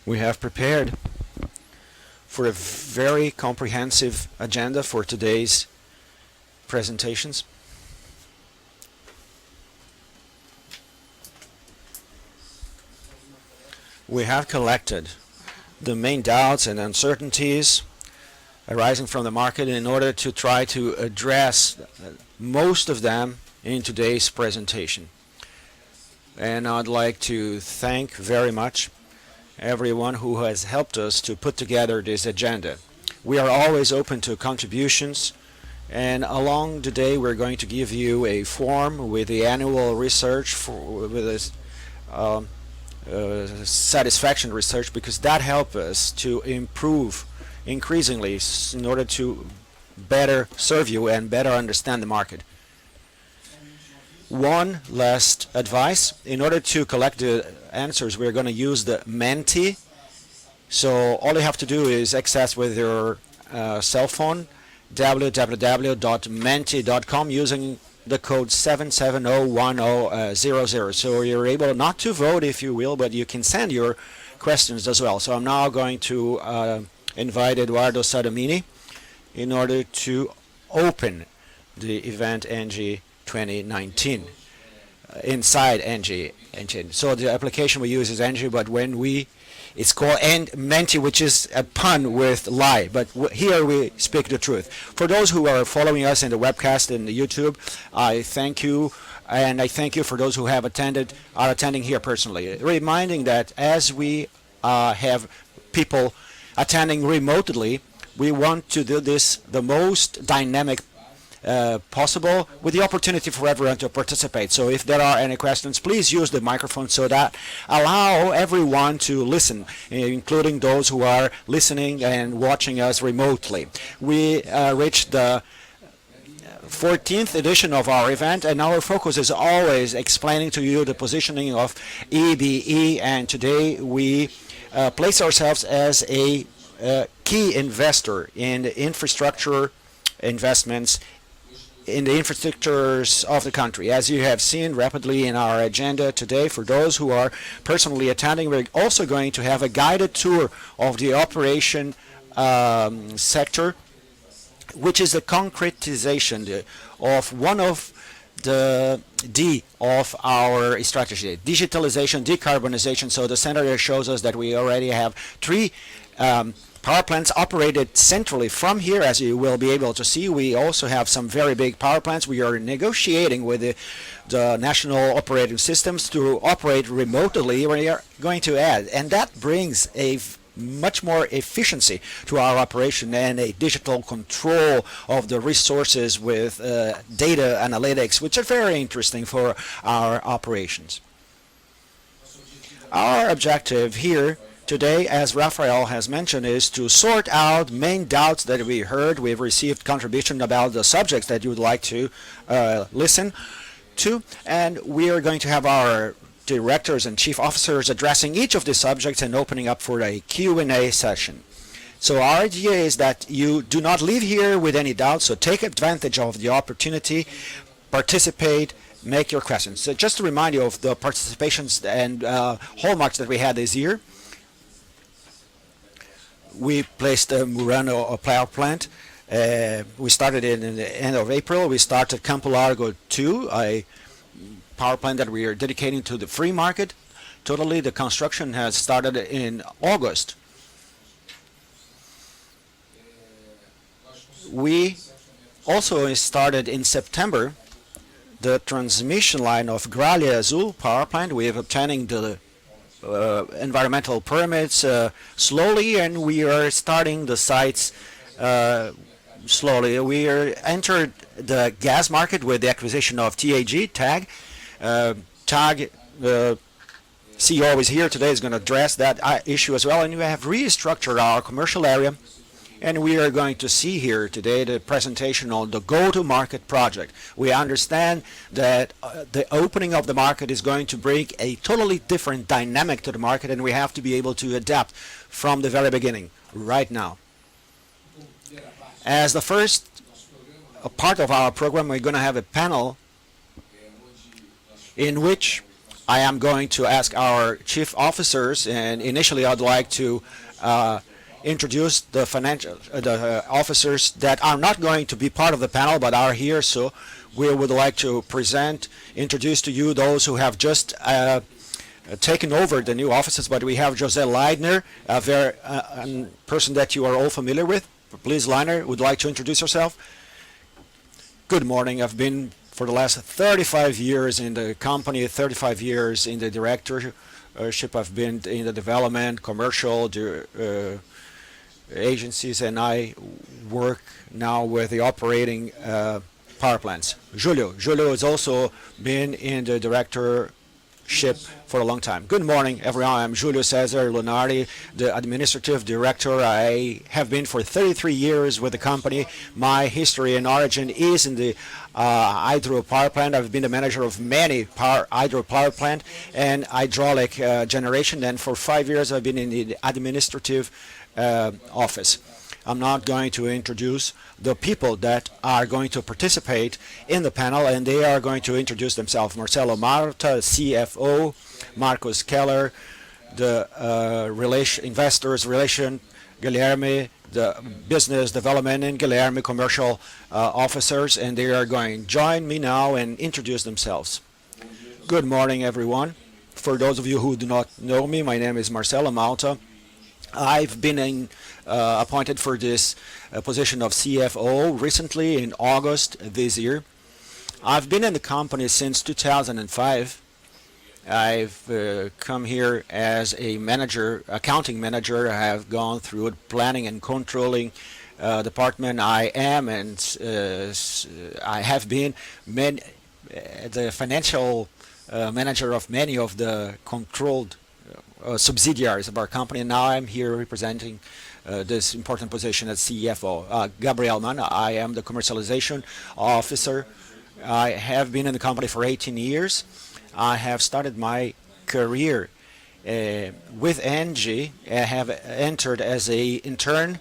We have prepared for a very comprehensive agenda for today's presentations. We have collected the main doubts and uncertainties arising from the market in order to try to address most of them in today's presentation. And I'd like to thank very much everyone who has helped us to put together this agenda. We are always open to contributions, and along the day we're going to give you a form with the annual research with satisfaction research, because that helps us to improve increasingly in order to better serve you and better understand the market. One last advice: in order to collect the answers, we're going to use the Menti. So all you have to do is access with your cell phone www.menti.com using the code 7701000. So you're able not to vote, if you will, but you can send your questions as well. So I'm now going to invite Eduardo Sadomini in order to open the event Engie 2019 inside Engie engine. So the application we use is Engie, but it's called Menti, which is a pun with lie, but here we speak the truth. For those who are following us in the webcast and the YouTube, I thank you, and I thank you for those who are attending here personally. Reminding that as we have people attending remotely, we want to do this the most dynamic possible, with the opportunity for everyone to participate. So if there are any questions, please use the microphone so that allow everyone to listen, including those who are listening and watching us remotely. We reached the 14th edition of our event, and our focus is always explaining to you the positioning of EBE, and today we place ourselves as a key investor in the infrastructure investments in the infrastructures of the country. As you have seen rapidly in our agenda today, for those who are personally attending, we're also going to have a guided tour of the operation sector, which is the concretization of one of the D of our strategy: digitalization, decarbonization. So the center shows us that we already have three power plants operated centrally from here, as you will be able to see. We also have some very big power plants. We are negotiating with the national operating systems to operate remotely. We are going to add, and that brings a much more efficiency to our operation and a digital control of the resources with data analytics, which are very interesting for our operations. Our objective here today, as Rafael has mentioned, is to sort out main doubts that we heard. We've received contribution about the subjects that you would like to listen to, and we are going to have our directors and chief officers addressing each of the subjects and opening up for a Q&A session. So our idea is that you do not leave here with any doubts, so take advantage of the opportunity, participate, make your questions. So just to remind you of the participations and hallmarks that we had this year. We placed a Murano power plant. We started in the end of April. We started Campo Largo 2, a power plant that we are dedicating to the free market. Totally, the construction has started in August. We also started in September the transmission line of Gralha Azul power plant. We are obtaining the environmental permits slowly, and we are starting the sites slowly. We are entered the gas market with the acquisition of TAG. TAG, CEO is here today, is going to address that issue as well. And we have restructured our commercial area, and we are going to see here today the presentation on the go-to-market project. We understand that the opening of the market is going to bring a totally different dynamic to the market, and we have to be able to adapt from the very beginning, right now. As the first part of our program, we're going to have a panel in which I am going to ask our chief officers, and initially I'd like to introduce the financial officers that are not going to be part of the panel but are here. So we would like to introduce to you those who have just taken over the new offices. But we have Jose Leidner, a person that you are all familiar with. Please, Leidner, would like to introduce yourself? Good morning. I've been for the last 35 years in the company, 35 years in the directorship. I've been in the development, commercial agencies, and I work now with the operating power plants. Julio has also been in the directorship for a long time. Good morning, everyone. I'm Julio Cesar Lunardi, the administrative director. I have been for 33 years with the company. My history and origin is in the hydro power plant. I've been the manager of many hydro power plant and hydraulic generation. And for 5 years, I've been in the administrative office. I'm not going to introduce the people that are going to participate in the panel, and they are going to introduce themselves. Marcelo Marta, CFO, Marcos Keller, the investors relation, Guilherme, the business development, and Guilherme, commercial officers, and they are going to join me now and introduce themselves. Good morning, everyone. For those of you who do not know me, my name is Marcelo Malta. I've been appointed for this position of CFO recently in August this year. I've been in the company since 2005. I've come here as a manager, accounting manager. I have gone through the planning and controlling department. I am and I have been the financial manager of many of the controlled subsidiaries of our company, and now I'm here representing this important position as CFO. Gabriel Mann, I am the commercialization officer. I have been in the company for 18 years. I have started my career with Engie. I have entered as an intern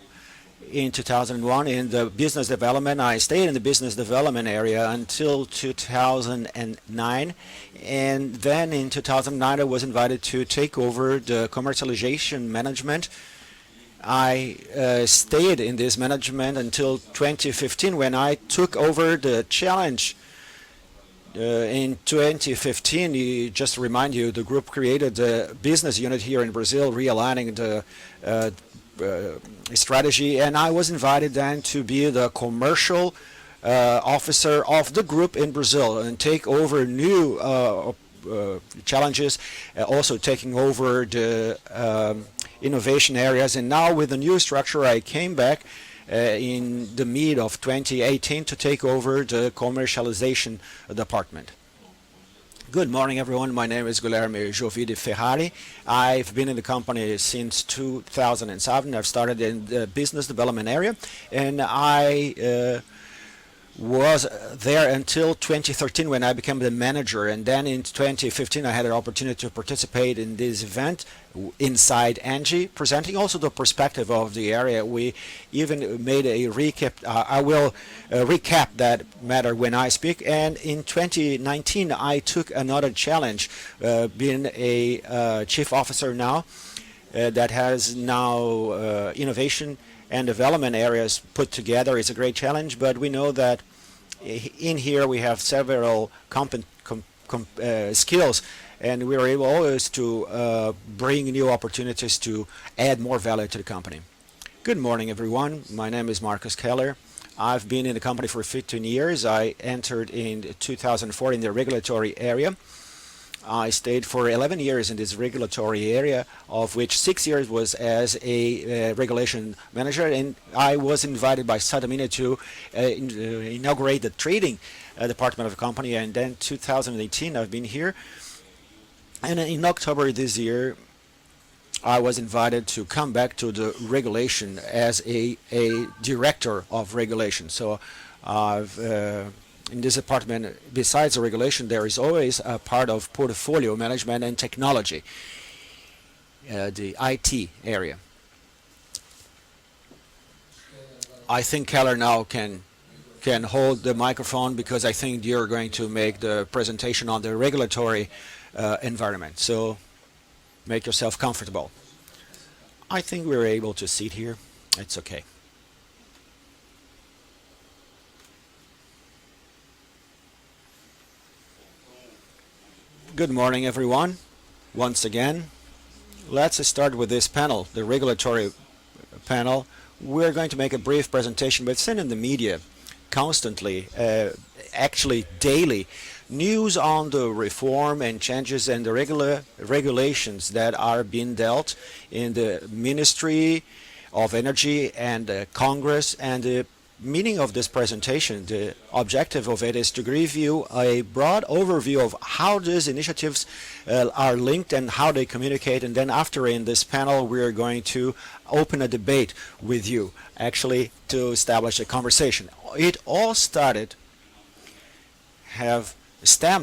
in 2001 in the business development. I stayed in the business development area until 2009, and then in 2009 I was invited to take over the commercialization management. I stayed in this management until 2015 when I took over the challenge. In 2015, just to remind you, the group created the business unit here in Brazil, realigning the strategy, and I was invited then to be the commercial officer of the group in Brazil and take over new challenges, also taking over the innovation areas. And now with the new structure, I came back in the mid of 2018 to take over the commercialization department. Good morning, everyone. My name is Guilherme Jovide Ferrari. I've been in the company since 2007. I've started in the business development area, and I was there until 2013 when I became the manager. And then in 2015, I had an opportunity to participate in this event inside Engie, presenting also the perspective of the area. We even made a recap. I will recap that matter when I speak. And in 2019, I took another challenge, being a chief officer now that has now innovation and development areas put together. Is a great challenge, but we know that in here we have several skills, and we are able always to bring new opportunities to add more value to the company. Good morning, everyone. My name is Marcus Keller. I've been in the company for 15 years. I entered in 2004 in the regulatory area. I stayed for 11 years in this regulatory area, of which 6 years was as a regulation manager, and I was invited by Sadamina to inaugurate the trading department of the company. And then 2018 I've been here, and in October this year I was invited to come back to the regulation as a director of regulation. So I've in this department, besides the regulation, there is always a part of portfolio management and technology, the IT area. I think Keller now can hold the microphone, because I think you're going to make the presentation on the regulatory environment. So make yourself comfortable. I think we're able to sit here. It's okay. Good morning, everyone. Once again, let's start with this panel, the regulatory panel. We're going to make a brief presentation, but send in the media constantly, actually daily, news on the reform and changes and the regulations that are being dealt in the Ministry of Energy and Congress. And the meaning of this presentation, the objective of it, is to give you a broad overview of how these initiatives are linked and how they communicate. And then after, in this panel, we are going to open a debate with you, actually, to establish a conversation. It all stemmed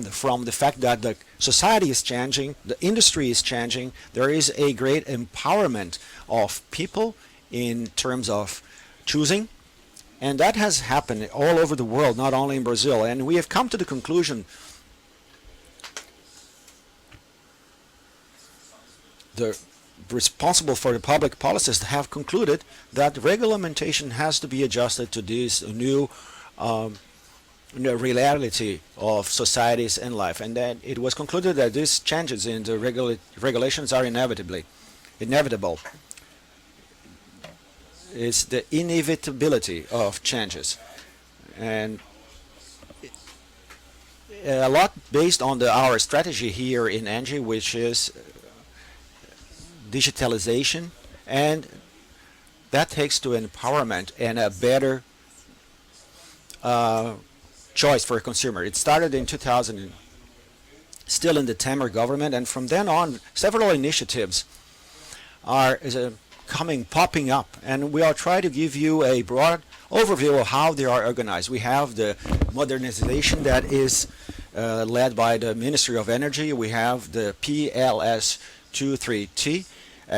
from the fact that the society is changing, the industry is changing. There is a great empowerment of people in terms of choosing. And that has happened all over the world, not only in Brazil. And we have come to the conclusion, the responsible for the public policies have concluded that regulation has to be adjusted to this new reality of societies and life. And then it was concluded that these changes in the regulations are inevitable. It's the inevitability of changes, and a lot based on our strategy here in Engie, which is digitalization, and that takes to empowerment and a better choice for a consumer. It started in 2000, still in the Temer government, and from then on, several initiatives are popping up, and we are trying to give you a broad overview of how they are organized. We have the modernization that is led by the Ministry of Energy. We have the PLS 23T,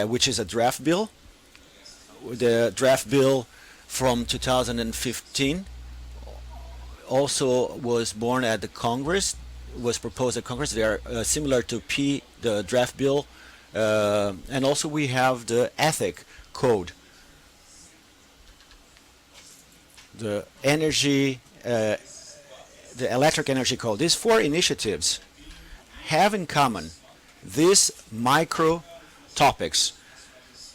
which is a draft bill. The draft bill from 2015 also was born at the Congress, was proposed at Congress. They are similar to the draft bill. And also we have the ethic code, the electric energy code. These four initiatives have in common these micro topics: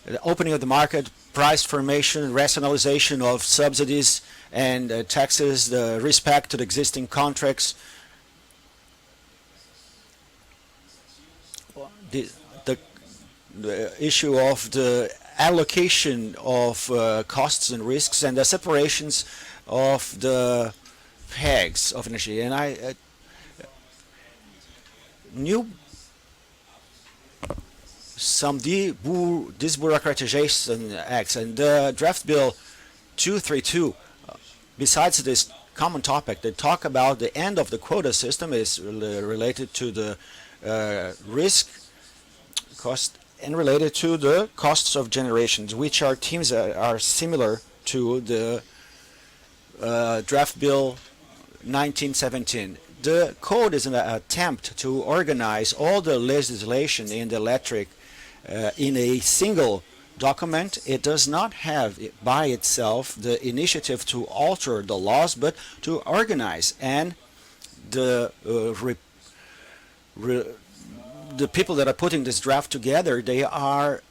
the opening of the market, price formation, rationalization of subsidies and taxes, the respect to the existing contracts, the issue of the allocation of costs and risks, and the separations of the pegs of energy. And some desbureaucratization acts, and the draft bill 232, besides this common topic, they talk about the end of the quota system, is related to the risk cost and related to the costs of generations, which are themes that are similar to the draft bill 1917. The code is an attempt to organize all the legislation in the electric in a single document. It does not have by itself the initiative to alter the laws, but to organize, and the people that are putting this draft together, they are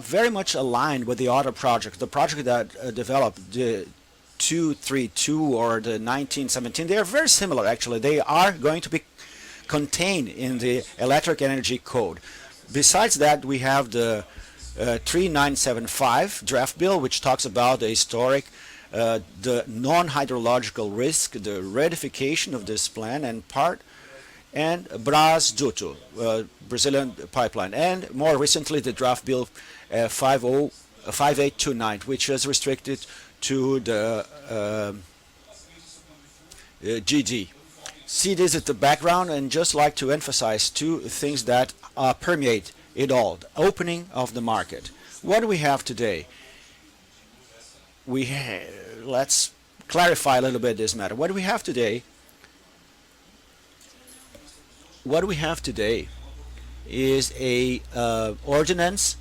very much aligned with the other project. The project that developed the 232 or the 1917, they are very similar actually. They are going to be contained in the electric energy code. Besides that, we have the 3975 draft bill, which talks about the historic, the non-hydrological risk, the ratification of this plan, and Brasduto, Brazilian pipeline, and more recently the draft bill 5829, which is restricted to the GD. See, this is the background, and just like to emphasize two things that permeate it all. The opening of the market. What do we have today? Let's clarify a little bit this matter. What do we have today? What do we have today is a ordinance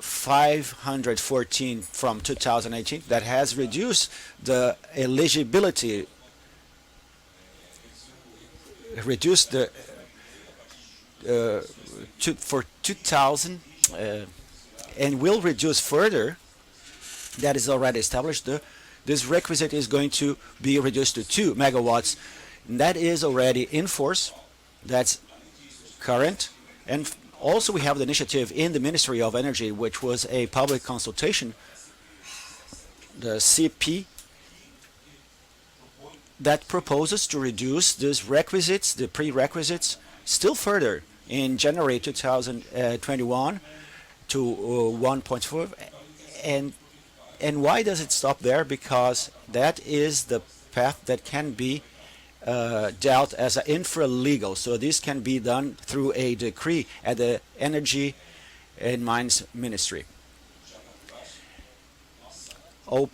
514 from 2018 that has reduced the eligibility, reduced the for 2000 and will reduce further. That is already established. This requisite is going to be reduced to 2 megawatts. And that is already in force. That's current. And also we have the initiative in the Ministry of Energy, which was a public consultation, the CP, that proposes to reduce these requisites, the prerequisites, still further in January 2021 to 1.4. And why does it stop there? Because that is the path that can be dealt as an infra-legal. So this can be done through a decree at the Energy and Mines Ministry. Oh,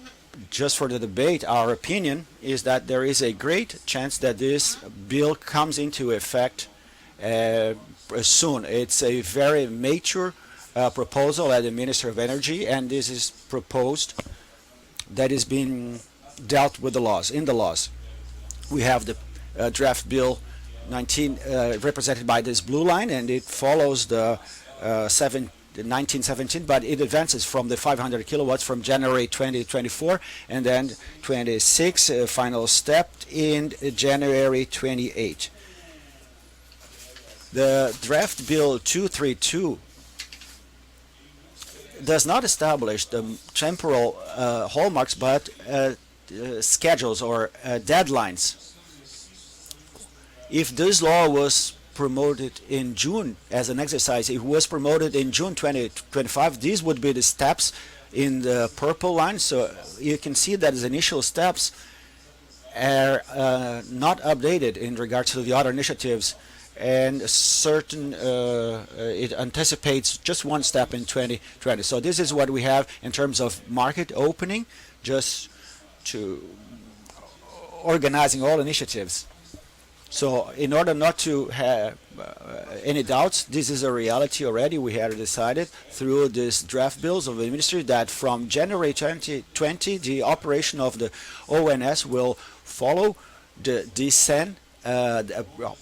just for the debate, our opinion is that there is a great chance that this bill comes into effect soon. It's a very mature proposal at the Minister of Energy, and this is proposed that is being dealt with the laws, in the laws. We have the draft bill 19 represented by this blue line, and it follows the 1917, but it advances from the 500 kilowatts from January 2024, and then 26 final step in January 28. The draft bill 232 does not establish the temporal hallmarks, but schedules or deadlines. If this law was promoted in June as an exercise, it was promoted in June 2025, these would be the steps in the purple line. So you can see that the initial steps are not updated in regards to the other initiatives, and certain it anticipates just one step in 2020. So this is what we have in terms of market opening, just to organizing all initiatives. So in order not to have any doubts, this is a reality already. We had decided through this draft bills of the ministry that from January 2020, the operation of the ONS will follow the DSEN,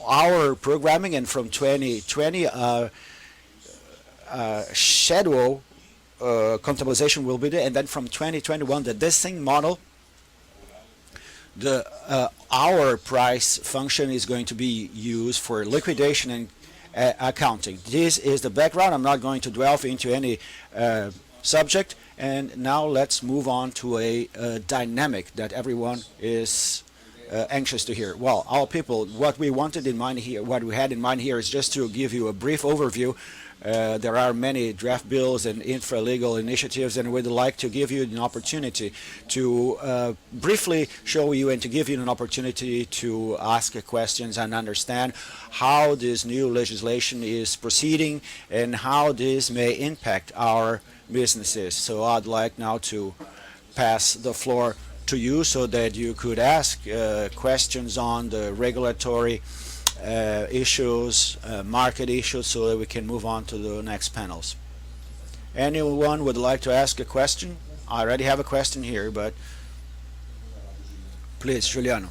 our programming, and from 2020, schedule contabilization will be there, and then from 2021, the DSEN model, the hour price function is going to be used for liquidation and accounting. This is the background. I'm not going to delve into any subject. And now let's move on to a dynamic that everyone is anxious to hear. Well, our people, what we wanted in mind here, what we had in mind here is just to give you a brief overview. There are many draft bills and infra-legal initiatives, and we'd like to give you an opportunity to briefly show you and to give you an opportunity to ask questions and understand how this new legislation is proceeding and how this may impact our businesses. So I'd like now to pass the floor to you so that you could ask questions on the regulatory issues, market issues, so that we can move on to the next panels. Anyone would like to ask a question? I already have a question here, but please, Juliano.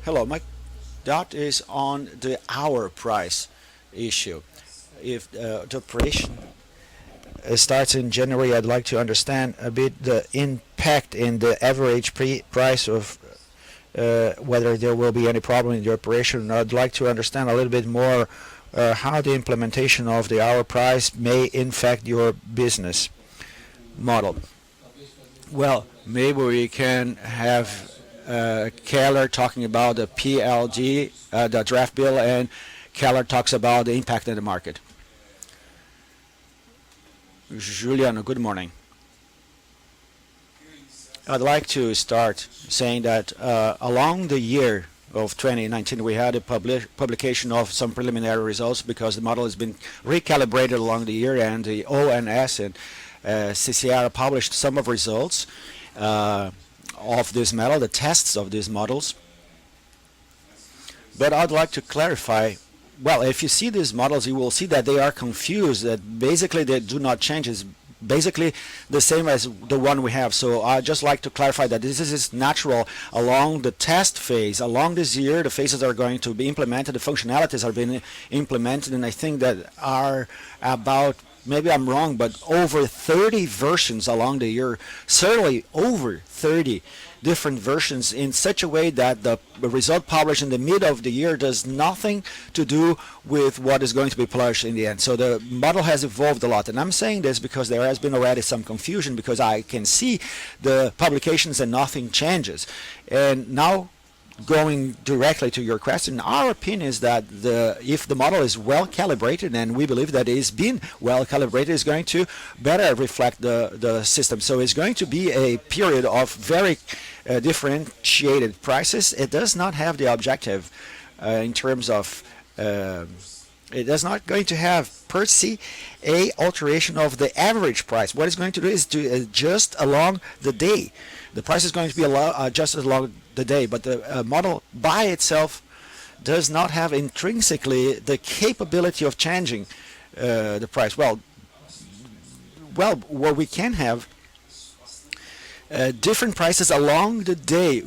Hello, my dot is on the hour price issue. If the operation starts in January, I'd like to understand a bit the impact in the average price of whether there will be any problem in the operation. I'd like to understand a little bit more how the implementation of the hour price may impact your business model. Well, maybe we can have Keller talking about the PLD, the draft bill, and Keller talks about the impact in the market. Juliano, good morning. I'd like to start saying that along the year of 2019, we had a publication of some preliminary results because the model has been recalibrated along the year, and the ONS and CCR published some of results of this model, the tests of these models. But I'd like to clarify. Well, if you see these models, you will see that they are confused, that basically they do not change. It's basically the same as the one we have. So I'd just like to clarify that this is natural along the test phase. Along this year, the phases are going to be implemented, the functionalities are being implemented, and I think that are about, maybe I'm wrong, but over 30 versions along the year, certainly over 30 different versions, in such a way that the result published in the mid of the year does nothing to do with what is going to be published in the end. So the model has evolved a lot, and I'm saying this because there has been already some confusion, because I can see the publications and nothing changes. And now, going directly to your question, our opinion is that if the model is well calibrated, and we believe that it is being well calibrated, is going to better reflect the system. So it's going to be a period of very differentiated prices. It does not have the objective in terms of it is not going to have per se a alteration of the average price. What it's going to do is to adjust along the day. The price is going to be adjusted along the day, but the model by itself does not have intrinsically the capability of changing the price. Well, what we can have different prices along the day,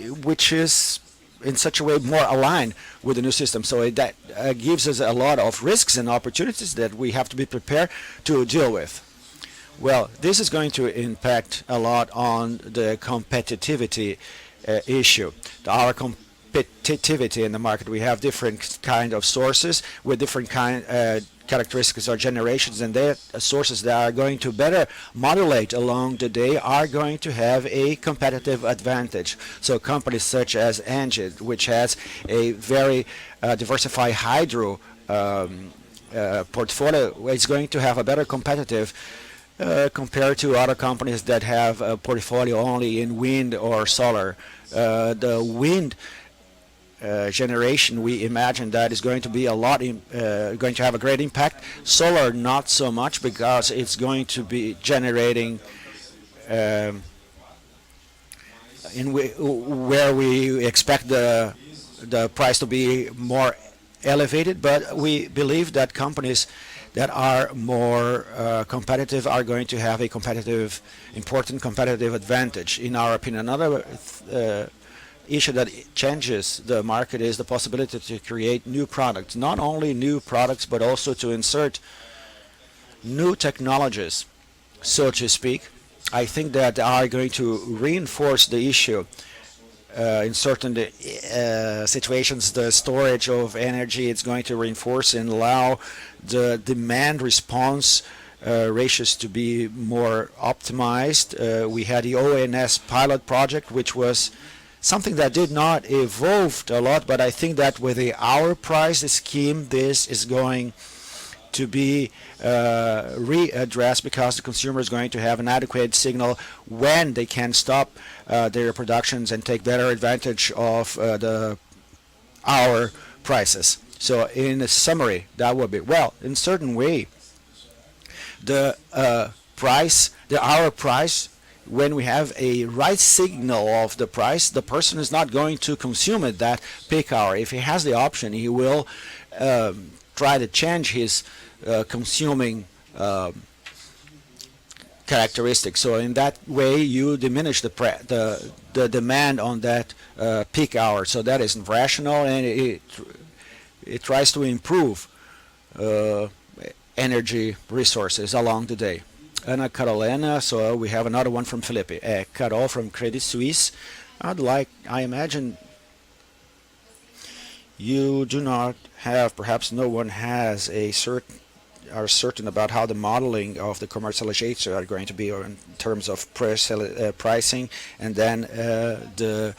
which is in such a way more aligned with the new system. So that gives us a lot of risks and opportunities that we have to be prepared to deal with. Well, this is going to impact a lot on the competitivity issue. Our competitivity in the market, we have different kind of sources with different characteristics or generations, and their sources that are going to better modulate along the day are going to have a competitive advantage. So companies such as Engie, which has a very diversified hydro portfolio, is going to have a better competitive compared to other companies that have a portfolio only in wind or solar. The wind generation, we imagine that is going to be going to have a great impact. Solar, not so much, because it's going to be generating where we expect the price to be more elevated. But we believe that companies that are more competitive are going to have a important competitive advantage, in our opinion. Another issue that changes the market is the possibility to create new products. Not only new products, but also to insert new technologies, so to speak. I think that are going to reinforce the issue in certain situations. The storage of energy, it's going to reinforce and allow the demand response ratios to be more optimized. We had the ONS pilot project, which was something that did not evolve a lot, but I think that with the hour price scheme, this is going to be readdressed, because the consumer is going to have an adequate signal when they can stop their productions and take better advantage of the hour prices. So in a summary, that would be, well, in a certain way, the hour price, when we have a right signal of the price, the person is not going to consume it that peak hour. If he has the option, he will try to change his consuming characteristics. So in that way, you diminish the demand on that peak hour. So that is rational, and it tries to improve energy resources along the day. Ana Carolina, so we have another one from Felipe. Carol from Credit Suisse. I imagine you do not have, perhaps no one has are certain about how the modeling of the commercialization are going to be, or in terms of pricing, and then the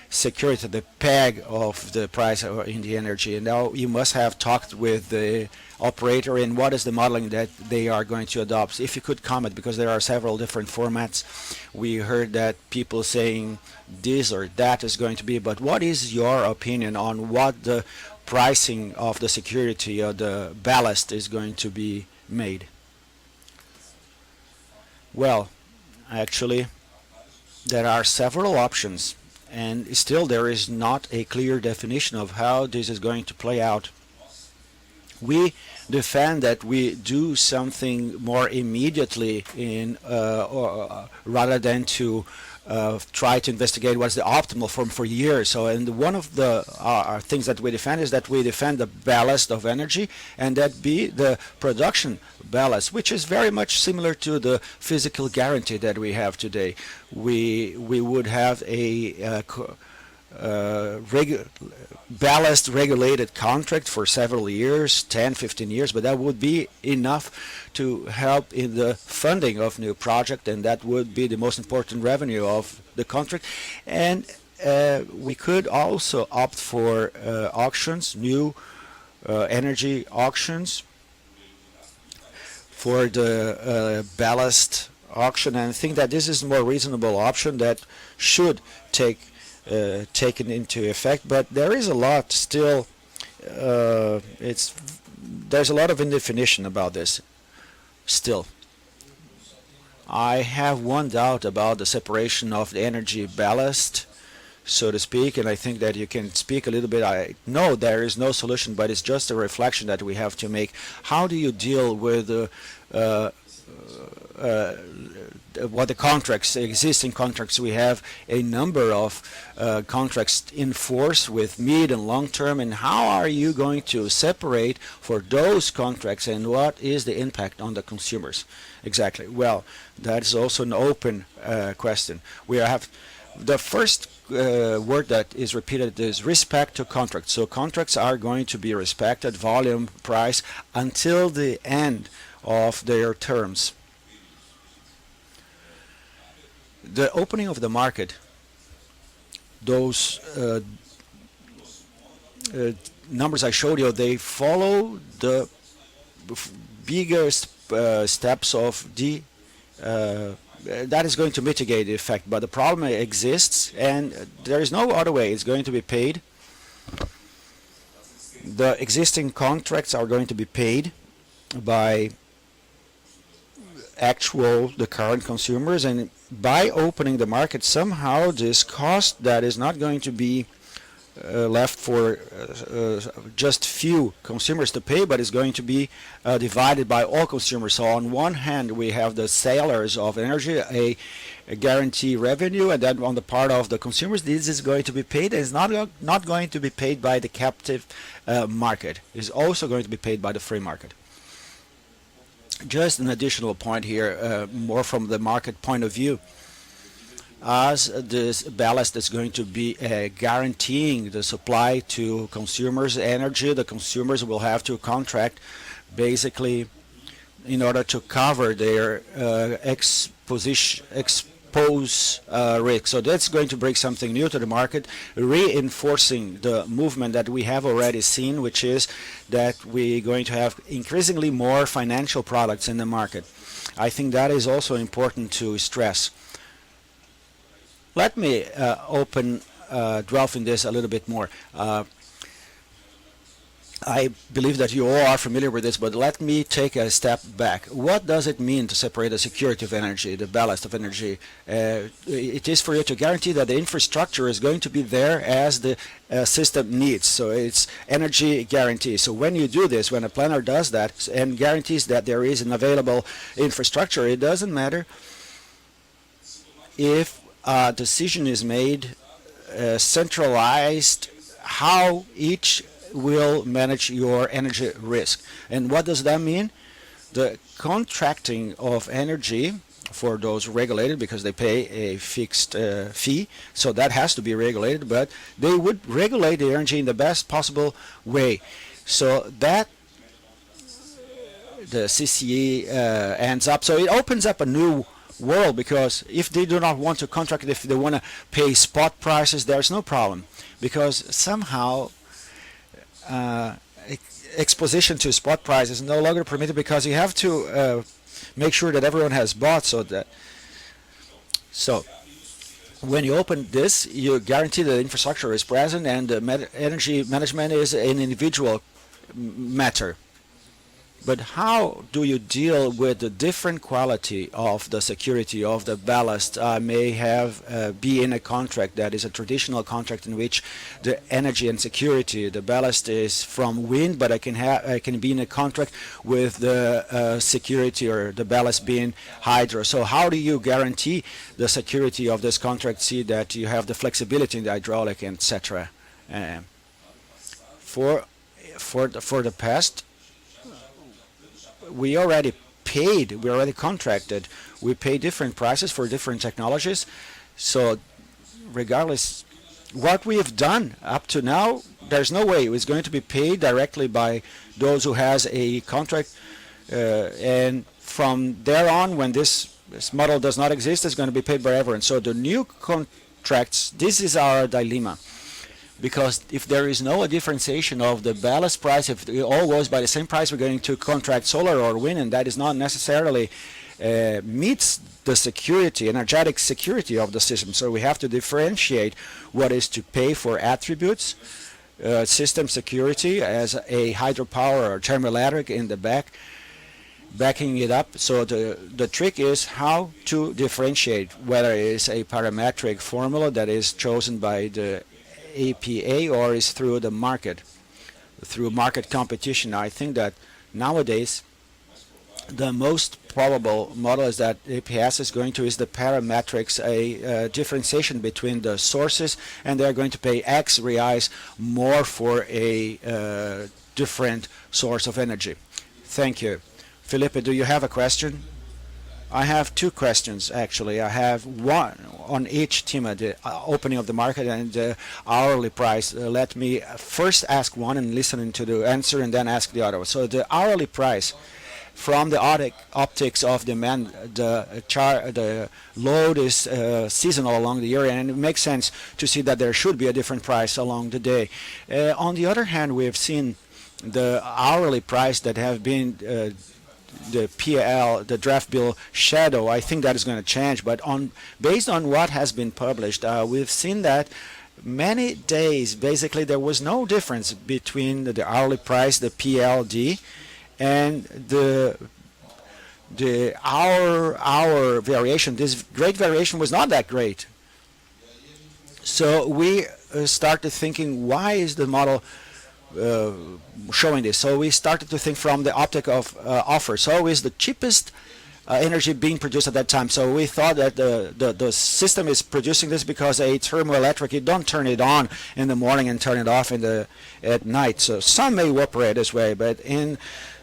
security, the peg of the price in the energy. And now you must have talked with the operator, and what is the modeling that they are going to adopt? If you could comment, because there are several different formats. We heard that people saying this or that is going to be, but what is your opinion on what the pricing of the security or the ballast is going to be made? Well, actually, there are several options, and still there is not a clear definition of how this is going to play out. We defend that we do something more immediately rather than to try to investigate what's the optimal form for years. So, and one of the things that we defend is that we defend the ballast of energy, and that be the production ballast, which is very much similar to the physical guarantee that we have today. We would have a ballast regulated contract for several years, 10, 15 years, but that would be enough to help in the funding of new project, and that would be the most important revenue of the contract. And we could also opt for auctions, new energy auctions for the ballast auction, and I think that this is a more reasonable option that should taken into effect. But there is a lot still. There's a lot of indefinition about this still. I have one doubt about the separation of the energy ballast, so to speak, and I think that you can speak a little bit. I know there is no solution, but it's just a reflection that we have to make. How do you deal with what the contracts, existing contracts? We have a number of contracts in force with mid and long term, and how are you going to separate for those contracts, and what is the impact on the consumers? Exactly. Well, that is also an open question. We have the first word that is repeated is respect to contracts. So contracts are going to be respected, volume, price, until the end of their terms. The opening of the market, those numbers I showed you, they follow the biggest steps of the that is going to mitigate the effect, but the problem exists, and there is no other way. It's going to be paid. The existing contracts are going to be paid by the current consumers, and by opening the market, somehow this cost that is not going to be left for just few consumers to pay, but is going to be divided by all consumers. So on one hand, we have the sellers of energy, a guarantee revenue, and then on the part of the consumers, this is going to be paid. It's not going to be paid by the captive market. It's also going to be paid by the free market. Just an additional point here, more from the market point of view. As this ballast is going to be guaranteeing the supply to consumers' energy, the consumers will have to contract basically in order to cover their exposed risk. So that's going to bring something new to the market, reinforcing the movement that we have already seen, which is that we're going to have increasingly more financial products in the market. I think that is also important to stress. Let me delve in this a little bit more. I believe that you all are familiar with this, but let me take a step back. What does it mean to separate the security of energy, the ballast of energy? It is for you to guarantee that the infrastructure is going to be there as the system needs. So it's energy guarantee. So when you do this, when a planner does that and guarantees that there is an available infrastructure, it doesn't matter if a decision is made centralized, how each will manage your energy risk. And what does that mean? The contracting of energy for those regulated, because they pay a fixed fee, so that has to be regulated, but they would regulate the energy in the best possible way. So that the CCE ends up, so it opens up a new world, because if they do not want to contract, if they want to pay spot prices, there's no problem, because somehow exposition to spot prices is no longer permitted, because you have to make sure that everyone has bought. So when you open this, you guarantee that the infrastructure is present, and the energy management is an individual matter. But how do you deal with the different quality of the security of the ballast? I may have be in a contract that is a traditional contract in which the energy and security, the ballast is from wind, but I can be in a contract with the security or the ballast being hydro. So how do you guarantee the security of this contract? See that you have the flexibility in the hydraulic, etc. For the past, we already contracted. We pay different prices for different technologies. So regardless what we have done up to now, there's no way it's going to be paid directly by those who has a contract. And from there on, when this model does not exist, it's going to be paid by everyone. So the new contracts, this is our dilemma. Because if there is no differentiation of the ballast price, if it all goes by the same price, we're going to contract solar or wind, and that is not necessarily meets the security, energetic security of the system. So we have to differentiate what is to pay for attributes, system security as a hydropower or thermoelectric in the backing it up. So the trick is how to differentiate whether it is a parametric formula that is chosen by the APA or is through the market, through market competition. I think that nowadays the most probable model is that APS is going to use the parametrics, a differentiation between the sources, and they're going to pay X reais more for a different source of energy. Thank you. Felipe, do you have a question? I have two questions, actually. I have one on each theme, the opening of the market and the hourly price. Let me first ask one and listen to the answer and then ask the other. So the hourly price, from the optics of demand, the load is seasonal along the year, and it makes sense to see that there should be a different price along the day. On the other hand, we have seen the hourly price that have been the PL, the draft bill shadow. I think that is going to change, but based on what has been published, we've seen that many days basically there was no difference between the hourly price, the PLD, and the hour variation. This great variation was not that great. So we started thinking, why is the model showing this? So we started to think from the optic of offer. So is the cheapest energy being produced at that time? So we thought that the system is producing this because a thermoelectric, you don't turn it on in the morning and turn it off at night. So some may operate this way, but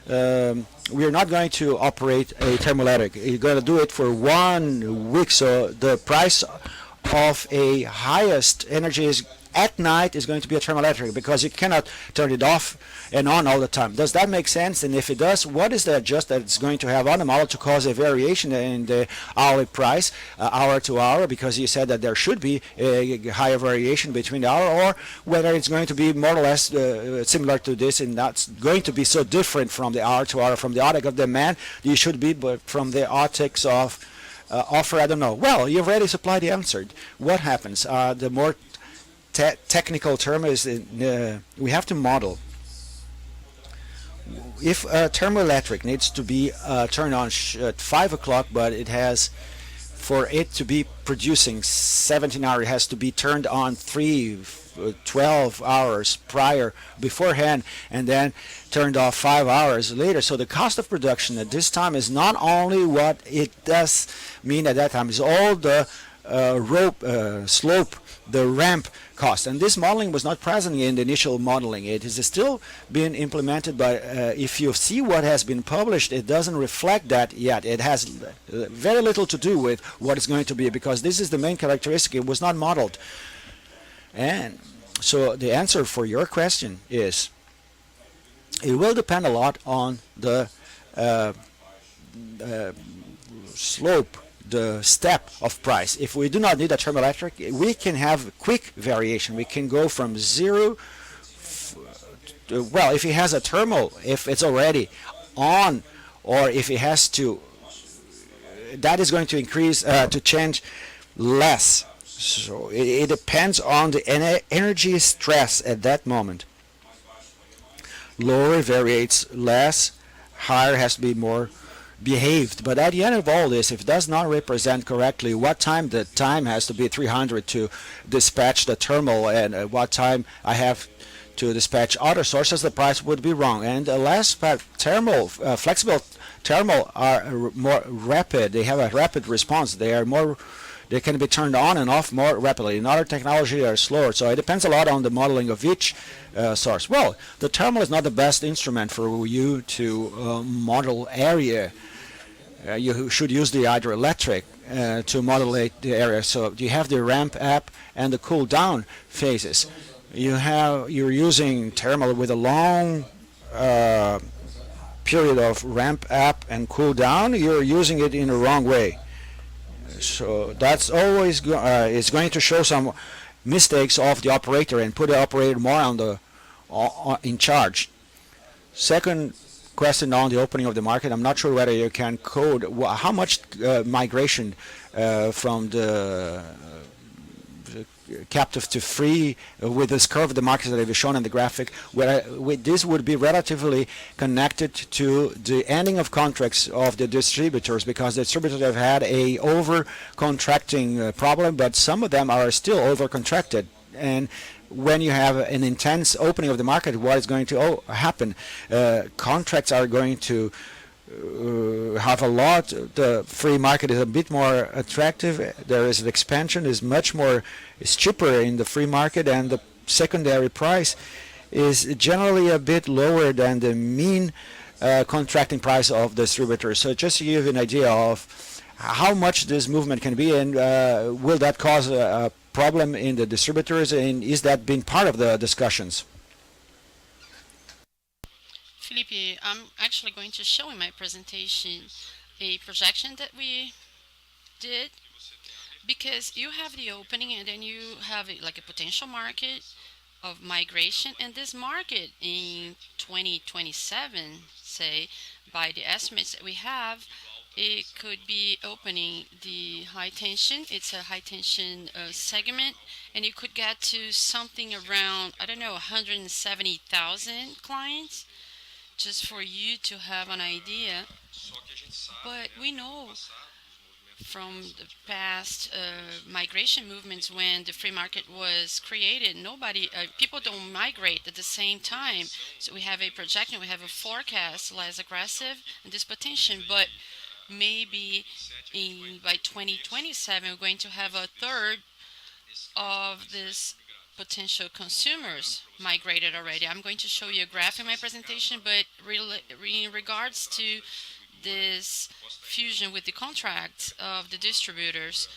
we're not going to operate a thermoelectric. You're going to do it for 1 week. So the price of a highest energy is at night is going to be a thermoelectric, because you cannot turn it off and on all the time. Does that make sense? And if it does, what is the adjust that it's going to have on the model to cause a variation in the hourly price, hour to hour? Because you said that there should be a higher variation between the hour, or whether it's going to be more or less similar to this and not going to be so different from the hour to hour. From the optic of demand, you should be, but from the optics of offer, I don't know. Well, you've already supplied the answer. What happens? The more technical term is we have to model. If a thermoelectric needs to be turned on at 5 o'clock, but it has, for it to be producing 17 hours, it has to be turned on 12 hours beforehand, and then turned off 5 hours later. So the cost of production at this time is not only what it does mean at that time, it's all the slope, the ramp cost. And this modeling was not present in the initial modeling. It is still being implemented, but if you see what has been published, it doesn't reflect that yet. It has very little to do with what it's going to be, because this is the main characteristic. It was not modeled. And so the answer for your question is, it will depend a lot on the slope, the step of price. If we do not need a thermoelectric, we can have quick variation. We can go from zero, well, if it has a thermal, if it's already on, or if it has to, that is going to increase, to change less. So it depends on the energy stress at that moment. Lower variates less, higher, has to be more behaved. But at the end of all this, if it does not represent correctly what time the time has to be 300 to dispatch the thermal and what time I have to dispatch other sources, the price would be wrong. And the last part, thermal, flexible thermal are more rapid. They have a rapid response. They are more. They can be turned on and off more rapidly. In other technology, they are slower. So it depends a lot on the modeling of each source. Well, the thermal is not the best instrument for you to model area. You should use the hydroelectric to modulate the area. So you have the ramp up and the cool down phases. You're using thermal with a long period of ramp up and cool down. You're using it in the wrong way. So that's always it's going to show some mistakes of the operator and put the operator more on the in charge. Second question on the opening of the market. I'm not sure whether you can code how much migration from the captive to free with this curve of the market that I've shown in the graphic, where this would be relatively connected to the ending of contracts of the distributors, because the distributors have had a over contracting problem, but some of them are still over contracted. And when you have an intense opening of the market, what is going to happen? Contracts are going to have a lot. The free market is a bit more attractive. There is an expansion, is much more, is cheaper in the free market, and the secondary price is generally a bit lower than the mean contracting price of the distributors. So just to give you an idea of how much this movement can be, and will that cause a problem in the distributors, and is that been part of the discussions? Felipe, I'm actually going to show in my presentation a projection that we did, because you have the opening and then you have like a potential market of migration, and this market in 2027, say, by the estimates that we have, it could be opening the high tension. It's a high tension segment, and it could get to something around, I don't know, 170,000 clients, just for you to have an idea. But we know from the past migration movements, when the free market was created, people don't migrate at the same time. So we have a projection, we have a forecast less aggressive in this potential, but maybe by 2027 we're going to have a third of this potential consumers migrated already. I'm going to show you a graph in my presentation, but in regards to this fusion with the contracts of the distributors,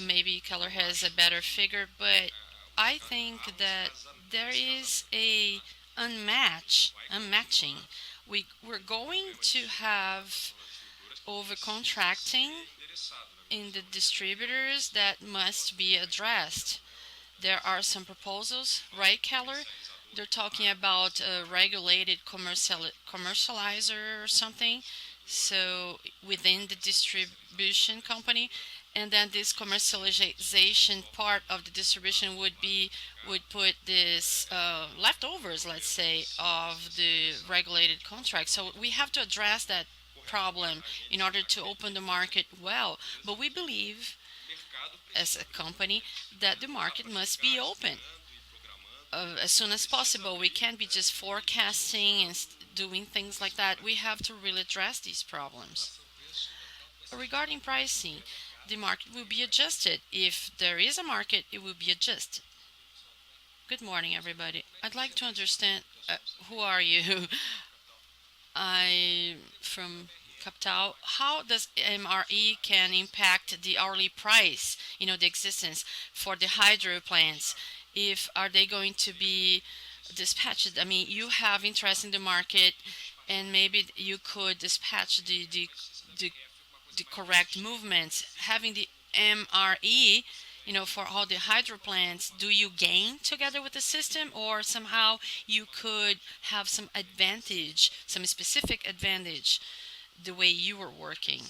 maybe Keller has a better figure, but I think that there is a unmatching. We're going to have over contracting in the distributors that must be addressed. There are some proposals, right, Keller? They're talking about a regulated commercializer or something, so within the distribution company, and then this commercialization part of the distribution would put this leftovers, let's say, of the regulated contract. So we have to address that problem in order to open the market well. But we believe, as a company, that the market must be open as soon as possible. We can't be just forecasting and doing things like that. We have to really address these problems. Regarding pricing, the market will be adjusted. If there is a market, it will be adjusted. Good morning, everybody. I'd like to understand who are you? I from Capital. How does MRE can impact the hourly price? The existence for the hydro plants. If are they going to be dispatched? I mean, you have interest in the market, and maybe you could dispatch the, the correct movements. Having the MRE, for all the hydro plants, do you gain together with the system, or somehow you could have some advantage, some specific advantage, the way you were working?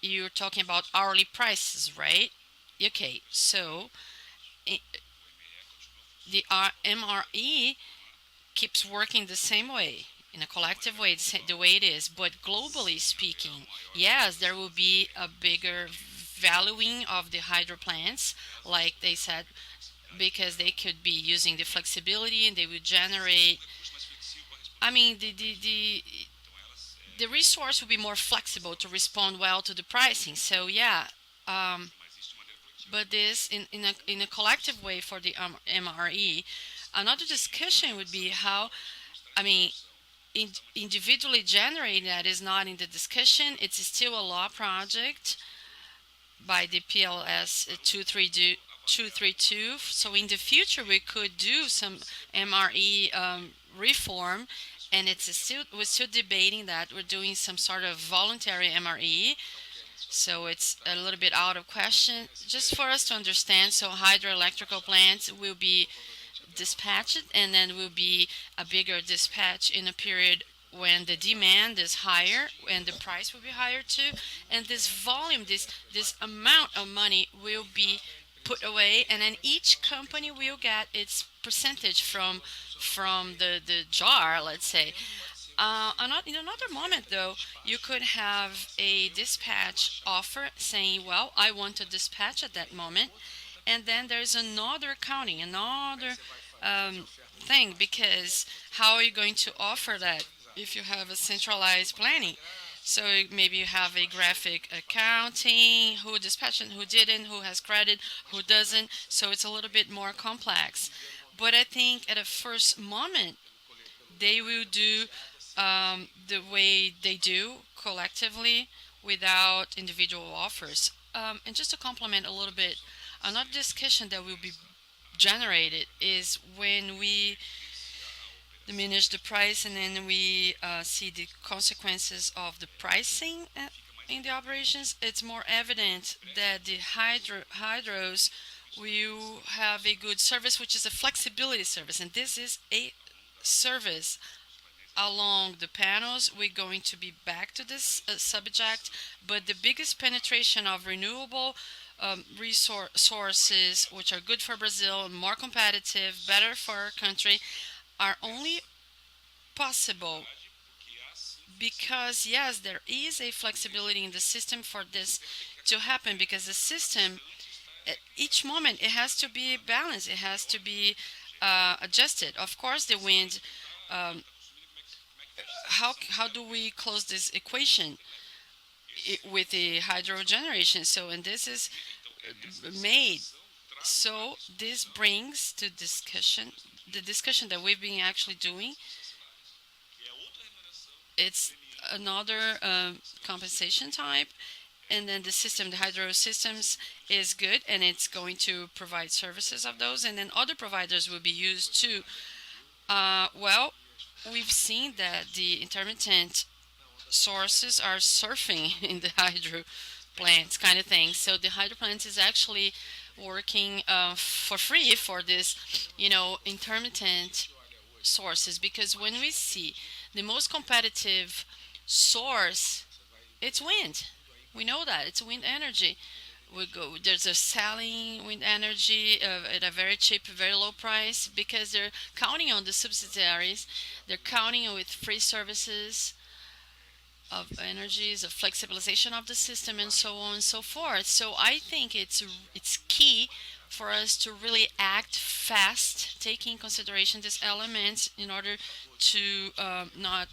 You're talking about hourly prices, right? Okay, so the MRE keeps working the same way. in a collective way, it's the way it is. But globally speaking, yes, there will be a bigger valuing of the hydro plants, like they said, because they could be using the flexibility and they would generate. I mean, the resource will be more flexible to respond well to the pricing. So yeah, um, but this in a collective way for the MRE. Another discussion would be how, I mean, individually generating that is not in the discussion. It's still a law project by the PLS 232. So in the future, we could do some MRE reform, and we're still debating that. We're doing some sort of voluntary MRE, so it's a little bit out of question. Just for us to understand, so hydroelectrical plants will be dispatched, and then will be a bigger dispatch in a period when the demand is higher and the price will be higher too, and this volume, this amount of money will be put away, and then each company will get its percentage from the jar, let's say. In another moment, though, you could have a dispatch offer saying, well, I want to dispatch at that moment. And then there's another accounting, another thing, because how are you going to offer that if you have a centralized planning? So maybe you have a graphic accounting, who dispatched and who didn't, who has credit, who doesn't. So it's a little bit more complex. But I think at a first moment, they will do the way they do collectively without individual offers. And just to complement a little bit, another discussion that will be generated is when we diminish the price and then we see the consequences of the pricing in the operations. It's more evident that the hydros will have a good service, which is a flexibility service, and this is a service along the panels. We're going to be back to this subject, but the biggest penetration of renewable resources, which are good for Brazil, more competitive, better for our country, are only possible because, yes, there is a flexibility in the system for this to happen, because the system, at each moment, it has to be balanced, it has to be adjusted. Of course, the wind, um, how do we close this equation with the hydro generation? So, and this is made. So this brings to discussion the discussion that we've been actually doing. It's another compensation type, and then the hydro systems is good, and it's going to provide services of those, and then other providers will be used too. Well, we've seen that the intermittent sources are surfing in the hydro plants kind of thing. So the hydro plant is actually working for free for this, intermittent sources, because when we see the most competitive source, it's wind. We know that it's wind energy. There's a selling wind energy at a very cheap, very low price, because they're counting on the subsidiaries. They're counting with free services of energies, of flexibilization of the system, and so on and so forth. So I think it's key for us to really act fast, taking consideration these elements in order to not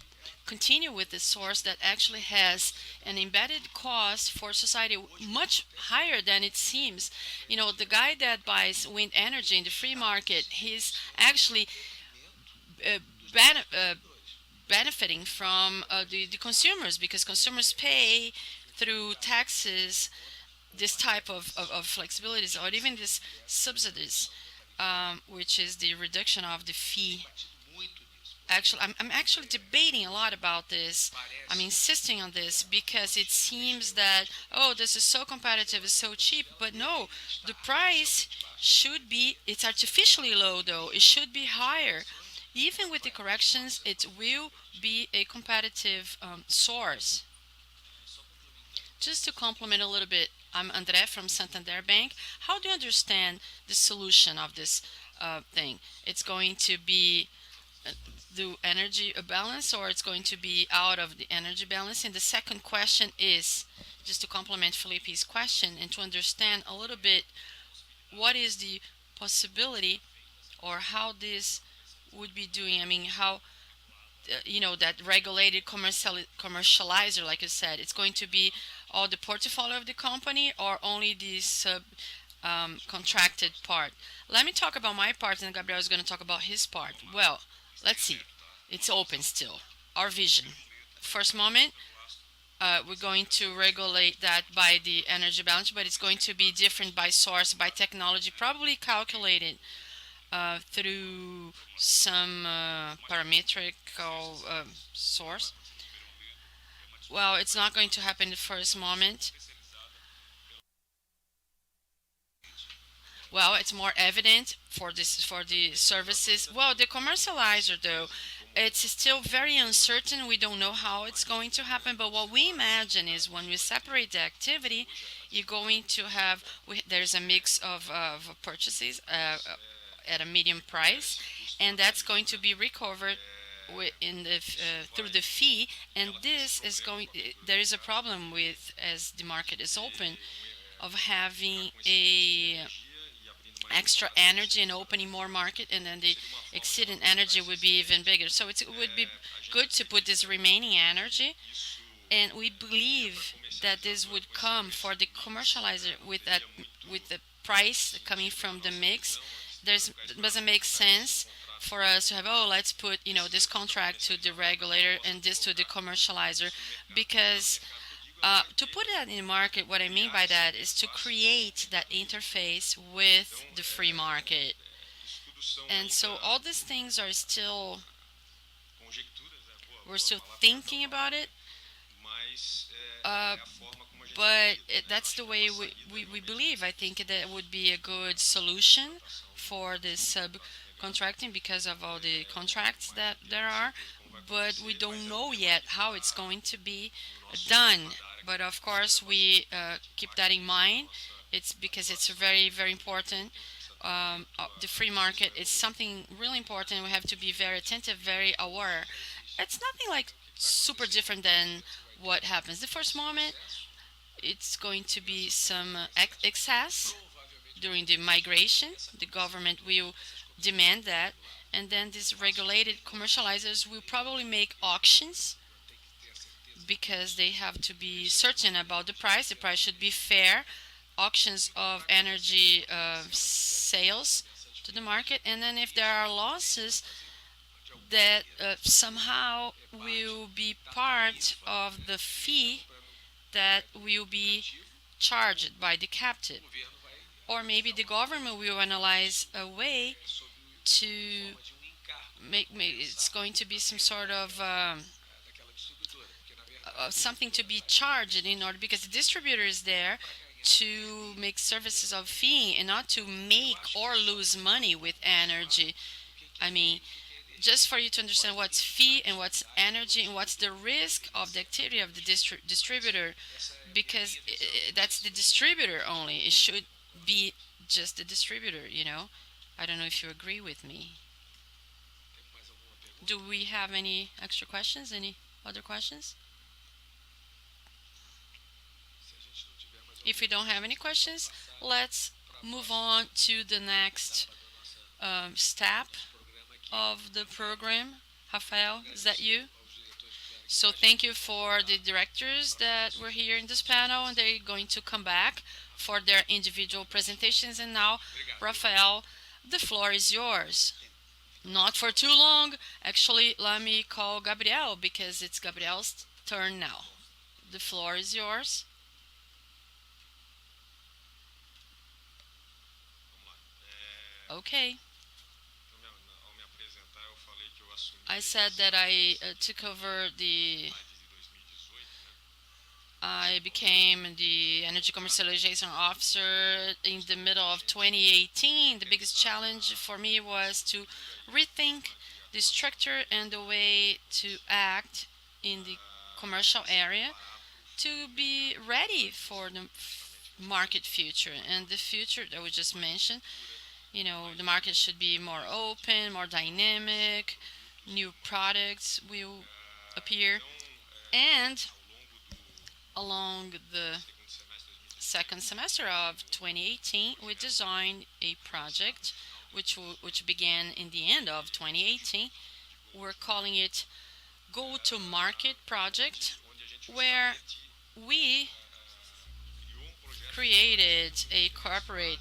continue with the source that actually has an embedded cost for society much higher than it seems. The guy that buys wind energy in the free market, he's actually uh, ben- uh, benefiting from the consumers, because consumers pay through taxes this type of flexibilities, or even this subsidies, which is the reduction of the fee. Actually, I'm actually debating a lot about this. I'm insisting on this because it seems that, oh, this is so competitive, it's so cheap, but no, the price should be, it's artificially low though, it should be higher. Even with the corrections, it will be a competitive source. Just to complement a little bit, I'm André from Santander Bank. How do you understand the solution of this thing? It's going to be do energy balance, or it's going to be out of the energy balance? And the second question is just to complement Felipe's question and to understand a little bit what is the possibility or how this would be doing. I mean, how that regulated commercializer, like you said, it's going to be all the portfolio of the company or only the sub contracted part. Let me talk about my part, and Gabriel is going to talk about his part. Well, let's see. It's open still. Our vision. First moment, we're going to regulate that by the energy balance, but it's going to be different by source, by technology, probably calculated through some parametrical source. Well, it's not going to happen the first moment. Well, it's more evident for this for the services. Well, the commercializer though, it's still very uncertain. We don't know how it's going to happen, but what we imagine is when we separate the activity, you're going to have there's a mix of purchases at a medium price, and that's going to be recovered in the through the fee. And this is going. There is a problem with as the market is open of having a extra energy and opening more market, and then the exceeding energy would be even bigger. So it would be good to put this remaining energy, and we believe that this would come for the commercializer with the price coming from the mix. There's it doesn't make sense for us to have, oh, let's put this contract to the regulator and this to the commercializer, because to put that in the market, what I mean by that is to create that interface with the free market. And so all these things are still, we're still thinking about it, uh, but that's the way we believe. I think that would be a good solution for this subcontracting because of all the contracts that there are, but we don't know yet how it's going to be done. But of course, we keep that in mind. It's because it's very, very important. The free market is something really important. We have to be very attentive, very aware. It's nothing like super different than what happens. The first moment, it's going to be some excess during the migration. The government will demand that, and then these regulated commercializers will probably make auctions because they have to be certain about the price. The price should be fair. Auctions of energy sales to the market, and then if there are losses, that somehow will be part of the fee that will be charged by the captive. Or maybe the government will analyze a way to it's going to be some sort of something to be charged in order, because the distributor is there to make services of fee and not to make or lose money with energy. I mean, just for you to understand what's fee and what's energy and what's the risk of the activity of the distributor, because that's the distributor only. It should be just the distributor. I don't know if you agree with me. Do we have any extra questions? Any other questions? If we don't have any questions, let's move on to the next step of the program. Rafael, is that you? So thank you for the directors that were here in this panel, and they're going to come back for their individual presentations. And now, Rafael, the floor is yours. Not for too long. Actually, let me call Gabriel because it's Gabriel's turn now. The floor is yours. Okay. I said that I took over the. I became the energy commercialization officer in the middle of 2018. The biggest challenge for me was to rethink the structure and the way to act in the commercial area to be ready for the market future and the future that we just mentioned. The market should be more open, more dynamic, new products will appear, and along the second semester of 2018, we designed a project which began in the end of 2018. We're calling it Go to Market Project, where we created a corporate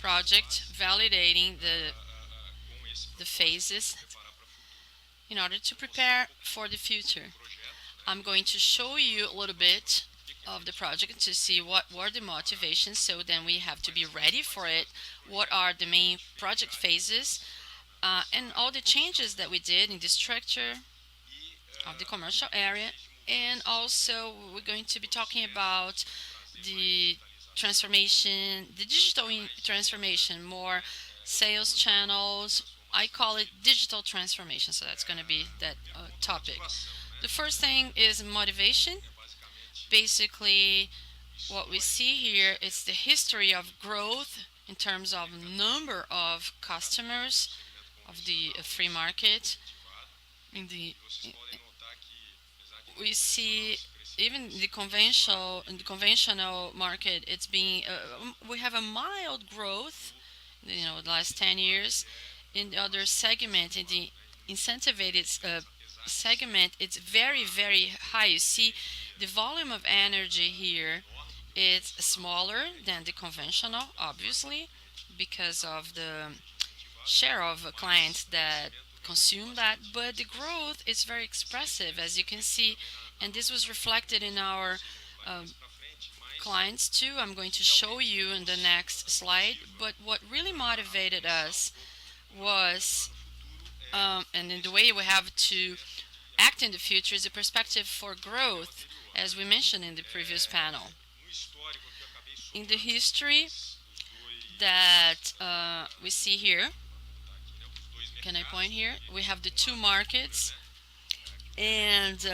project validating the phases in order to prepare for the future. I'm going to show you a little bit of the project to see what were the motivations, so then we have to be ready for it. What are the main project phases, and all the changes that we did in the structure of the commercial area. And also, we're going to be talking about the transformation, the transformation, more sales channels. I call it digital transformation, so that's going to be that topic. The first thing is motivation. Basically, what we see here is the history of growth in terms of number of customers of the free market. In the we see even the conventional market, it's being we have a mild growth, the last 10 years. In the other segment, in the incentivized segment, it's very, very high. You see the volume of energy here, it's smaller than the conventional, obviously, because of the share of clients that consume that, but the growth is very expressive, as you can see, and this was reflected in our um, clients too. I'm going to show you in the next slide, but what really motivated us was, and in the way we have to act in the future, is a perspective for growth, as we mentioned in the previous panel. In the history that we see here, can I point here? We have the two markets, and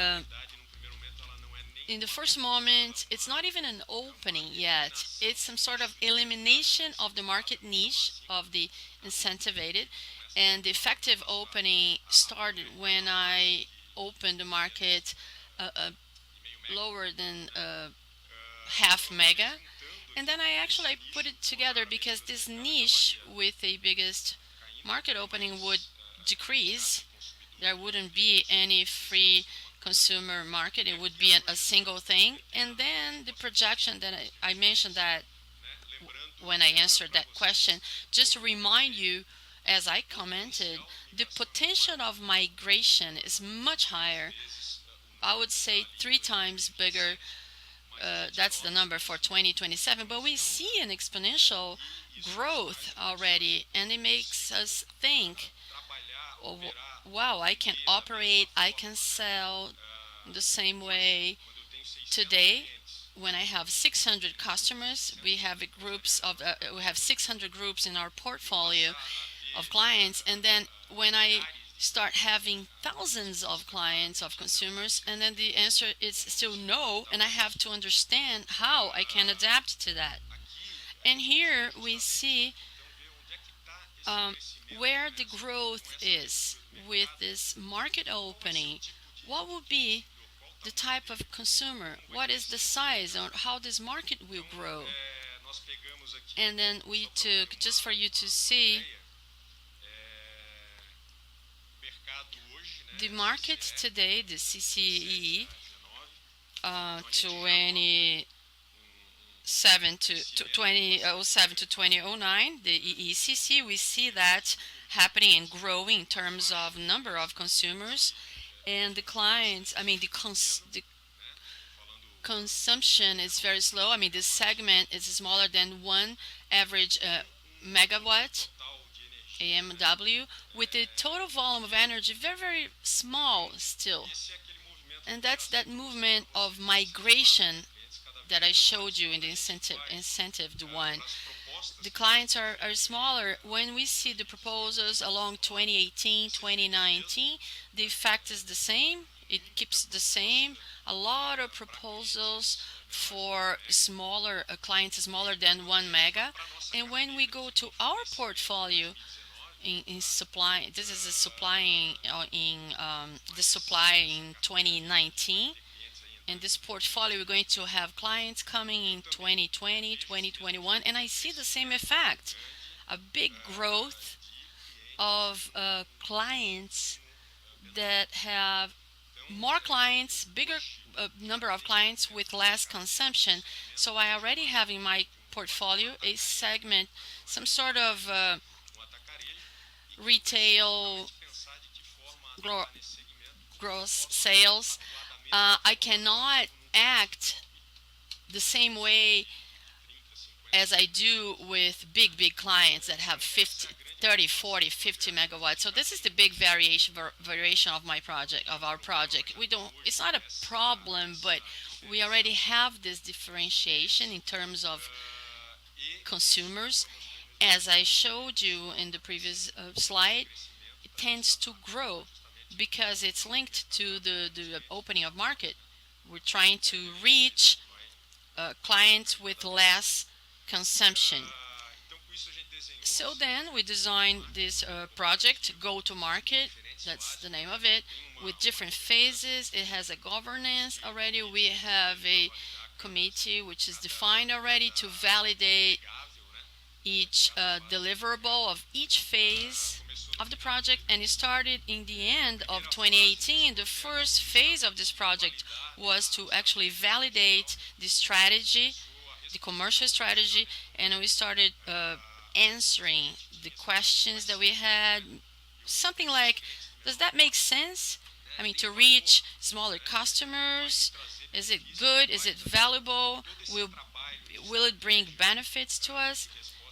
in the first moment, it's not even an opening yet. It's some sort of elimination of the market niche of the incentivated, and the effective opening started when I opened the market lower than half mega, and then I put it together because this niche with the biggest market opening would decrease. There wouldn't be any free consumer market. It would be a single thing. And then the projection that I mentioned that when I answered that question, just to remind you, as I commented, the potential of migration is much higher. I would say 3 times bigger. That's the number for 2027. But we see an exponential growth already, and it makes us think, oh, wow, I can operate, I can sell the same way today. When I have 600 customers, we have 600 groups in our portfolio of clients, and then when I start having thousands of clients, of consumers, and then the answer is still no, and I have to understand how I can adapt to that. And here we see where the growth is with this market opening. What will be the type of consumer? What is the size, or how this market will grow? And then we took, just for you to see, the market today, the CCEE, 2007 to 2009, the EECC, we see that happening and growing in terms of number of consumers, and the clients. I mean, the consumption is very slow. I mean, this segment is smaller than one average megawatt AMW, with the total volume of energy very, very small still. And that's that movement of migration that I showed you in the incentive the one. The clients are smaller. When we see the proposals along 2018, 2019, the effect is the same. It keeps the same. A lot of proposals for smaller clients smaller than 1 mega. And when we go to our portfolio, in supply. This is a supplying in the supply in 2019. In this portfolio, we're going to have clients coming in 2020, 2021, and I see the same effect, a big growth of clients that have more clients, bigger number of clients with less consumption. So I already have in my portfolio a segment, some sort of retail gro- gross sales. I cannot act the same way as I do with big clients that have 50, 30, 40, 50 megawatts. So this is the big variation of my project, of our project. We don't, it's not a problem, but we already have this differentiation in terms of consumers. As I showed you in the previous slide, it tends to grow because it's linked to the opening of market. We're trying to reach clients with less consumption. So then we designed this project, Go to Market, that's the name of it, with different phases. It has a governance already. We have a committee which is defined already to validate each deliverable of each phase of the project, and it started in the end of 2018. The first phase of this project was to actually validate the strategy, the commercial strategy, and we started answering the questions that we had. Something like, does that make sense? I mean, to reach smaller customers, is it good? Is it valuable? Will it bring benefits to us?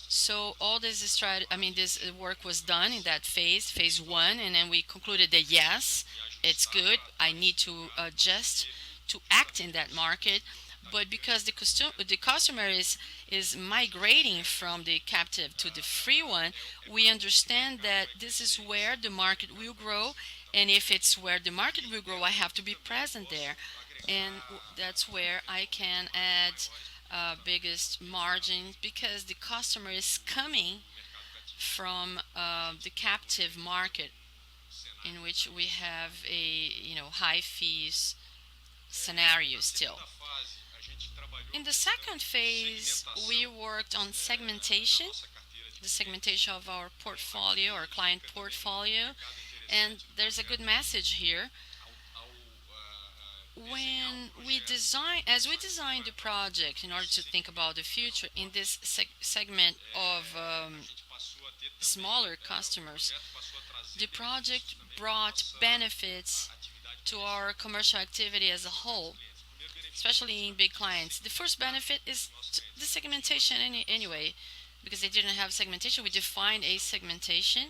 So all this this work was done in that phase one, and then we concluded that yes, it's good. I need to adjust to act in that market, but because the customer is migrating from the captive to the free one, we understand that this is where the market will grow, and if it's where the market will grow, I have to be present there, and that's where I can add biggest margin because the customer is coming from the captive market in which we have a high fees scenario still. In the second phase, we worked on segmentation, the segmentation of our portfolio, our client portfolio, and there's a good message here. As we designed the project in order to think about the future in this segment of smaller customers, the project brought benefits to our commercial activity as a whole, especially in big clients. The first benefit is the segmentation anyway, because they didn't have segmentation. We defined a segmentation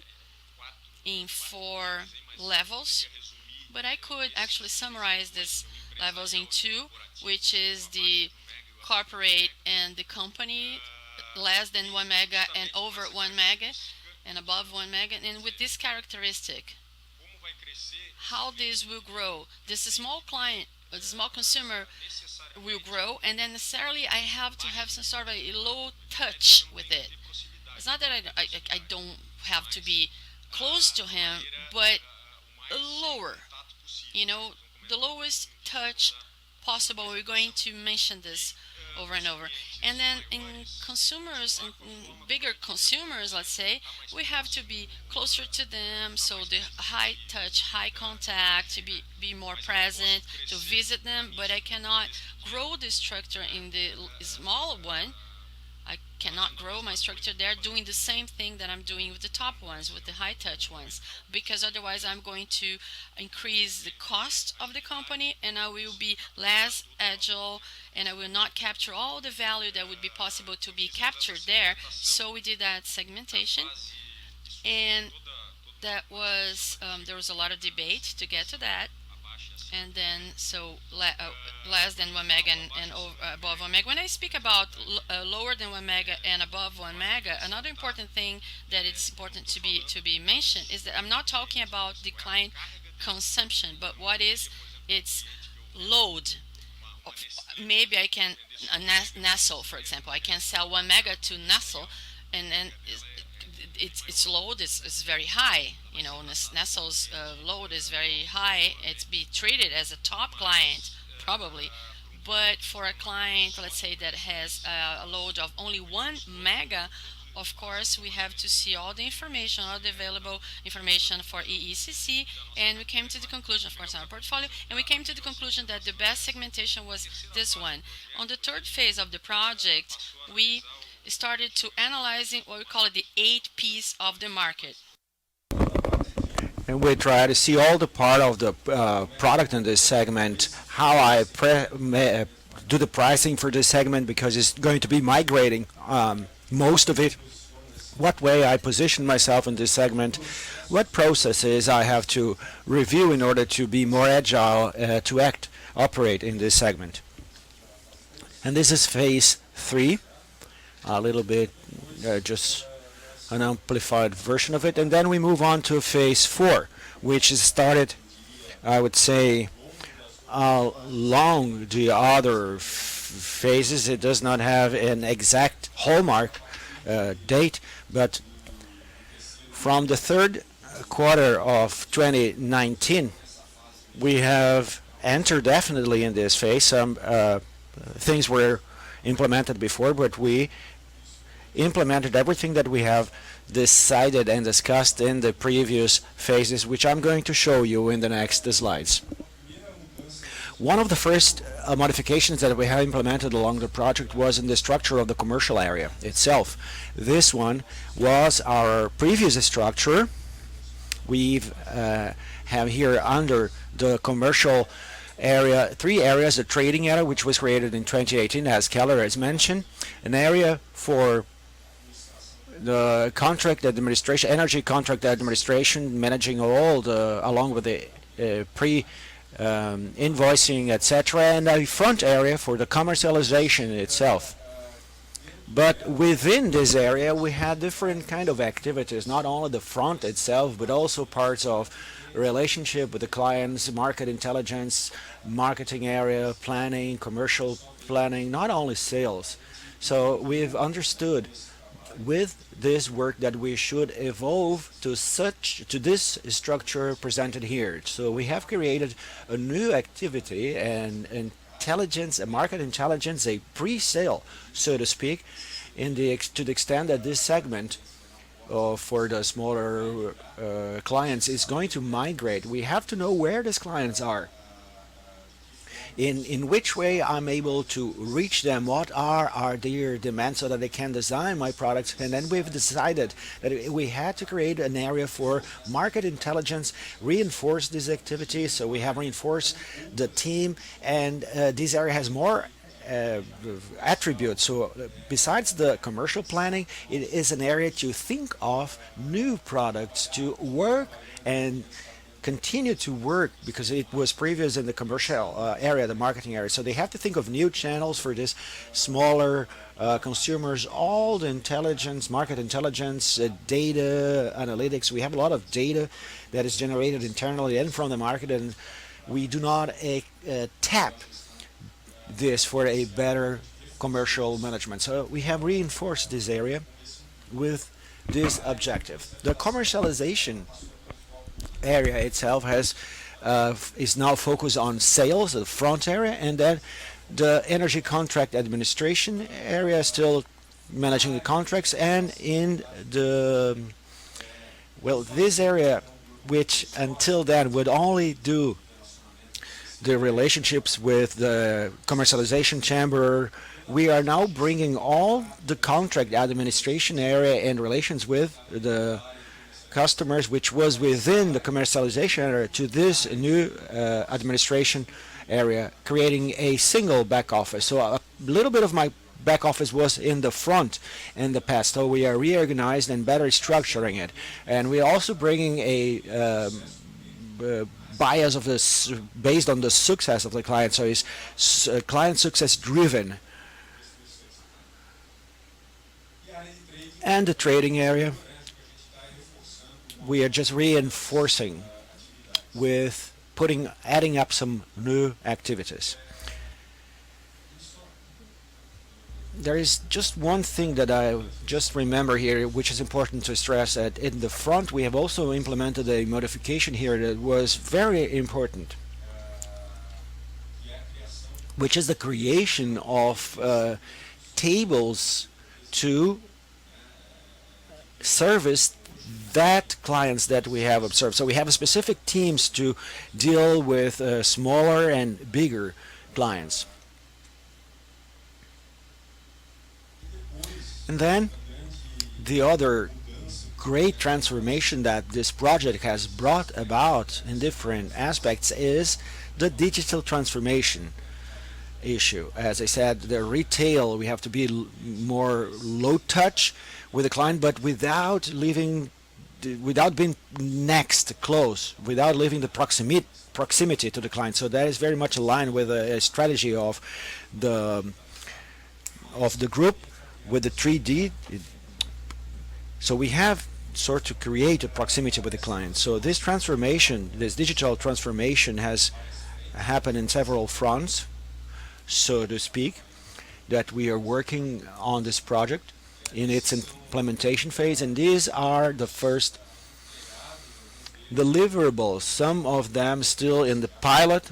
in 4 levels, but I could actually summarize these levels in two, which is the corporate and the company, less than 1 mega and over 1 mega and above 1 mega. And with this characteristic, how this will grow. This small client, the small consumer will grow, and then necessarily I have to have some sort of a low touch with it. It's not that I don't have to be close to him, but lower, you know, the lowest touch possible. We're going to mention this over and over. And then in consumers, in bigger consumers, let's say, we have to be closer to them. So the high touch, high contact, to be more present, to visit them. But I cannot grow the structure in the small one. I cannot grow my structure there doing the same thing that I'm doing with the top ones, with the high touch ones, because otherwise I'm going to increase the cost of the company and I will be less agile and I will not capture all the value that would be possible to be captured there. So we did that segmentation, and there was a lot of debate to get to that, and then less than 1 mega and above 1 mega. When I speak about lower than 1 mega and above 1 mega, another important thing that it's important to be mentioned is that I'm not talking about the client consumption, but what is its load. Maybe I can Nestle, for example, I can sell 1 mega to Nestle, and then its load is very high. You know, Nestle's load is very high. It's be treated as a top client probably, but for a client, let's say that has a load of only 1 mega, of course we have to see all the information, all the available information for EECC, and we came to the conclusion, of course, in our portfolio, and we came to the conclusion that the best segmentation was this one. On the third phase of the project, we started to analyzing what we call it the 8 P's of the market. And we try to see all the part of the product in this segment, how I do the pricing for this segment because it's going to be migrating most of it, what way I position myself in this segment, what processes I have to review in order to be more agile to operate in this segment. And this is phase 3, a little bit just an amplified version of it, and then we move on to phase 4, which is started, I would say, along the other phases. It does not have an exact hallmark date, but from the third quarter of 2019, we have entered definitely in this phase. Some things were implemented before, but we implemented everything that we have decided and discussed in the previous phases, which I'm going to show you in the next slides. One of the first modifications that we have implemented along the project was in the structure of the commercial area itself. This one was our previous structure. We have here under the commercial area 3 areas: the trading area, which was created in 2018, as Keller has mentioned, an area for the contract administration, energy contract administration, managing all the, along with the invoicing, etc., and a front area for the commercialization itself. But within this area, we had different kind of activities, not only the front itself, but also parts of relationship with the clients, market intelligence, marketing area, planning, commercial planning, not only sales. So we've understood with this work that we should evolve to this structure presented here. So we have created a new activity and intelligence, a market intelligence, a pre-sale, so to speak, to the extent that this segment for the smaller clients is going to migrate. We have to know where these clients are. In which way I'm able to reach them, what are their demands so that they can design my products. And then we've decided that we had to create an area for market intelligence, reinforce this activity. So we have reinforced the team, and this area has more attributes. So besides the commercial planning, it is an area to think of new products, to work and continue to work, because it was previous in the commercial area, the marketing area. So they have to think of new channels for this smaller consumers, all the intelligence, market intelligence, data analytics. We have a lot of data that is generated internally and from the market, and we do not tap this for a better commercial management. So we have reinforced this area with this objective. The commercialization area itself is now focused on sales, the front area, and then the energy contract administration area is still managing the contracts, and in the this area, which until then would only do the relationships with the commercialization chamber, we are now bringing all the contract administration area and relations with the customers, which was within the commercialization area, to this new administration area, creating a single back office. So a little bit of my back office was in the front in the past, so we are reorganized and better structuring it. And we are also bringing a bias of this based on the success of the client, so it's client success driven. And the trading area, we are just reinforcing with adding up some new activities. there is just one thing that I just remember here, which is important to stress that in the front we have also implemented a modification here that was very important, which is the creation of tables to service that clients that we have observed. So we have specific teams to deal with smaller and bigger clients. And then the other great transformation that this project has brought about in different aspects is the digital transformation issue. As I said, the retail, we have to be more low touch with the client, but without being next close, without leaving the proximity to the client. So that is very much aligned with a strategy the of the group with the 3D. So we have sort of create a proximity with the client. So this transformation, this digital transformation, has happened in several fronts, so to speak, that we are working on this project in its implementation phase, and these are the first deliverables, some of them still in the pilot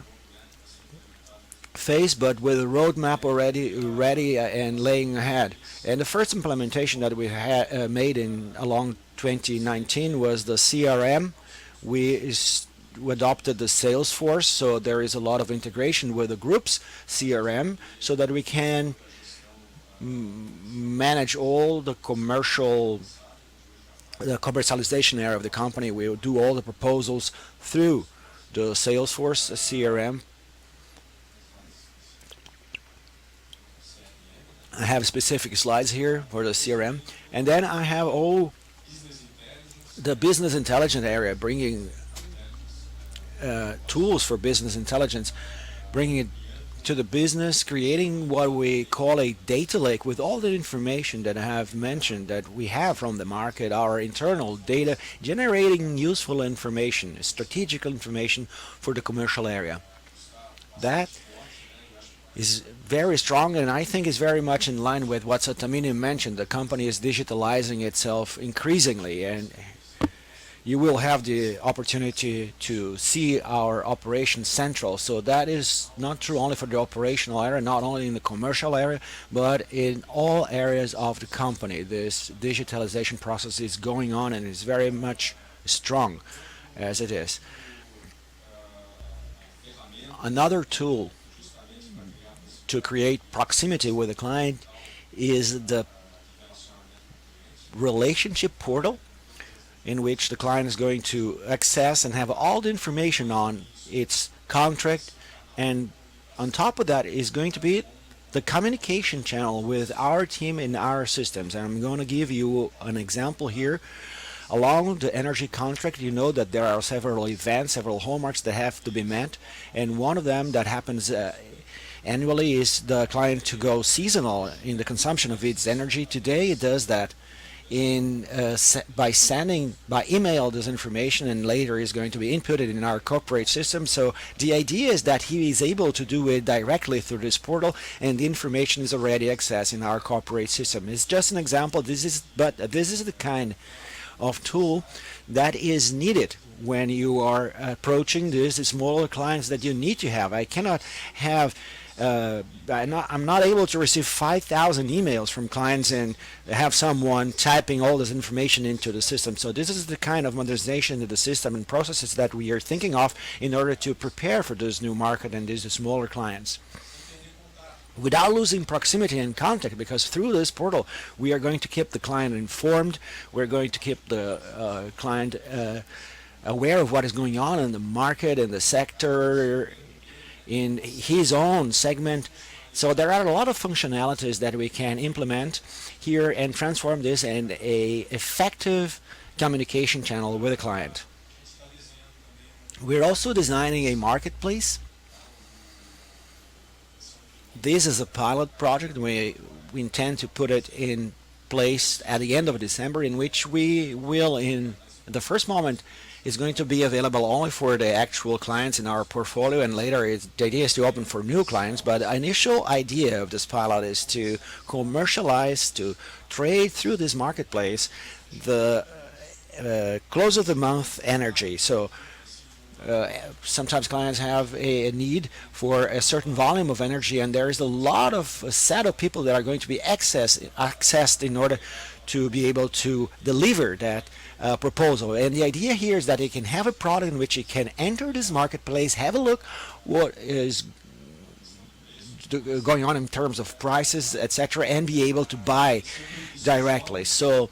phase, but with a roadmap already ready and laying ahead. And the first implementation that we made in along 2019 was the CRM. We adopted the Salesforce, so there is a lot of integration with the group's CRM, so that we can manage all the commercialization area of the company. We will do all the proposals through the Salesforce CRM. I have specific slides here for the CRM, and then I have all the business intelligence area, bringing tools for business intelligence, bringing it to the business, creating what we call a data lake with all the information that I have mentioned that we have from the market, our internal data, generating useful information, strategic information for the commercial area. That is very strong, and I think is very much in line with what Satamini mentioned. The company is digitalizing itself increasingly, and you will have the opportunity to see our operations central. So that is not true only for the operational area, not only in the commercial area, but in all areas of the company. This digitalization process is going on and is very much strong as it is. Another tool to create proximity with the client is the relationship portal, in which the client is going to access and have all the information on its contract, and on top of that is going to be the communication channel with our team in our systems. And I'm going to give you an example here. Along the energy contract, you know that there are several events, several hallmarks that have to be met, and one of them that happens annually is the client to go seasonal in the consumption of its energy. Today it does that by sending by email this information, and later is going to be inputted in our corporate system. So the idea is that he is able to do it directly through this portal, and the information is already accessed in our corporate system. It's just an example. This is the kind of tool that is needed when you are approaching these smaller clients that you need to have. I cannot have I'm not able to receive 5,000 emails from clients and have someone typing all this information into the system. So this is the kind of modernization of the system and processes that we are thinking of in order to prepare for this new market and these smaller clients, without losing proximity and contact, because through this portal we are going to keep the client informed. We're going to keep the client aware of what is going on in the market, in the sector, in his own segment. So there are a lot of functionalities that we can implement here and transform this in a effective communication channel with the client. We're also designing a marketplace. This is a pilot project. We intend to put it in place at the end of December, in which we will, in the first moment, is going to be available only for the actual clients in our portfolio, and later the idea is to open for new clients. But the initial idea of this pilot is to commercialize, to trade through this marketplace the close of the month energy. So sometimes clients have a need for a certain volume of energy, and there is a lot of a set of people that are going to be accessed in order to be able to deliver that proposal. And the idea here is that it can have a product in which it can enter this marketplace, have a look what is going on in terms of prices, etc., and be able to buy directly. So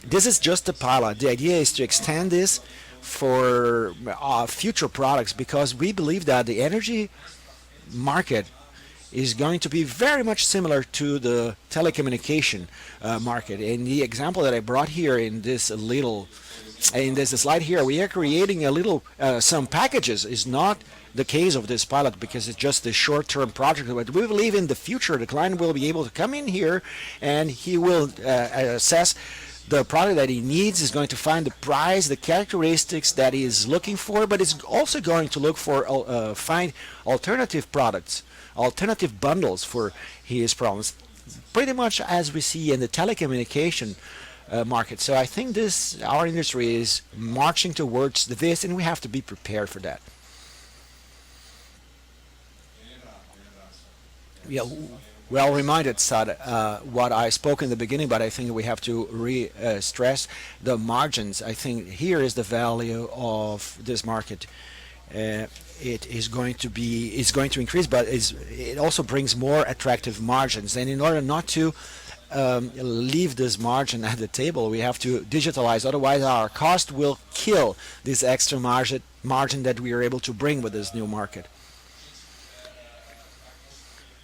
this is just a pilot. The idea is to extend this for future products, because we believe that the energy market is going to be very much similar to the telecommunication market. And the example that I brought here in this slide here, we are creating a little some packages. Is not the case of this pilot because it's just a short-term project. But we believe in the future the client will be able to come in here and he will assess the product that he needs, is going to find the price, the characteristics that he is looking for, but is also going to look for find alternative products, alternative bundles for his problems, pretty much as we see in the telecommunication market. So I think our industry is marching towards this, and we have to be prepared for that. Yeah, well reminded, Sad, what I spoke in the beginning, but I think we have to stress the margins. I think here is the value of this market. It is going to increase, but it also brings more attractive margins. And in order not to leave this margin at the table, we have to digitalize. Otherwise, our cost will kill this extra margin that we are able to bring with this new market.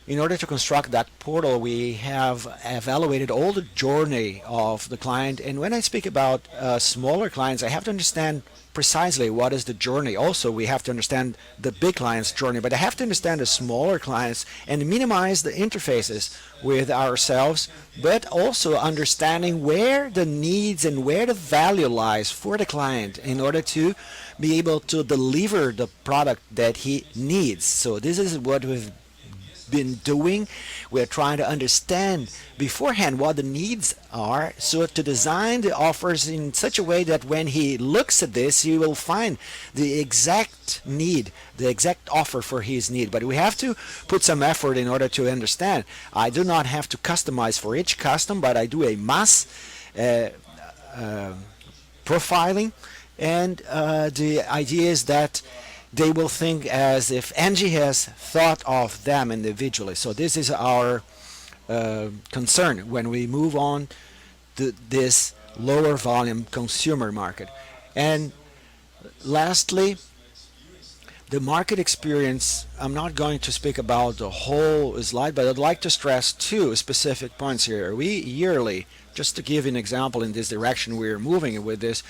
In order to construct that portal, we have evaluated all the journey of the client. And when I speak about smaller clients, I have to understand precisely what is the journey. Also, we have to understand the big client's journey, but I have to understand the smaller clients and minimize the interfaces with ourselves, but also understanding where the needs and where the value lies for the client in order to be able to deliver the product that he needs. So this is what we've been doing. We're trying to understand beforehand what the needs are, so to design the offers in such a way that when he looks at this, he will find the exact need, the exact offer for his need. But we have to put some effort in order to understand. I do not have to customize for each custom, but I do a mass profiling, and the idea is that they will think as if Engie has thought of them individually. So this is our concern when we move on to this lower volume consumer market. And lastly, the market experience. I'm not going to speak about the whole slide, but I'd like to stress two specific points here. We yearly, just to give an example in this direction we're moving with this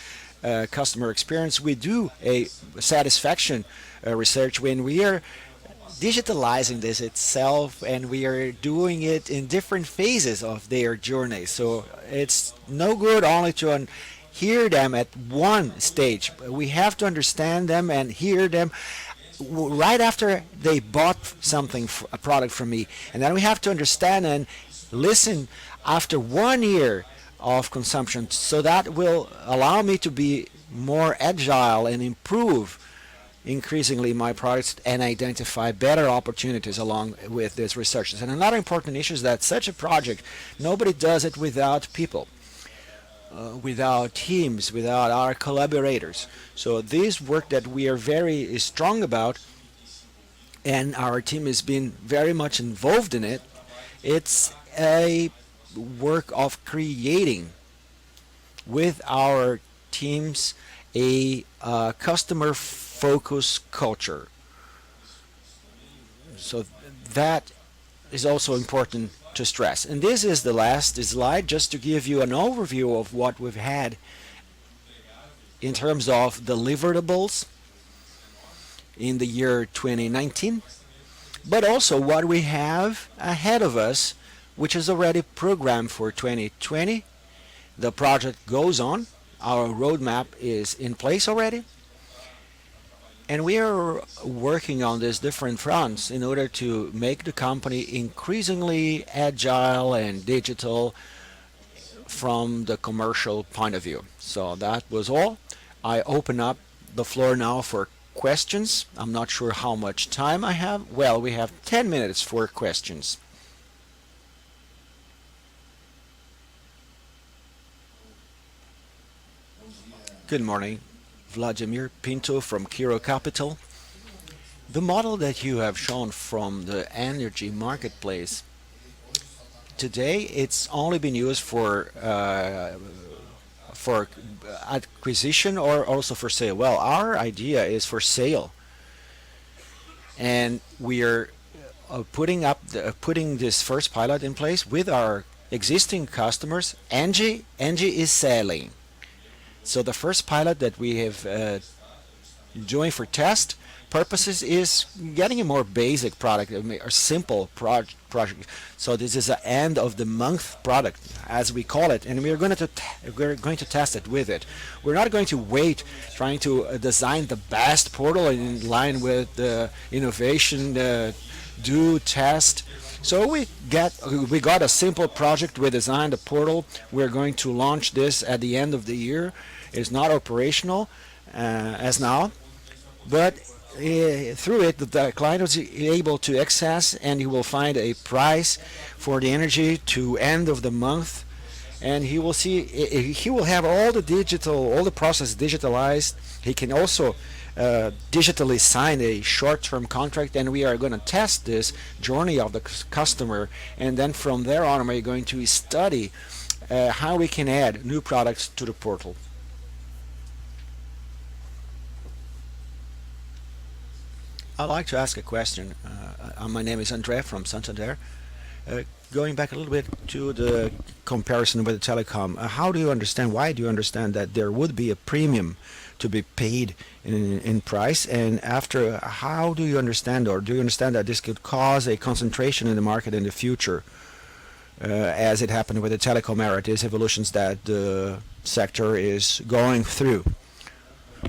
customer experience, we do a satisfaction research when we are digitalizing this itself, and we are doing it in different phases of their journey. So it's no good only to hear them at one stage. We have to understand them and hear them right after they bought something, a product from me, and then we have to understand and listen after 1 year of consumption, so that will allow me to be more agile and improve increasingly my products and identify better opportunities along with this research. And another important issue is that such a project, nobody does it without people, without teams, without our collaborators. So this work that we are very strong about, and our team has been very much involved in it, it's a work of creating with our teams a customer focus culture. So that is also important to stress. And this is the last slide, just to give you an overview of what we've had in terms of deliverables in the year 2019, but also what we have ahead of us, which is already programmed for 2020. The project goes on. Our roadmap is in place already. And we are working on these different fronts in order to make the company increasingly agile and digital from the commercial point of view. So that was all. I open up the floor now for questions. I'm not sure how much time I have. Well, we have 10 minutes for questions. Good morning. Vladimir Pinto from Kiro Capital. The model that you have shown from the energy marketplace today, it's only been used for acquisition or also for sale. Well, our idea is for sale, and we are putting this first pilot in place with our existing customers. Engie is selling. So the first pilot that we have doing for test purposes is getting a more basic product, a simple project. So this is an end of the month product, as we call it, and we're going to test it with it. We're not going to wait trying to design the best portal in line with the innovation do test. So we got a simple project. We designed a portal. We're going to launch this at the end of the year. It's not operational as now, but through it the client is able to access, and he will find a price for the energy to end of the month, and he will have all the process digitalized. He can also digitally sign a short-term contract, and we are going to test this journey of the customer, and then from there on we're going to study how we can add new products to the portal. I'd like to ask a question. My name is Andre from Santander. Going back a little bit to the comparison with the telecom, why do you understand that there would be a premium to be paid in price? And after, how do you understand, or do you understand that this could cause a concentration in the market in the future, as it happened with the telecom era, these evolutions that the sector is going through?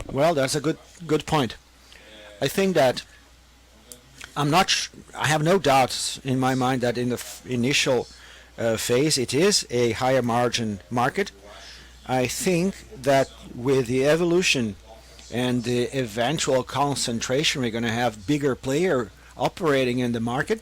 Well, that's a good point. I think that I have no doubts in my mind that in the initial phase it is a higher margin market. I think that with the evolution and the eventual concentration, we're going to have bigger player operating in the market,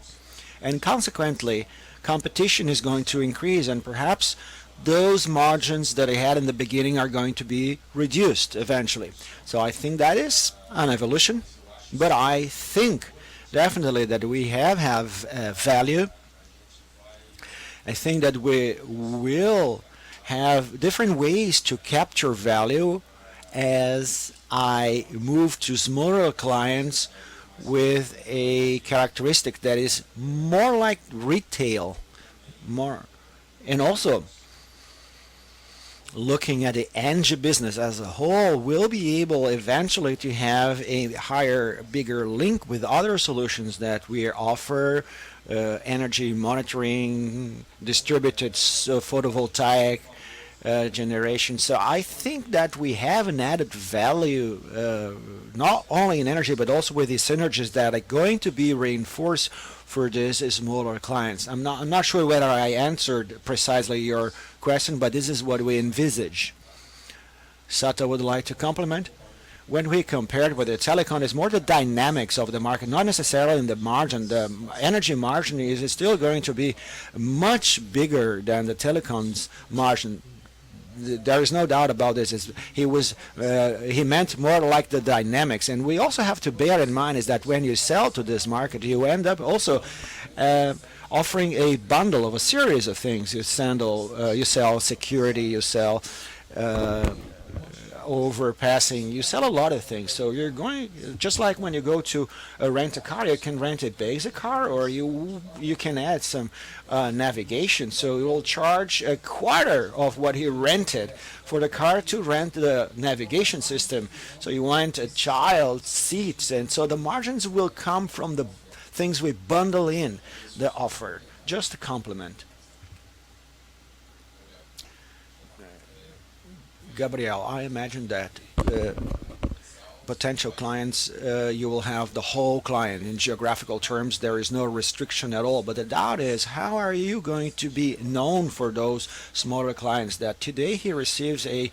and consequently competition is going to increase, and perhaps those margins that I had in the beginning are going to be reduced eventually. So I think that is an evolution, but I think definitely that we have value. I think that we will have different ways to capture value as I move to smaller clients with a characteristic that is more like retail, and also looking at the Engie business as a whole, we'll be able eventually to have a bigger link with other solutions that we offer, energy monitoring, distributed photovoltaic generation. So I think that we have an added value, not only in energy, but also with the synergies that are going to be reinforced for these smaller clients. I'm not sure whether I answered precisely your question, but this is what we envisage. Sata would like to complement. When we compared with the telecom, it's more the dynamics of the market, not necessarily in the margin. The energy margin is still going to be much bigger than the telecom's margin. There is no doubt about this. He meant more like the dynamics, and we also have to bear in mind is that when you sell to this market, you end up also offering a bundle of a series of things. You sell security, you sell overpassing, you sell a lot of things. So you're going, just like when you go to rent a car, you can rent a basic car, or you can add some navigation. So you will charge a quarter of what he rented for the car to rent the navigation system. So you want a child seats, and so the margins will come from the things we bundle in the offer. Just a compliment. Gabriel, I imagine that potential clients, you will have the whole client. In geographical terms, there is no restriction at all. But the doubt is, how are you going to be known for those smaller clients that today he receives a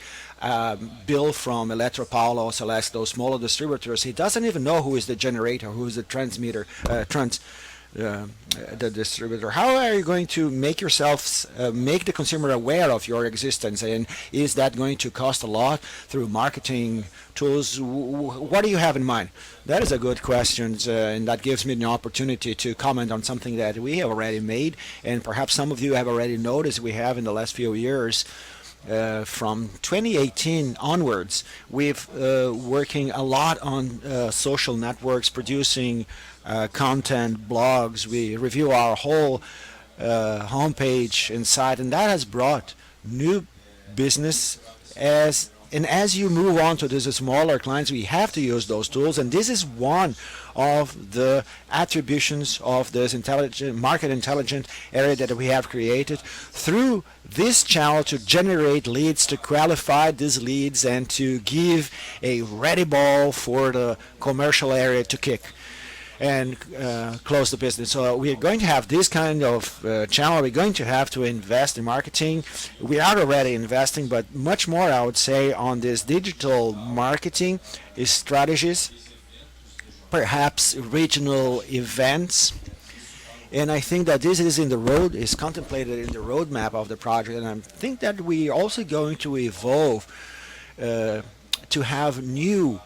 bill from Eletropaulo or Celeste, those smaller distributors. He doesn't even know who is the generator, who is the transmitter, uh, the distributor. How are you going to make yourself, make the consumer aware of your existence? And is that going to cost a lot through marketing tools? What do you have in mind? That is a good question, and that gives me an opportunity to comment on something that we have already made, and perhaps some of you have already noticed we have in the last few years. From 2018 onwards, we've working a lot on social networks, producing content, blogs. We review our whole homepage and site, and that has brought new business as you move on to these smaller clients, we have to use those tools, and this is one of the attributions of this intelligent market intelligent area that we have created through this channel to generate leads, to qualify these leads, and to give a ready ball for the commercial area to kick and close the business. So we are going to have this kind of channel. We're going to have to invest in marketing. We are already investing, but much more, I would say, on this digital marketing strategies, perhaps regional events. And I think that this is is contemplated in the roadmap of the project. And I think that we are also going to evolve to have new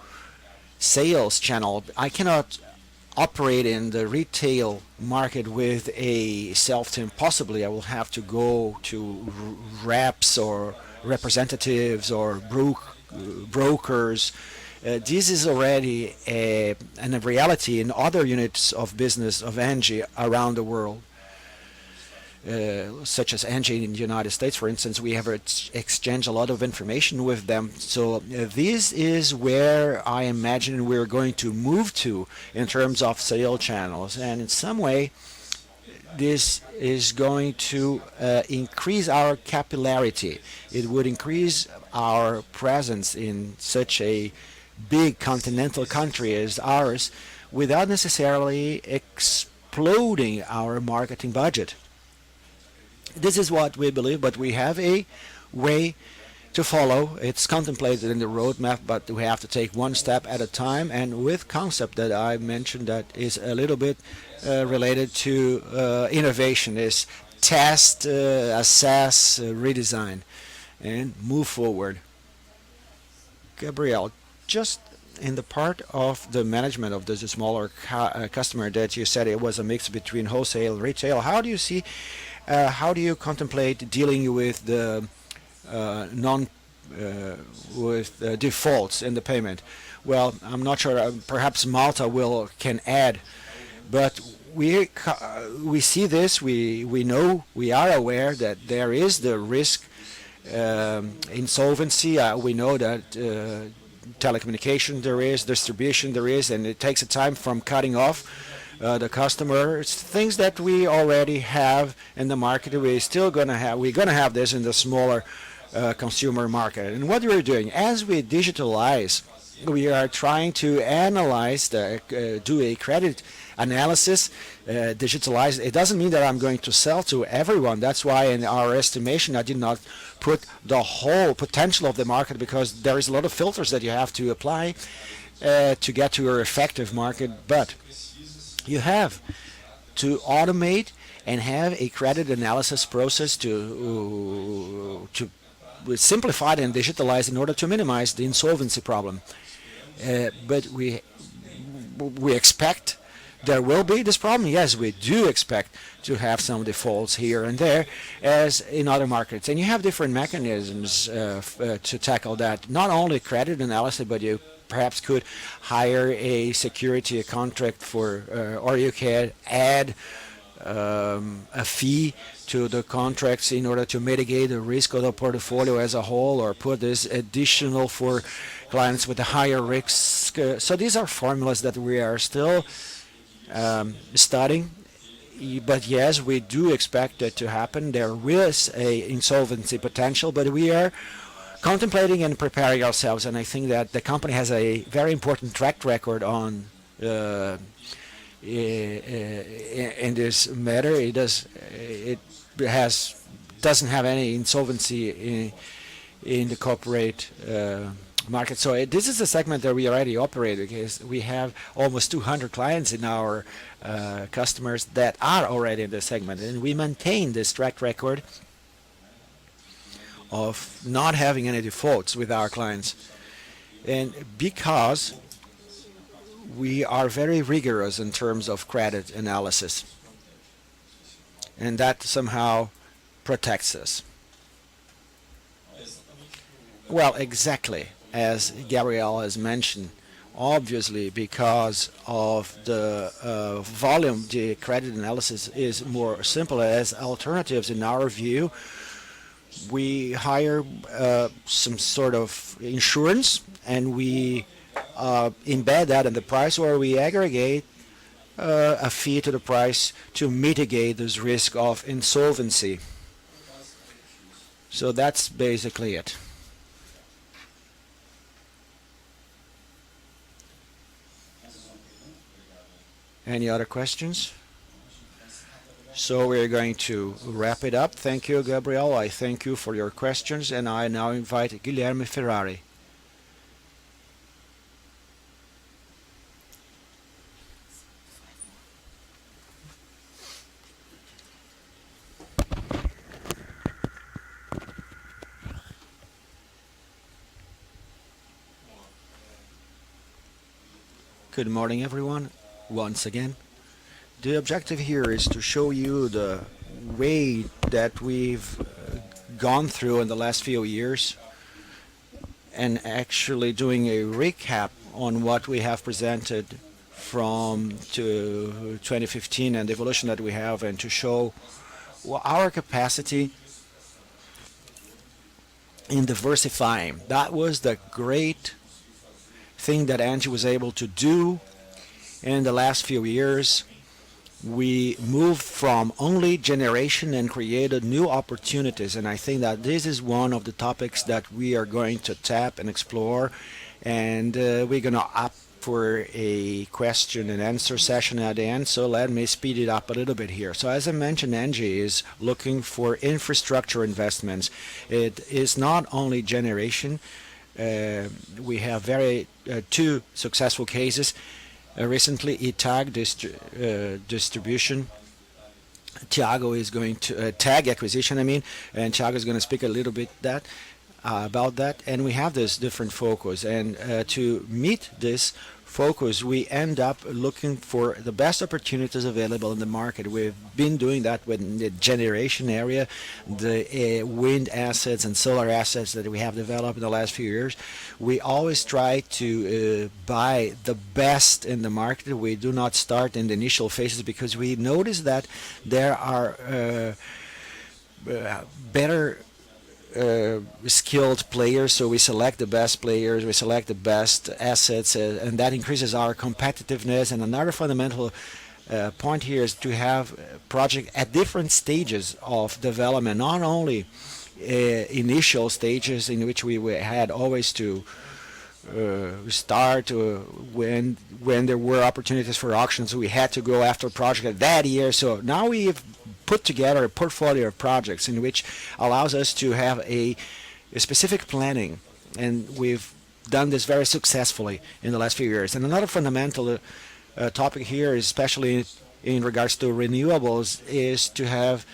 sales channel. I cannot operate in the retail market with a self-team. Possibly I will have to go to reps or representatives or brokers. This is already a reality in other units of business of Engie around the world. Such as Engie in the United States, for instance, we have exchanged a lot of information with them. So this is where I imagine we're going to move to in terms of sale channels. And in some way, this is going to increase our capillarity. It would increase our presence in such a big continental country as ours without necessarily exploding our marketing budget. This is what we believe, but we have a way to follow. It's contemplated in the roadmap, but we have to take one step at a time. And with concept that I mentioned that is a little bit related to innovation, is test, assess, redesign, and move forward. Gabriel, just in the part of the management of this smaller customer that you said it was a mix between wholesale and retail, how do you contemplate dealing with the defaults in the payment? Well, I'm not sure. Perhaps Malta can add, but we see this. We know, we are aware that there is the risk insolvency. We know that telecommunication there is, distribution there is, and it takes a time from cutting off the customer. It's things that we already have in the market. We're going to have this in the smaller consumer market. And what we're doing as we digitalize, we are trying to analyze do a credit analysis, digitalize. It doesn't mean that I'm going to sell to everyone. That's why in our estimation I did not put the whole potential of the market, because there is a lot of filters that you have to apply to get to your effective market. But you have to automate and have a credit analysis process to simplify it and digitalize in order to minimize the insolvency problem. But we expect there will be this problem. Yes, we do expect to have some defaults here and there, as in other markets. And you have different mechanisms to tackle that. Not only credit analysis, but you perhaps could hire a security, a contract for, or you can add a fee to the contracts in order to mitigate the risk of the portfolio as a whole, or put this additional for clients with a higher risk. So these are formulas that we are still studying. But yes, we do expect it to happen. There is a insolvency potential, but we are contemplating and preparing ourselves, and I think that the company has a very important track record on in this matter. It has doesn't have any insolvency in the corporate market. So this is a segment that we already operate because we have almost 200 clients in our customers that are already in this segment, and we maintain this track record of not having any defaults with our clients. And because we are very rigorous in terms of credit analysis, and that somehow protects us. Well, exactly as Gabriel has mentioned, obviously because of the volume, the credit analysis is more simple. As alternatives, in our view, we hire some sort of insurance, and we embed that in the price, or we aggregate a fee to the price to mitigate this risk of insolvency. So that's basically it. Any other questions? So we're going to wrap it up. Thank you, Gabriel. I thank you for your questions, and I now invite Guilherme Ferrari. Good morning, everyone, once again. The objective here is to show you the way that we've gone through in the last few years, and actually doing a recap on what we have presented from to 2015 and the evolution that we have, and to show our capacity in diversifying. That was the great thing that Engie was able to do in the last few years. We moved from only generation and created new opportunities, and I think that this is one of the topics that we are going to tap and explore, and we're going to opt for a question and answer session at the end, so let me speed it up a little bit here. So as I mentioned, Engie is looking for infrastructure investments. It is not only generation. We have two successful cases. Recently, TAG distribution. Thiago is going to TAG acquisition, and Thiago is going to speak a little bit about that. And we have this different focus, and to meet this focus, we end up looking for the best opportunities available in the market. We've been doing that with the generation area, the wind assets and solar assets that we have developed in the last few years. We always try to buy the best in the market. We do not start in the initial phases, because we notice that there are better skilled players, so we select the best players, we select the best assets, and that increases our competitiveness. And another fundamental point here is to have projects at different stages of development, not only initial stages in which we had always to start when there were opportunities for auctions, we had to go after a project that year. So now we've put together a portfolio of projects in which allows us to have a specific planning, and we've done this very successfully in the last few years. And another fundamental topic here, especially in regards to renewables, is to have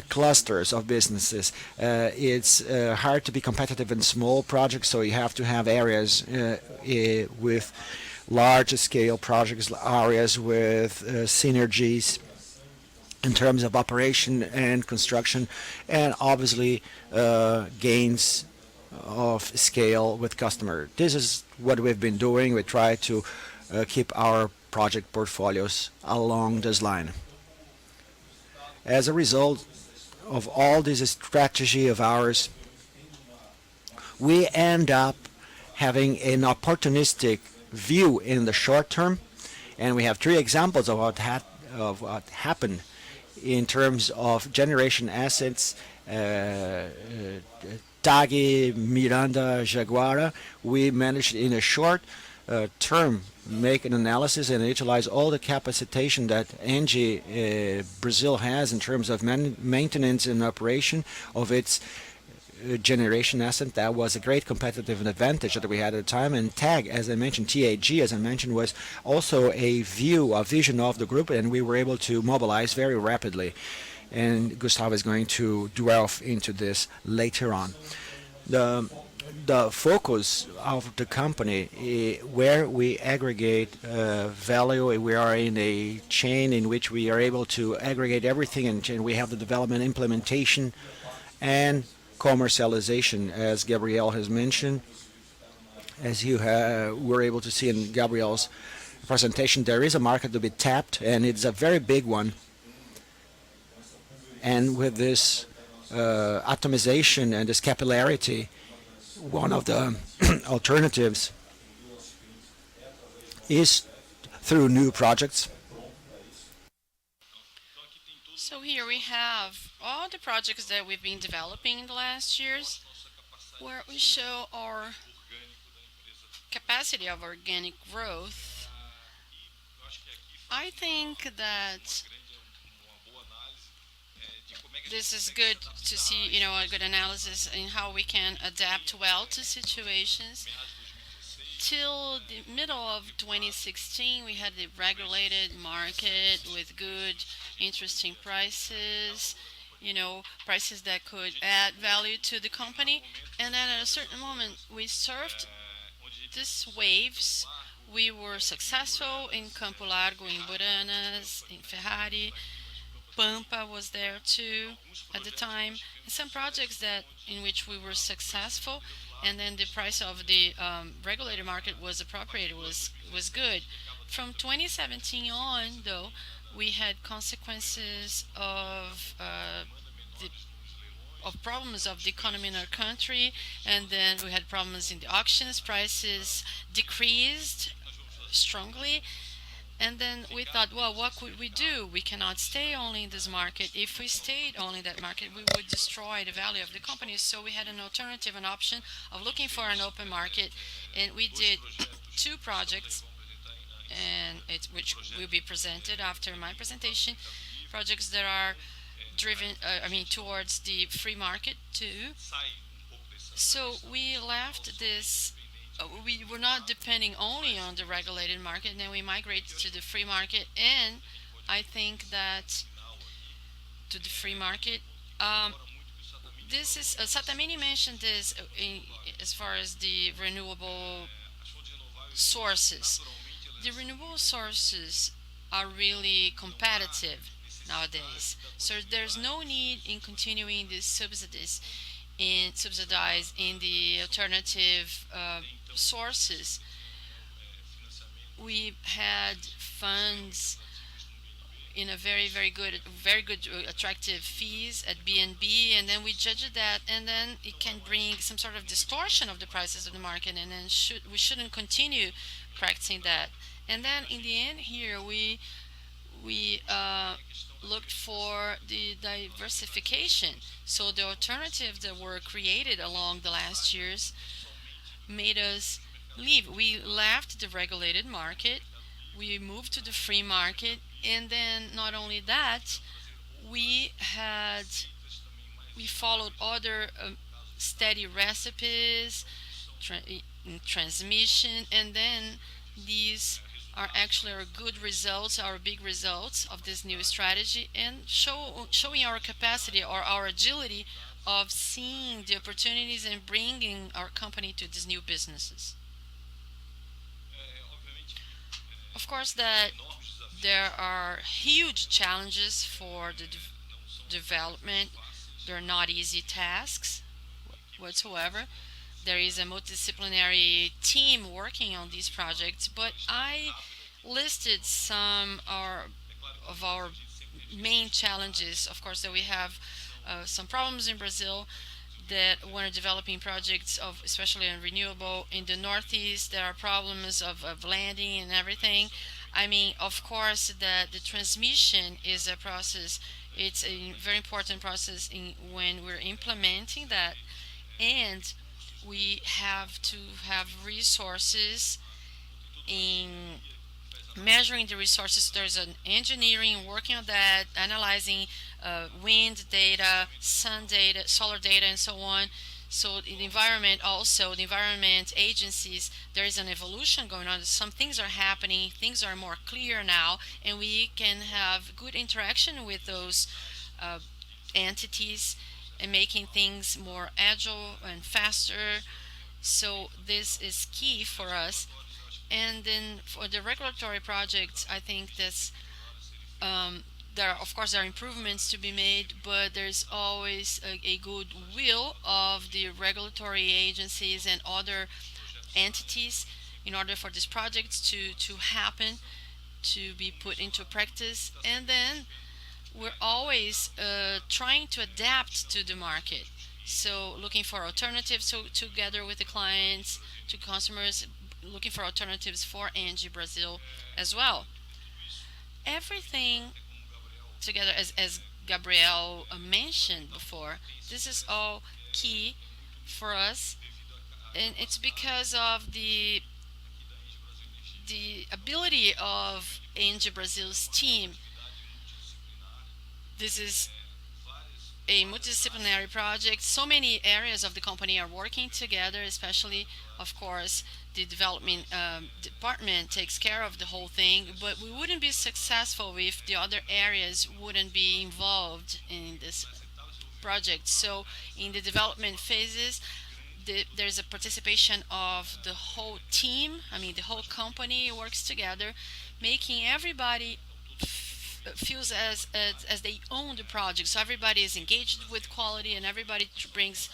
clusters of businesses. It's hard to be competitive in small projects, so you have to have areas with large scale projects, areas with synergies in terms of operation and construction, and obviously gains of scale with customer. This is what we've been doing. We try to keep our project portfolios along this line. As a result of all this strategy of ours, we end up having an opportunistic view in the short term, and we have three examples of what happened in terms of generation assets TAG, Miranda, Jaguara, we managed in a short term make an analysis and utilize all the capacitation that Engie Brazil has in terms of maintenance and operation of its generation asset. That was a great competitive advantage that we had at the time. And TAG, as I mentioned, TAG, as I mentioned, was also a vision of the group, and we were able to mobilize very rapidly. And Gustavo is going to delve into this later on. The the focus of the company, where we aggregate value. We are in a chain in which we are able to aggregate everything, and we have the development, implementation, and commercialization, as Gabriel has mentioned. As you were able to see in Gabriel's presentation, there is a market to be tapped, and it's a very big one. And with this atomization and this capillarity, one of the alternatives is through new projects. So here we have all the projects that we've been developing in the last years, where we show our capacity of organic growth. I think that this is good to see, a good analysis in how we can adapt well to situations. Till the middle of 2016, we had the regulated market with good, interesting prices, prices that could add value to the company. And then at a certain moment, we surfed these waves. We were successful in Campo Largo, in Buranas, in Ferrari. Pampa was there too at the time. And some projects that in which we were successful, and then the price of the regulated market was appropriate, was good. From 2017 on, though, we had consequences the of problems of the economy in our country, and then we had problems in the auctions. Prices decreased strongly, and then we thought, well, what could we do? We cannot stay only in this market. If we stayed only in that market, we would destroy the value of the company. So we had an alternative, an option of looking for an open market, and we did two projects, and which will be presented after my presentation. Projects that are driven, towards the free market too. So we left this. We were not depending only on the regulated market, and then we migrated to the free market. And I think that to the free market, this is Satamini mentioned this as far as the renewable sources. The renewable sources are really competitive nowadays, so there's no need in continuing these subsidize in the alternative sources. We had funds in a very good attractive fees at BNB, and then we judged that, and then it can bring some sort of distortion of the prices of the market, and then we shouldn't continue practicing that. And then in the end here, we looked for the diversification. So the alternatives that were created along the last years made us leave. We left the regulated market, we moved to the free market, and then not only that, we had we followed other steady recipes, in transmission, and then these are actually our good results, our big results of this new strategy, and showing our capacity or our agility of seeing the opportunities and bringing our company to these new businesses. Of course, that there are huge challenges for the development. They're not easy tasks whatsoever. There is a multidisciplinary team working on these projects, but I listed some of our main challenges. Of course, that we have some problems in Brazil, that when developing projects of especially in renewable in the northeast, there are problems of landing and everything. Of course, that the transmission is a process. It's a very important process when we're implementing that, and we have to have resources in measuring the resources. There's an engineering working on that, analyzing wind data, sun data, solar data, and so on. So in the environment, also the environment agencies, there is an evolution going on. Some things are happening, things are more clear now, and we can have good interaction with those uh, entities and making things more agile and faster. So this is key for us. And then for the regulatory projects, I think that's there are, of course, there are improvements to be made, but there's always a good will of the regulatory agencies and other entities in order for these projects to happen, to be put into practice. And then we're always trying to adapt to the market. So looking for alternatives, so together with the clients, to customers, looking for alternatives for Engie Brazil as well. Everything together, as Gabriel mentioned before, this is all key for us, and it's because of the ability of Engie Brazil's team. This is a multidisciplinary project. So many areas of the company are working together, especially, of course, the development department takes care of the whole thing, but we wouldn't be successful if the other areas wouldn't be involved in this project. So, in the development phases, there's a participation of the whole team. I mean, the whole company works together, making everybody feels as they own the project. So everybody is engaged with quality, and everybody brings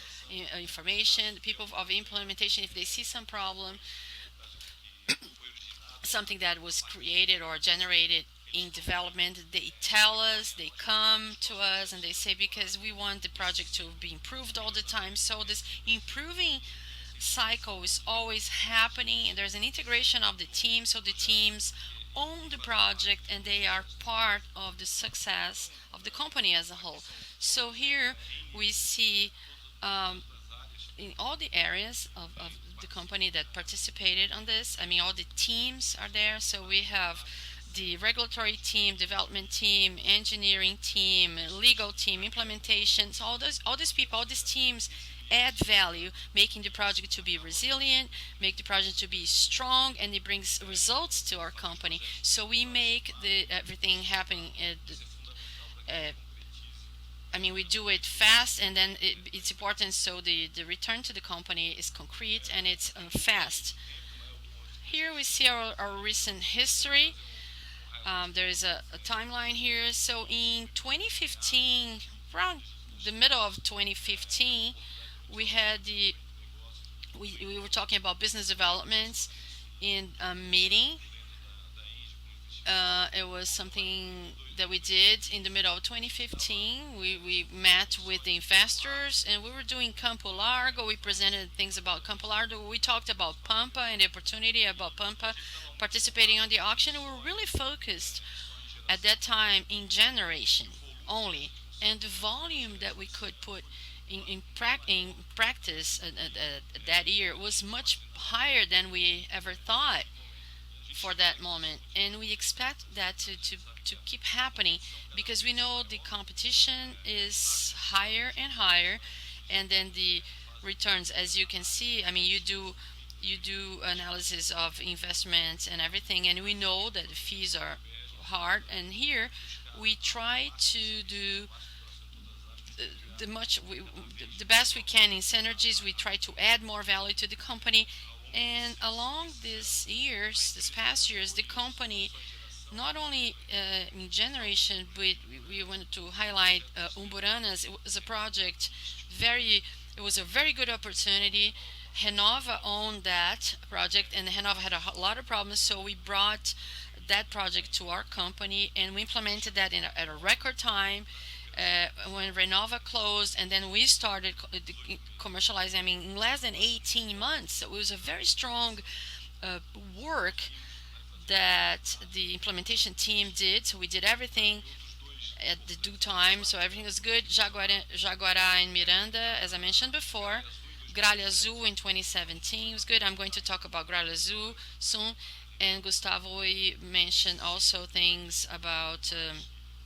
information. The people of implementation, if they see some problem, something that was created or generated in development, they tell us, they come to us, and they say, because we want the project to be improved all the time. So this improving cycle is always happening, and there's an integration of the team, so the teams own the project and they are part of the success of the company as a whole. So here we see in all the areas of the company that participated on this, I mean, all the teams are there. So we have the regulatory team, development team, engineering team, legal team, implementations, all these people, all these teams add value, making the project to be resilient, make the project to be strong, and it brings results to our company. So we make the everything happen. Uh, I mean, we do it fast, and then it's important. So the return to the company is concrete and it's fast. Here we see our recent history. There is a timeline here. So in 2015, around the middle of 2015, we had we were talking about business developments in a meeting. It was something that we did in the middle of 2015. We met with the investors, and we were doing Campo Largo. We presented things about Campo Largo. We talked about Pampa and the opportunity about Pampa participating on the auction. And we were really focused at that time in generation only, and the volume that we could put in practice that year was much higher than we ever thought for that moment, and we expect that to keep happening, because we know the competition is higher and higher, and then the returns, as you can see, I mean, you do analysis of investments and everything, and we know that the fees are hard, and here we try to do the much the best we can in synergies. We try to add more value to the company, and along these past years, the company not only in generation, but we wanted to highlight Umburanas. It was a project very. It was a very good opportunity. Renova owned that project, and Renova had a lot of problems, so we brought that project to our company, and we implemented that at a record time. When Renova closed, and then we started commercializing. I mean, in less than 18 months. So it was a very strong uh, work that the implementation team did. So we did everything at the due time. So everything was good. Jaguara and Miranda, as I mentioned before. Gralha Azul in 2017 was good. I'm going to talk about Gralha Azul soon. And Gustavo mentioned also things about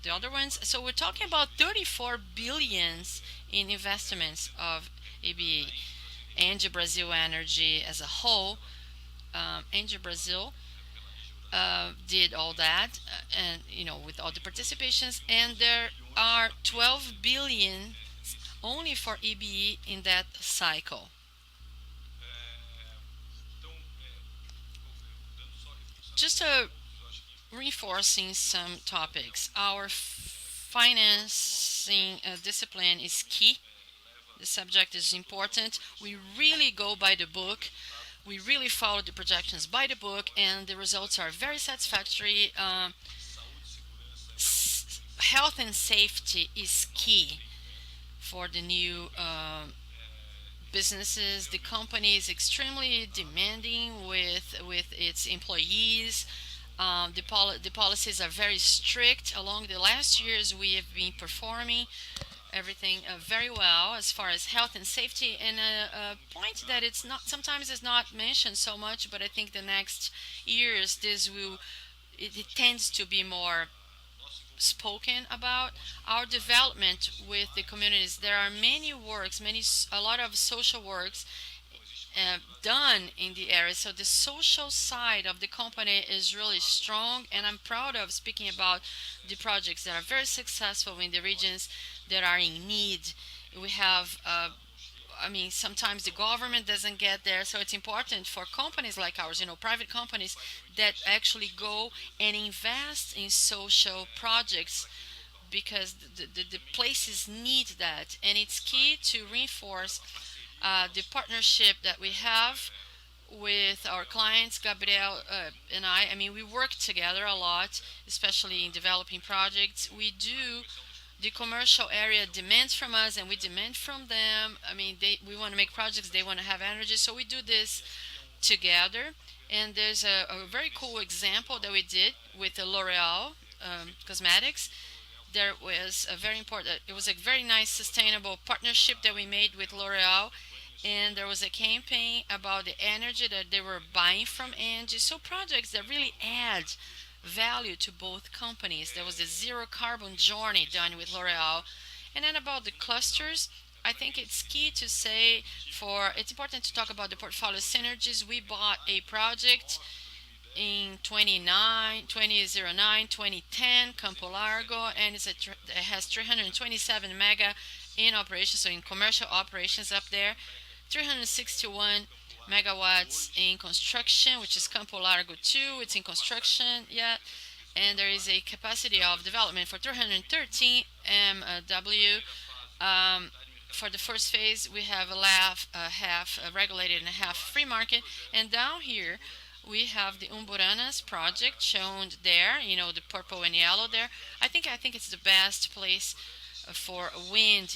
the other ones. So we're talking about 34 billions in investments of EBA. Engie Brazil Energy as a whole, Engie Brazil did all that, and with all the participations, and there are 12 billion only for EBE in that cycle. Just reinforcing some topics. Our financing discipline is key. The subject is important. We really go by the book. We really follow the projections by the book, and the results are very satisfactory. Health and safety is key for the new businesses. The company is extremely demanding with its employees. The policies are very strict. Along the last years, we have been performing everything very well as far as health and safety. And a point that it's not sometimes is not mentioned so much, but I think the next years it tends to be more spoken about our development with the communities. There are many works, a lot of social works done in the area. So the social side of the company is really strong, and I'm proud of speaking about the projects that are very successful in the regions that are in need. We have sometimes the government doesn't get there, so it's important for companies like ours, private companies that actually go and invest in social projects because the places need that, and it's key to reinforce the partnership that we have with our clients. Gabriel and I mean, we work together a lot, especially in developing projects. We do the commercial area demands from us, and we demand from them. I mean, we want to make projects, they want to have energy, so we do this together. And there's a very cool example that we did with the L'Oreal Cosmetics. There was a very important, it was a very nice sustainable partnership that we made with L'Oreal, and there was a campaign about the energy that they were buying from Engie. So projects that really add value to both companies. There was a zero carbon journey done with L'Oreal. And then about the clusters, I think it's key to say it's important to talk about the portfolio synergies. We bought a project in 2010, Campo Largo, and it has 327 mega in operation, so in commercial operations up there, 361 megawatts in construction, which is Campo Largo 2. It's in construction yet, and there is a capacity of development for 313 MW. For the first phase, we have half regulated and half free market. And down here, we have the Umburanas project shown there. The purple and yellow there. I think it's the best place for wind,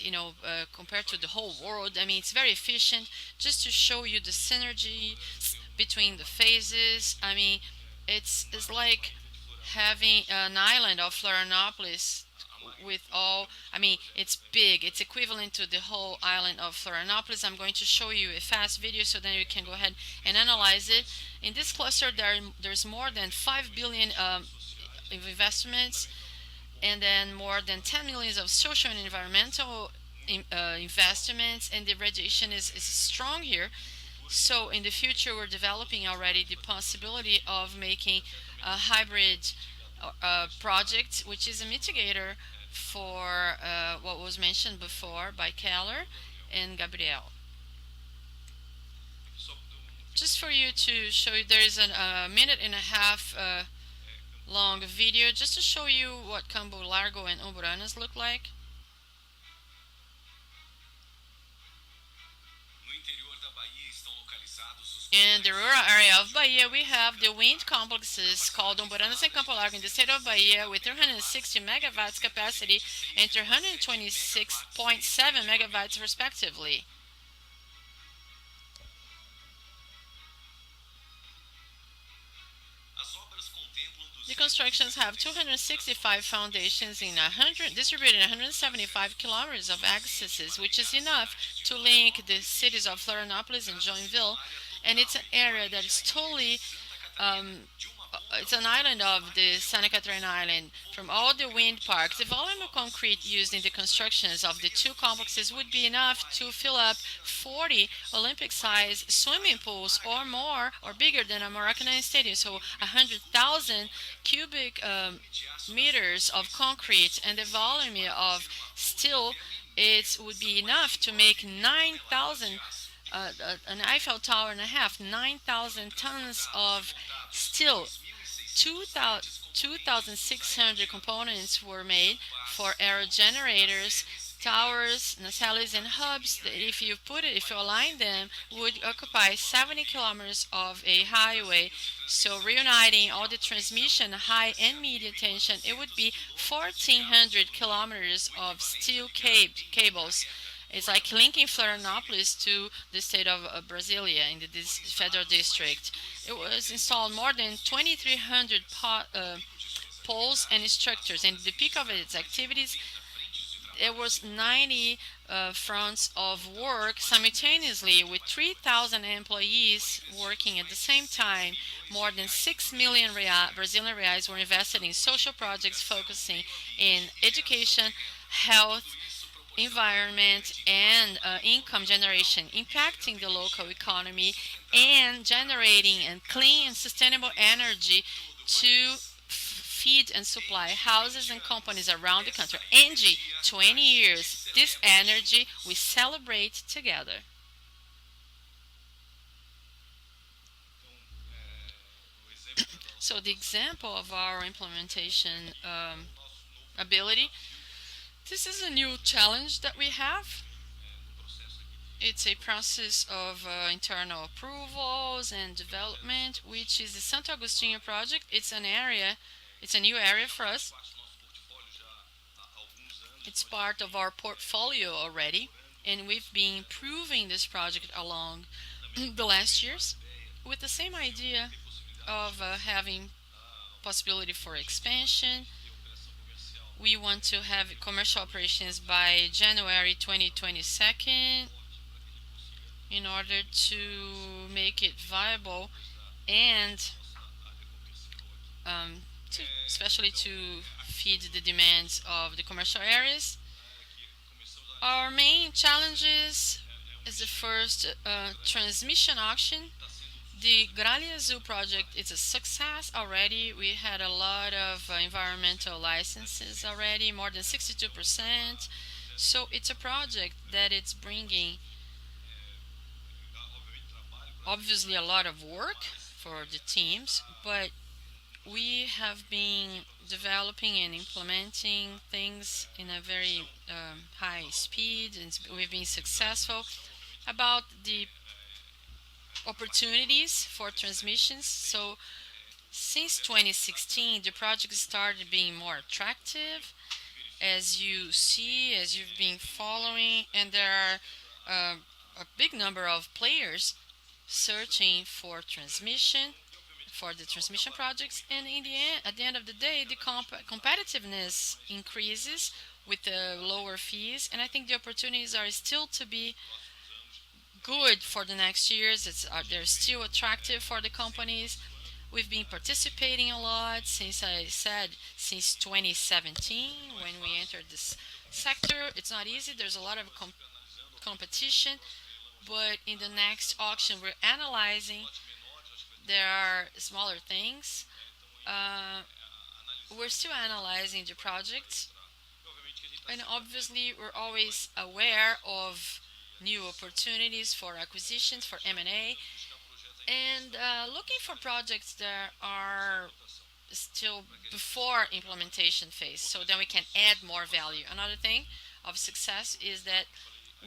compared to the whole world. I mean, it's very efficient. Just to show you the synergy between the phases. I mean, it's like having an island of Florianopolis with all. I mean, it's big. It's equivalent to the whole island of Florianopolis. I'm going to show you a fast video so then you can go ahead and analyze it. In this cluster, there's more than 5 billion investments, and then more than 10 million of social and environmental investments, and the radiation is strong here. So in the future, we're developing already the possibility of making a hybrid project, which is a mitigator for what was mentioned before by Keller and Gabriel. Just for you to show you, there is a minute and a half long video just to show you what Campo Largo and Umburanas look like. In the rural area of Bahia, we have the wind complexes called Umburanas and Campo Largo in the state of Bahia with 360 megawatts capacity and 326.7 megawatts respectively. The constructions have 265 foundations in 100, distributed in 175 kilometers of accesses, which is enough to link the cities of Florianopolis and Joinville. And it's an area that is totally um, it's an island of the Santa Catarina Island. From all the wind parks, the volume of concrete used in the constructions of the two complexes would be enough to fill up 40 Olympic-sized swimming pools or more, or bigger than a Maracanã Stadium. So 100,000 cubic meters of concrete, and the volume of steel, it would be enough to make 9,000 an Eiffel Tower and a half, 9,000 tons of steel. 2,600 components were made for aero generators, towers, nacelles, and hubs that, if you align them, would occupy 70 kilometers of a highway. So reuniting all the transmission, high and medium tension, it would be 1,400 kilometers of steel cables. It's like linking Florianopolis to the state of Brasilia in the federal district. It was installed more than 2,300 poles and structures, and at the peak of its activities, there was 90 fronts of work simultaneously with 3,000 employees working at the same time. More than 6 million Brazilian reais were invested in social projects focusing in education, health, environment, and income generation, impacting the local economy and generating and clean and sustainable energy to feed and supply houses and companies around the country. Engie, 20 years. This energy we celebrate together. So the example of our implementation ability, this is a new challenge that we have. It's a process of internal approvals and development, which is the Santo Agostinho project. It's a new area for us. It's part of our portfolio already, and we've been improving this project along the last years with the same idea of having possibility for expansion. We want to have commercial operations by January 2022 in order to make it viable and especially to feed the demands of the commercial areas. Our main challenges is the first transmission auction. The Gralha Azul project is a success already. We had a lot of environmental licenses already, more than 62%. So it's a project that it's bringing obviously a lot of work for the teams, but we have been developing and implementing things in a very high speed, and we've been successful. About the opportunities for transmissions, so since 2016 the project started being more attractive, as you see, as you've been following, and there are a big number of players searching for transmission, for the transmission projects, and in the end, at the end of the day, the competitiveness increases with the lower fees, and I think the opportunities are still to be good for the next years. They're still attractive for the companies. We've been participating a lot since, I said, since 2017 when we entered this sector. It's not easy. There's a lot of competition, but in the next auction we're analyzing. There are smaller things. We're still analyzing the project, and obviously we're always aware of new opportunities for acquisitions, for M&A, and looking for projects that are still before implementation phase, so then we can add more value. Another thing of success is that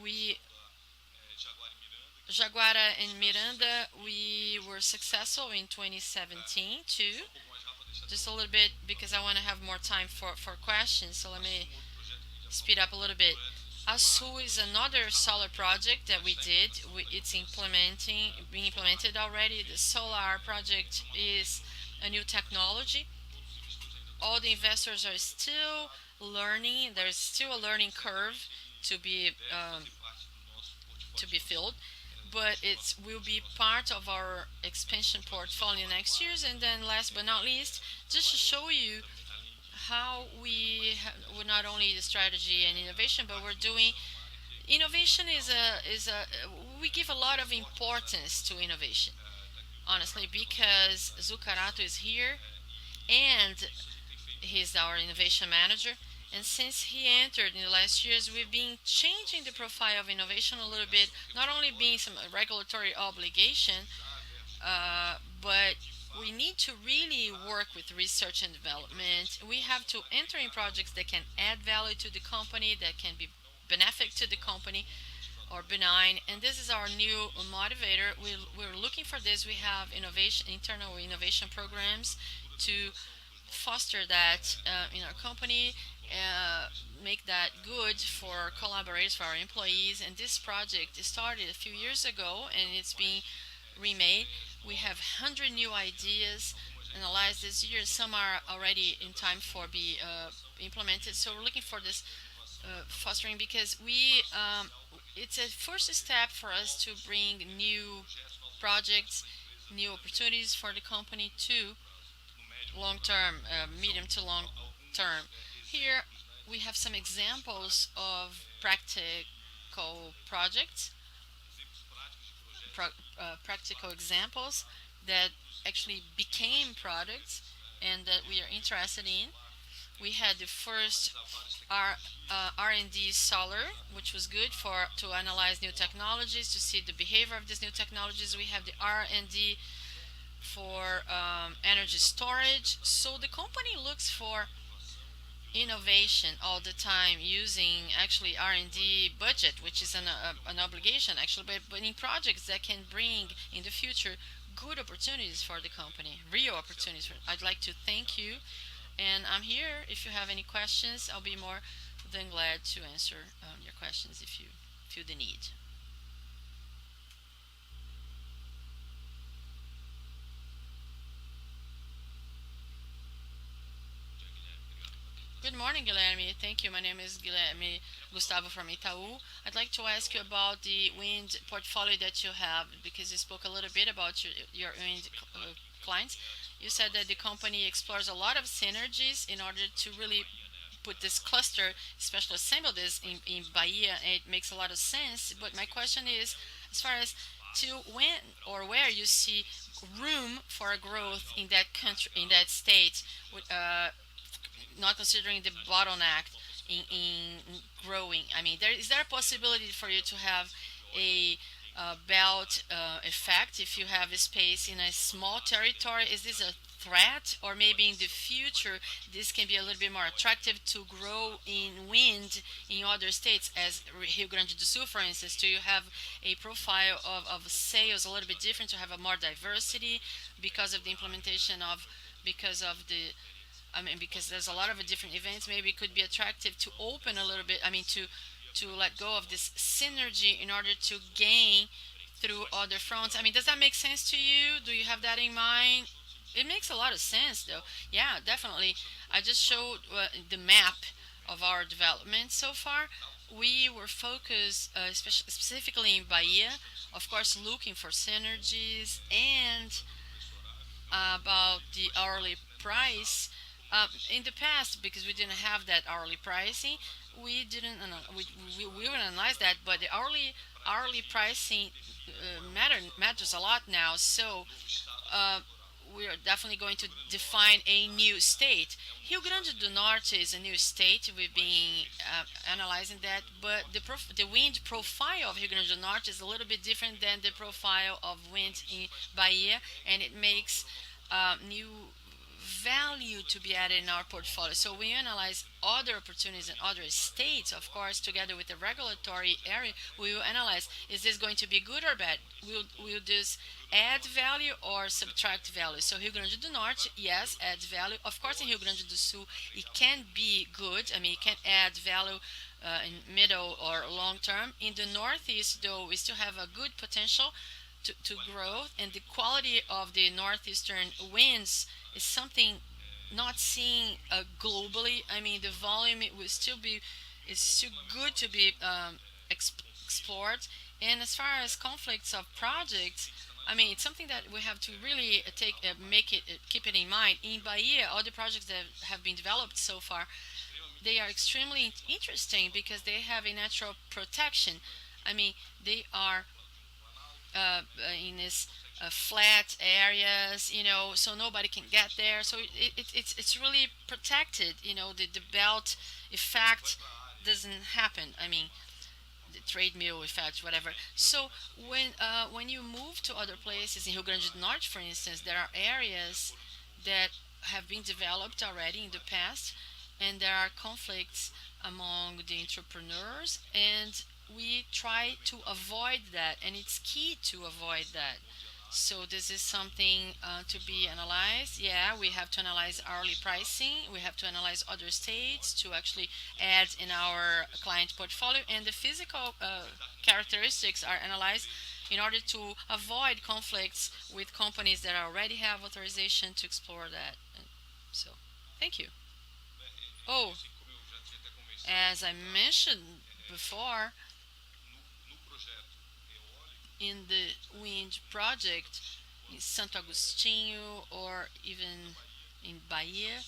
we Jaguara and Miranda, we were successful in 2017 too. Just a little bit because I want to have more time for questions, so let me speed up a little bit. ASU is another solar project that we did. It's being implemented already. The solar project is a new technology. all the investors are still learning. There's still a learning curve to be um, to be filled, but it will be part of our expansion portfolio next years. And then, last but not least, just to show you how we're not only the strategy and innovation, but we're doing innovation is a we give a lot of importance to innovation, honestly, because Zucarato is here and he's our innovation manager. And since he entered in the last years, we've been changing the profile of innovation a little bit, not only being some regulatory obligation, but we need to really work with research and development. We have to enter in projects that can add value to the company, that can be benefic to the company or benign. And this is our new motivator. We're looking for this. We have innovation, internal innovation programs to foster that in our company, uh, make that good for our collaborators, for our employees. And this project started a few years ago and it's being remade. We have 100 new ideas analyzed this year. Some are already in time for be implemented. So we're looking for this fostering because it's a first step for us to bring new projects, new opportunities for the company to long term, medium to long term. Here we have some examples of practical projects, practical examples that actually became products and that we are interested in. We had the first R&D solar, which was good for to analyze new technologies to see the behavior of these new technologies. We have the R&D for energy storage. So the company looks for innovation all the time using actually R&D budget, which is an obligation actually, but in projects that can bring in the future good opportunities for the company, real opportunities. I'd like to thank you, and I'm here if you have any questions. I'll be more than glad to answer your questions if you feel the need. Good morning, Guilherme. Thank you. My name is Guilherme Gustavo from Itaú. I'd like to ask you about the wind portfolio that you have because you spoke a little bit about your wind clients. You said that the company explores a lot of synergies in order to really put this cluster, especially assemble this in Bahia. It makes a lot of sense. But my question is, as far as to when or where you see room for growth in that country, in that state, not considering the bottleneck in growing. I mean, is there a possibility for you to have a belt effect if you have a space in a small territory? Is this a threat, or maybe in the future this can be a little bit more attractive to grow in wind in other states, as Rio Grande do Sul, for instance? Do you have a profile of sales a little bit different to have a more diversity because of the implementation of because of the I mean, because there's a lot of different events, maybe it could be attractive to open a little bit. I mean, to let go of this synergy in order to gain through other fronts. I mean, does that make sense to you? Do you have that in mind? It makes a lot of sense, though. Yeah, definitely. I just showed the map of our development so far. We were focused, specifically in Bahia, of course, looking for synergies and about the hourly price. In the past, because we didn't have that hourly pricing, we didn't we would analyze that, but the hourly pricing matters a lot now. So uh, we are definitely going to define a new state. Rio Grande do Norte is a new state. We've been analyzing that, but the wind profile of Rio Grande do Norte is a little bit different than the profile of wind in Bahia, and it makes new value to be added in our portfolio. So we analyze other opportunities in other states, of course, together with the regulatory area. We will analyze, is this going to be good or bad? Will this add value or subtract value? So Rio Grande do Norte, yes, adds value. Of course, in Rio Grande do Sul, it can be good. I mean, it can add value in middle or long term. In the Northeast, though, we still have a good potential to grow, and the quality of the northeastern winds is something not seeing globally. I mean, the volume it will still be, it's still good to be explored. And as far as conflicts of projects, I mean, it's something that we have to really make it, keep it in mind. In Bahia, all the projects that have been developed so far, they are extremely interesting because they have a natural protection. I mean, they are in this flat areas, so nobody can get there. So it's really protected. The belt effect doesn't happen. I mean, the trade mill effect, whatever. So when you move to other places in Rio Grande do Norte, for instance, there are areas that have been developed already in the past, and there are conflicts among the entrepreneurs, and we try to avoid that, and it's key to avoid that. So this is something to be analyzed. Yeah, we have to analyze hourly pricing. We have to analyze other states to actually add in our client portfolio, and the physical characteristics are analyzed in order to avoid conflicts with companies that already have authorization to explore that. And so, thank you. Oh, as I mentioned before, in the wind project in Santo Agostinho or even in Bahia,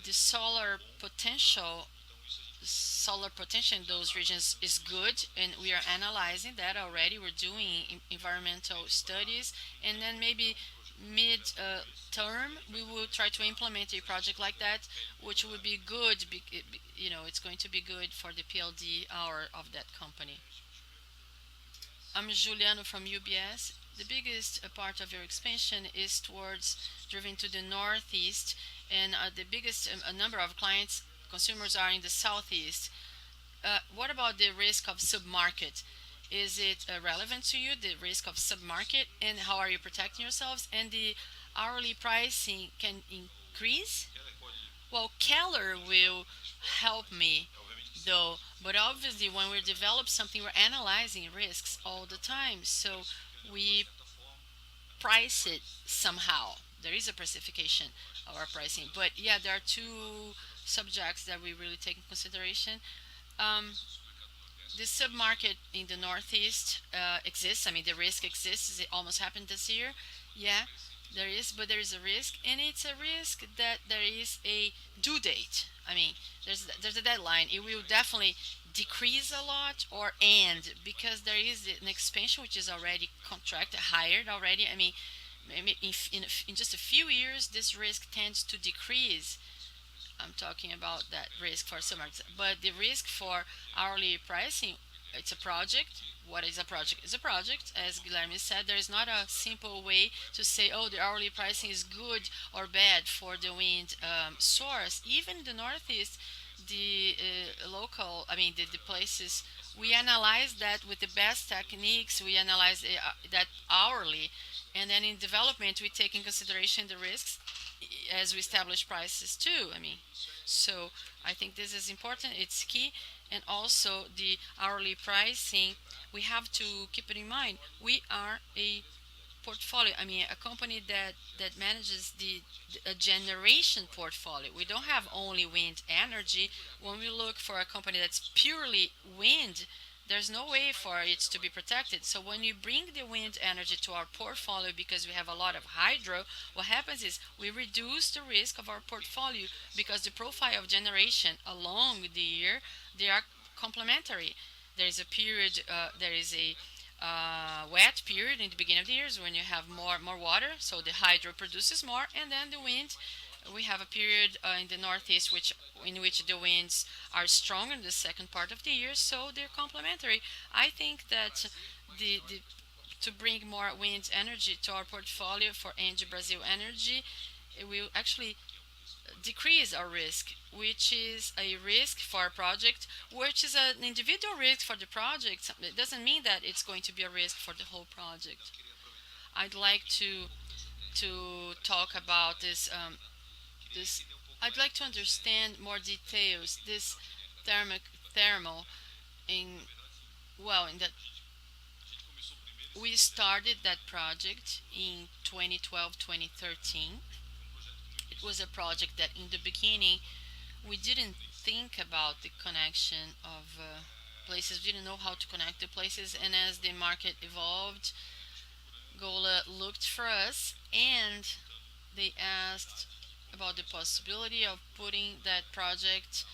the solar potential in those regions is good, and we are analyzing that already. We're doing environmental studies, and then maybe mid term we will try to implement a project like that, which would be good. It's going to be good for the PLD hour of that company. I'm Juliano from UBS. The biggest part of your expansion is towards driven to the northeast, and the biggest number of clients, consumers are in the southeast. What about the risk of submarket? Is it relevant to you, the risk of submarket, and how are you protecting yourselves? And the hourly pricing can increase? Well, Keller will help me though, but obviously, when we develop something, we're analyzing risks all the time. So we price it somehow. There is a pricification of our pricing. But yeah, there are two subjects that we really take in consideration. Um, the submarket in the Northeast exists. I mean, the risk exists. It almost happened this year. Yeah, there is, but there is a risk, and it's a risk that there is a due date. I mean, there's a deadline. It will definitely decrease a lot or end because there is an expansion which is already contracted, hired already. I mean, maybe if in just a few years, this risk tends to decrease. I'm talking about that risk for some markets. But the risk for hourly pricing, it's a project. What is a project? It's a project. As Guilherme said, there is not a simple way to say, oh, the hourly pricing is good or bad for the wind source. Even in the Northeast, the I mean, the places, we analyze that with the best techniques. We analyze that hourly. And then in development, we take in consideration the risks as we establish prices too. I mean, so I think this is important. It's key, and also the hourly pricing. We have to keep it in mind. We are a portfolio. I mean, a company that manages the a generation portfolio. We don't have only wind energy. When we look for a company that's purely wind, there's no way for it to be protected. So when you bring the wind energy to our portfolio because we have a lot of hydro, what happens is we reduce the risk of our portfolio because the profile of generation along the year, they are complementary. There is a period, there is a wet period in the beginning of the years when you have more water, so the hydro produces more, and then the wind. We have a period in the northeast in which the winds are stronger in the second part of the year, so they're complementary. I think that the to bring more wind energy to our portfolio for Engie Brazil Energy, it will actually decrease our risk, which is a risk for a project, which is an individual risk for the project. It doesn't mean that it's going to be a risk for the whole project. I'd like to talk about this. I'd like to understand more details. This thermal in in that we started that project in 2012 2013. was a project that in the beginning we didn't think about the connection of places. We didn't know how to connect the places, and as the market evolved, Gola looked for us and they asked about the possibility of putting that project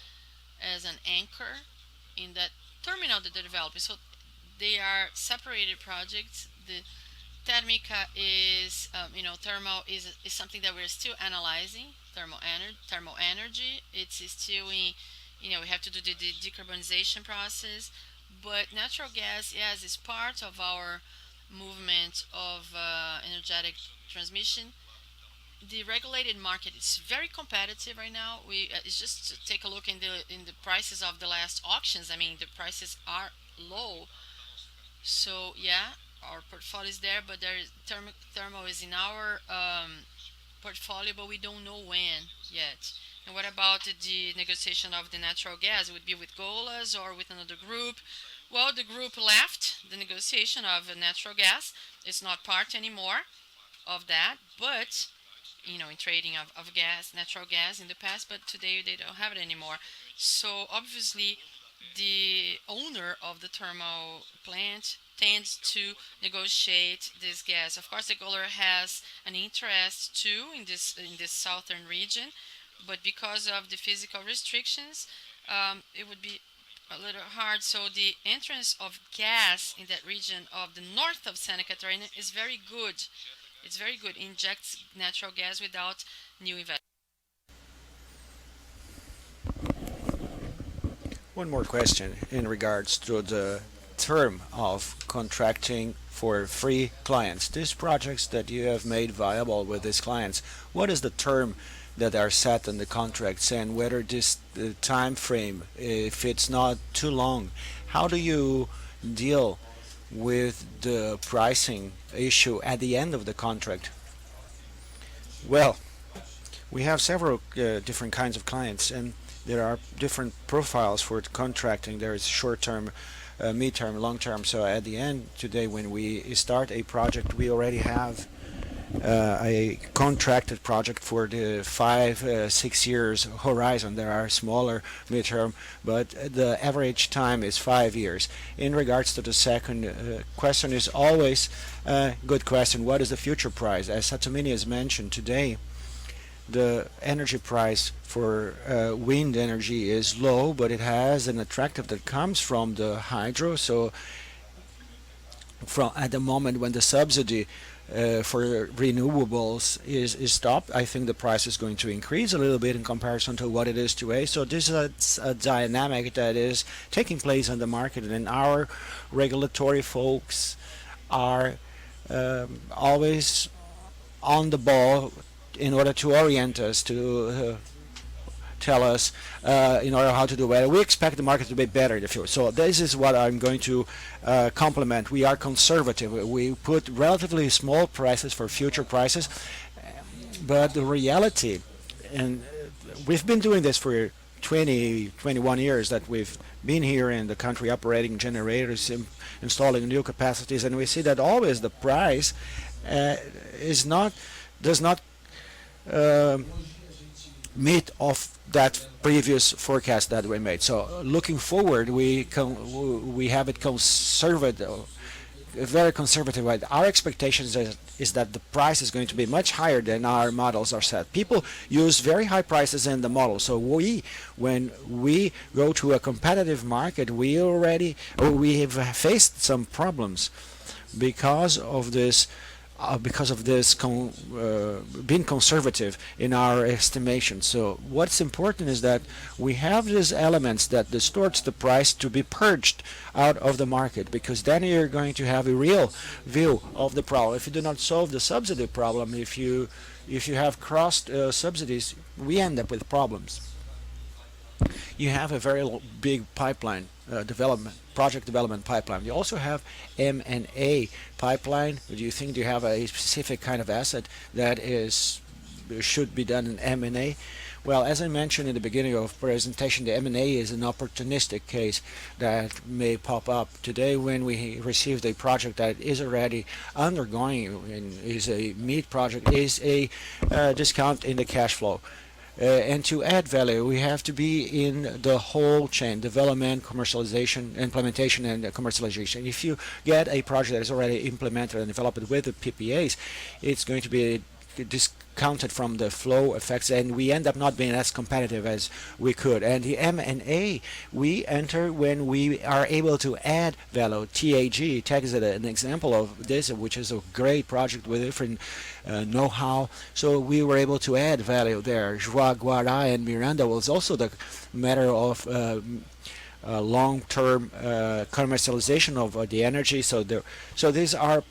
as an anchor in that terminal that they're developing. So they are separated projects. The Thermica is, thermal is something that we're still analyzing. Thermal energy, it's still in, we have to do the decarbonization process. But natural gas, yes, is part of our movement of energetic transmission. The regulated market is very competitive right now. We It's just to take a look in the prices of the last auctions. I mean, the prices are low. So yeah, our portfolio is there, but there is thermal is in our portfolio, but we don't know when yet. And what about the negotiation of the natural gas? It would be with Golas or with another group? Well, the group left the negotiation of natural gas. It's not part anymore of that, but in trading of gas, natural gas in the past, but today they don't have it anymore. So obviously, the owner of the thermal plant tends to negotiate this gas. Of course, the Golar has an interest too in this southern region, but because of the physical restrictions, it would be a little hard. So the entrance of gas in that region of the north of Santa Catarina is very good. It's very good. Injects natural gas without new investment. One more question in regards to the term of contracting for free clients. These projects that you have made viable with these clients, what is the term that are set in the contracts, and whether this the time frame, if it's not too long, how do you deal with the pricing issue at the end of the contract? Well, we have several different kinds of clients, and there are different profiles for contracting. There is short term, mid-term, long term. So at the end today, when we start a project, we already have a contracted project for the 5 6 years horizon. There are smaller mid-term, but the average time is 5 years. In regards to the second question, is always a good question. What is the future price? As Satomini has mentioned today, the energy price for wind energy is low, but it has an attractive that comes from the hydro. So from at the moment when the subsidy for renewables is stopped, I think the price is going to increase a little bit in comparison to what it is today. So this is a dynamic that is taking place on the market, and our regulatory folks are always on the ball in order to orient us, to tell us in order how to do better. We expect the market to be better in the future. So this is what I'm going to complement. We are conservative. We put relatively small prices for future prices, but the reality, and we've been doing this for 21 years that we've been here in the country operating generators, installing new capacities, and we see that always the price is not does not meet of that previous forecast that we made. So looking forward, we have it conservative, very conservative. Right? Our expectations is that the price is going to be much higher than our models are set. People use very high prices in the model. So when we go to a competitive market, we have faced some problems because of this being conservative in our estimation. So what's important is that we have these elements that distorts the price to be purged out of the market, because then you're going to have a real view of the problem. If you do not solve the subsidy problem, if you have crossed subsidies, we end up with problems. You have a very big pipeline project development pipeline. You also have M&A pipeline. Do you think you have a specific kind of asset that should be done in M&A? Well, as I mentioned in the beginning of presentation, the M&A is an opportunistic case that may pop up today when we received a project that is already undergoing and is a meat project, is a discount in the cash flow. And to add value, we have to be in the whole chain: development, commercialization, implementation, and commercialization. If you get a project that is already implemented and developed with the PPAs, it's going to be discounted from the flow effects, and we end up not being as competitive as we could. And the M&A, we enter when we are able to add value. TAG is an example of this, which is a great project with different know-how. So we were able to add value there. Jaguará and Miranda was also the matter of long-term commercialization of the energy. So these are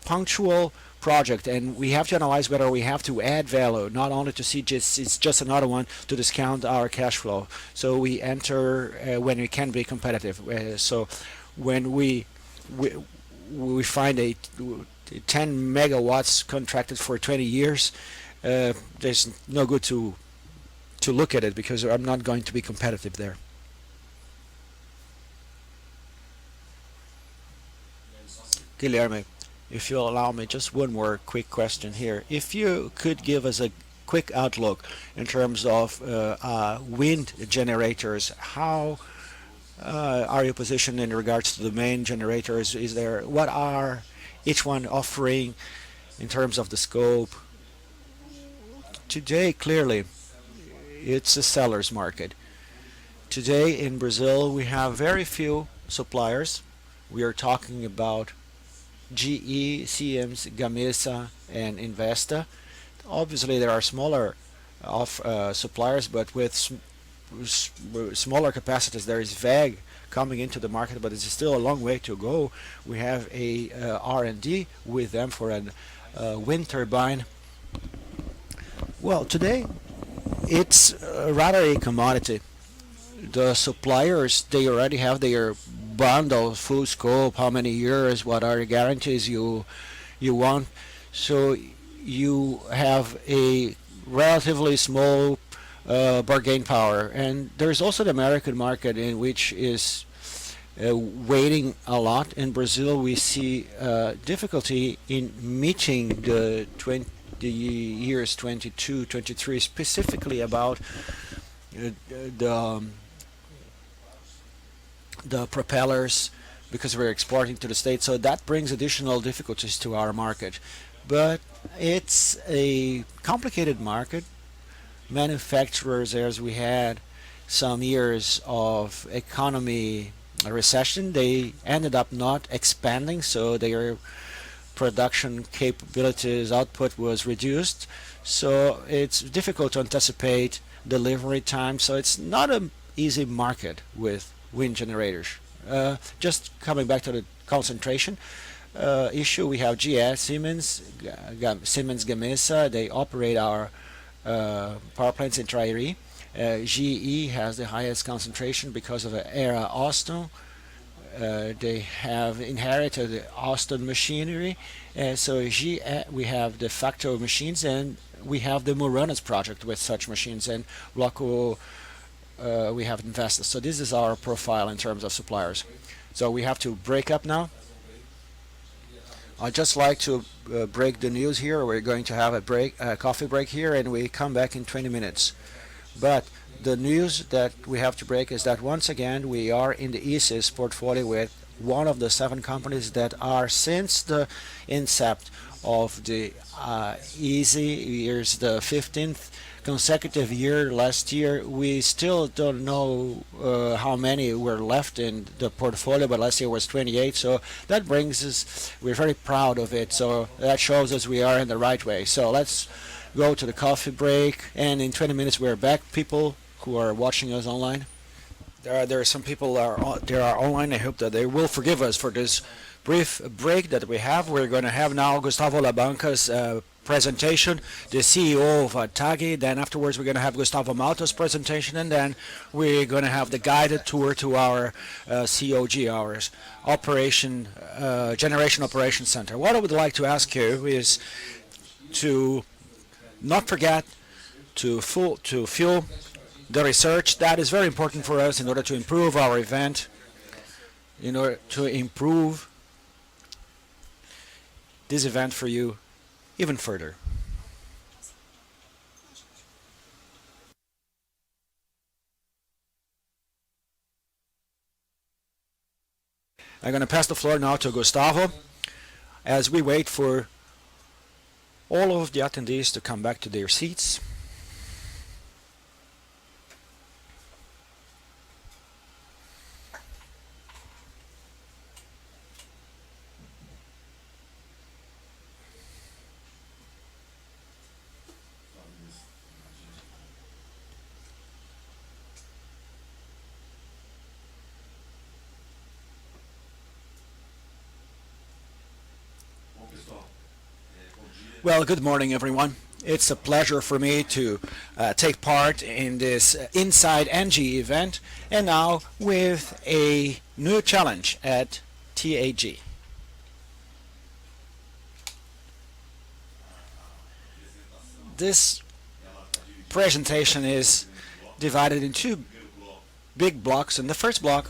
punctual project, and we have to analyze whether we have to add value, not only to see just it's just another one to discount our cash flow. So we enter when we can be competitive. So when we find a 10 megawatts contracted for 20 years, there's no good to look at it because I'm not going to be competitive there. Guilherme, if you'll allow me, just one more quick question here. If you could give us a quick outlook in terms of wind generators, how are you positioned in regards to the main generators? What are each one offering in terms of the scope? Today, clearly, it's a seller's market. Today in Brazil, we have very few suppliers. We are talking about GE, Siemens, Gamesa, and Investa. Obviously, there are smaller suppliers, but with smaller capacities, there is WEG coming into the market, but it's still a long way to go. We have a R&D with them for a wind turbine. Well, today it's rather a commodity. The suppliers, they already have their bundle, full scope, how many years, what are the guarantees you want. So you have a relatively small bargain power. And there's also the American market, in which is waiting a lot. In Brazil, we see difficulty in meeting the years 22, 23, specifically about the propellers, because we're exporting to the States. So that brings additional difficulties to our market. But it's a complicated market. Manufacturers, as we had some years of economy recession, they ended up not expanding, so their production capabilities, output was reduced. So it's difficult to anticipate delivery time. So it's not an easy market with wind generators. Just coming back to the concentration issue, we have GS, Siemens, Siemens Gamesa. They operate our power plants in Trairi. GE has the highest concentration because of the era Austin. They have inherited the Austin machinery. So we have de facto machines, and we have the Muranas project with such machines, and Bloco we have invested. So this is our profile in terms of suppliers. So we have to break up now. I'd just like to break the news here. We're going to have a coffee break here, and we come back in 20 minutes. But the news that we have to break is that once again we are in the ESIS portfolio with one of the 7 companies that are, since the incept of the EASY years, the 15th consecutive year last year. We still don't know how many were left in the portfolio, but last year was 28. So that brings us, we're very proud of it. So that shows us we are in the right way. So let's go to the coffee break, and in 20 minutes we're back. People who are watching us online, there are some people there are online. I hope that they will forgive us for this brief break that we have. We're going to have now Gustavo Labanca's presentation, the CEO of TAG. Then afterwards we're going to have Gustavo Malta's presentation, and then we're going to have the guided tour to our COG, our Generation Operation Center. What I would like to ask you is to not forget to fuel the research. That is very important for us in order to improve our event, in order to improve this event for you even further. I'm going to pass the floor now to Gustavo as we wait for all of the attendees to come back to their seats. Well, good morning, everyone. It's a pleasure for me to take part in this Inside Engie event, and now with a new challenge at TAG. This presentation is divided into big blocks. In the first block,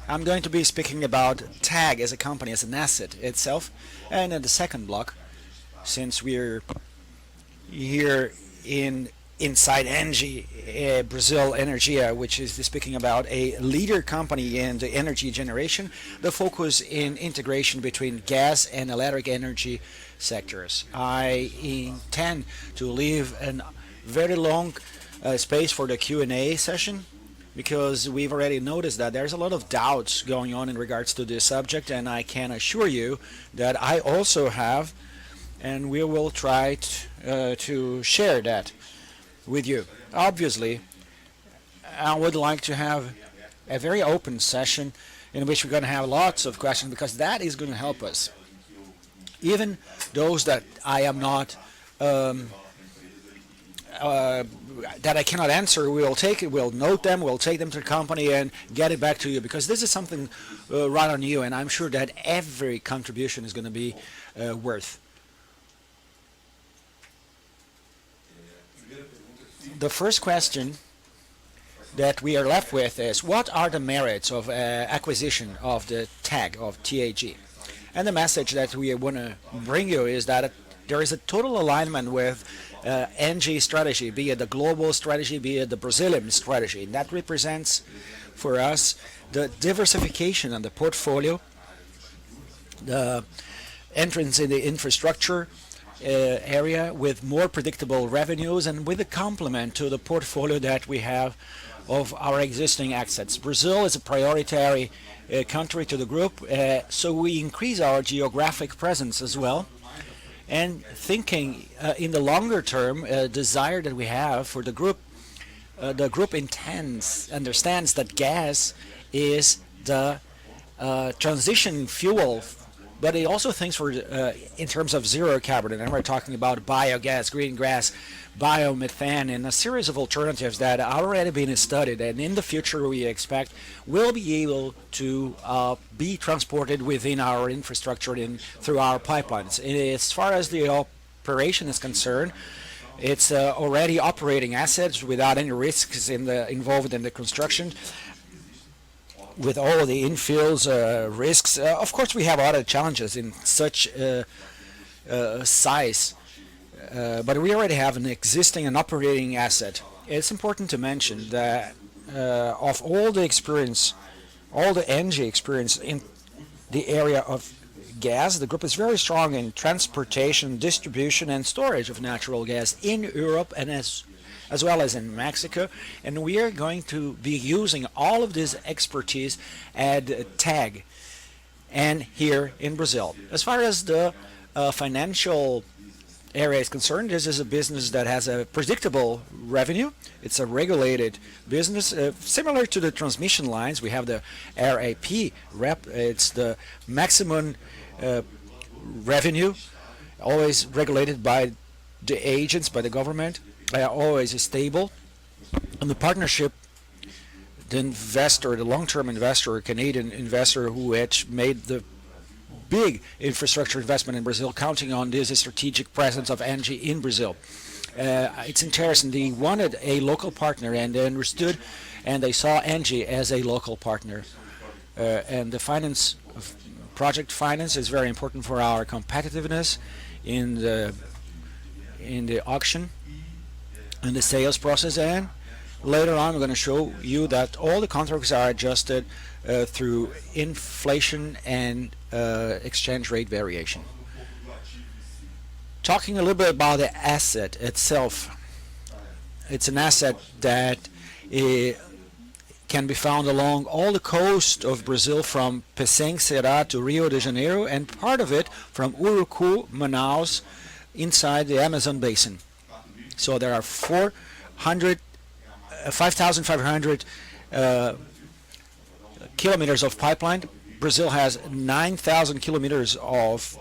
I'm going to be speaking about TAG as a company, as an asset itself, and in the second block, since we're here inside Engie, Brazil Energia, which is speaking about a leader company in the energy generation, the focus in integration between gas and electric energy sectors. I intend to leave a very long space for the Q&A session, because we've already noticed that there's a lot of doubts going on in regards to this subject, and I can assure you that I also have, and we will try to share that with you. Obviously, I would like to have a very open session in which we're going to have lots of questions, because that is going to help us. Even those that I am not, that I cannot answer, we'll take it, we'll note them, we'll take them to the company and get it back to you, because this is something right on you, and I'm sure that every contribution is going to be worth. The first question that we are left with is, what are the merits of acquisition of the TAG, of TAG? And the message that we want to bring you is that there is a total alignment with Engie strategy, be it the global strategy, be it the Brazilian strategy. And that represents for us the diversification of the portfolio, the entrance in the infrastructure area with more predictable revenues, and with a complement to the portfolio that we have of our existing assets. Brazil is a priority country to the group, so we increase our geographic presence as well. And thinking in the longer term desire that we have for the group understands that gas is the transition fuel, but it also thinks for in terms of zero carbon, and we're talking about biogas, green gas, biomethane, and a series of alternatives that are already being studied, and in the future we expect will be able to be transported within our infrastructure and through our pipelines. As far as the operation is concerned, it's already operating assets without any risks involved in the construction, with all the infills risks. Of course, we have other challenges in such size, but we already have an existing and operating asset. It's important to mention that of all the experience, all the Engie experience in the area of gas, the group is very strong in transportation, distribution, and storage of natural gas in Europe and as well as in Mexico, and we are going to be using all of this expertise at TAG and here in Brazil. As far as the financial area is concerned, this is a business that has a predictable revenue. It's a regulated business, similar to the transmission lines. We have the RAP, it's the maximum revenue, always regulated by the agents, by the government. Always stable, and the partnership, the investor, the long-term investor, a Canadian investor who had made the big infrastructure investment in Brazil, counting on this strategic presence of Engie in Brazil. It's interesting. They wanted a local partner, and they understood, and they saw Engie as a local partner. And the project finance is very important for our competitiveness in the auction and the sales process. And later on, I'm going to show you that all the contracts are adjusted through inflation and exchange rate variation. Talking a little bit about the asset itself, it's an asset that can be found along all the coast of Brazil from Pecém, Ceará to Rio de Janeiro, and part of it from Urucu, Manaus, inside the Amazon basin. So there are 5,500 kilometers of pipeline. Brazil has 9,000 kilometers of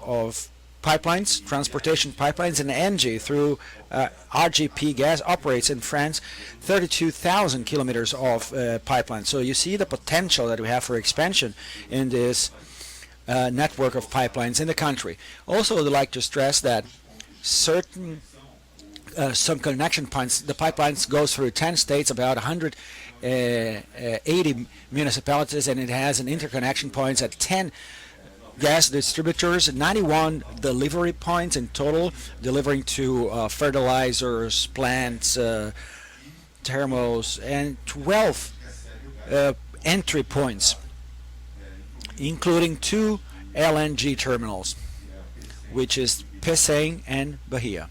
pipelines, transportation pipelines, and Engie through RGP gas operates in France 32,000 kilometers of pipelines. So you see the potential that we have for expansion in this network of pipelines in the country. Also, I'd like to stress that certain some connection points, the pipelines goes through 10 states, about 180 municipalities, and it has an interconnection points at 10 gas distributors, 91 delivery points in total, delivering to fertilizers, plants, thermals, and 12 entry points, including 2 LNG terminals, which is Pecém and Bahia.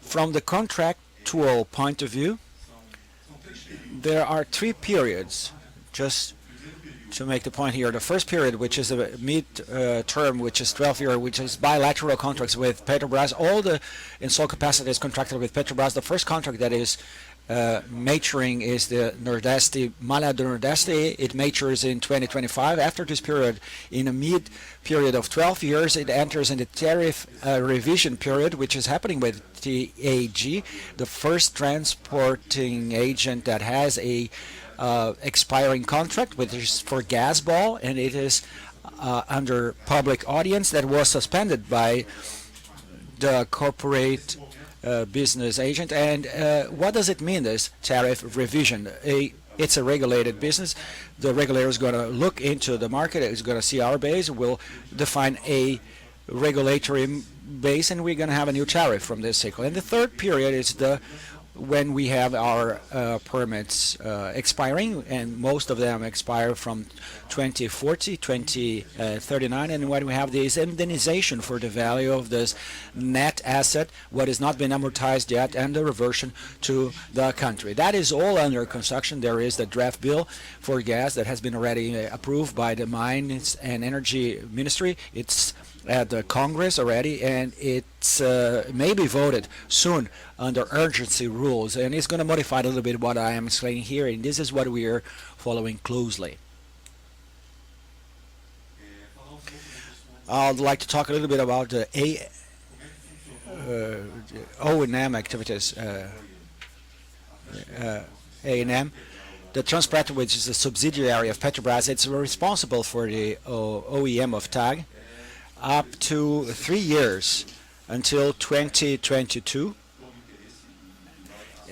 From the contractual point of view, there are 3 periods. Just to make the point here, the first period, which is a mid-term, which is 12 years, which is bilateral contracts with Petrobras. All the installed capacity is contracted with Petrobras. The first contract that is maturing is the Nordeste, Malha do Nordeste. It matures in 2025. After this period, in a mid-period of 12 years, it enters in the tariff revision period, which is happening with TAG, the first transporting agent that has a expiring contract, which is for Gasball, and it is under public audience that was suspended by the corporate business agent. And what does it mean, this tariff revision? It's a regulated business. The regulator is going to look into the market, is going to see our base, will define a regulatory base, and we're going to have a new tariff from this cycle. And the third period is when we have our permits expiring, and most of them expire from 2040, 2039, and when we have this indemnization for the value of this net asset, what has not been amortized yet, and the reversion to the country. That is all under construction. There is the draft bill for gas that has been already approved by the Mines and Energy Ministry. It's at the Congress already, and it's may be voted soon under urgency rules, and it's going to modify a little bit what I am explaining here, and this is what we are following closely. I'd like to talk a little bit about the O&M activities. A&M, the Transpetro, which is a subsidiary of Petrobras, it's responsible for the OEM of TAG up to 3 years until 2022,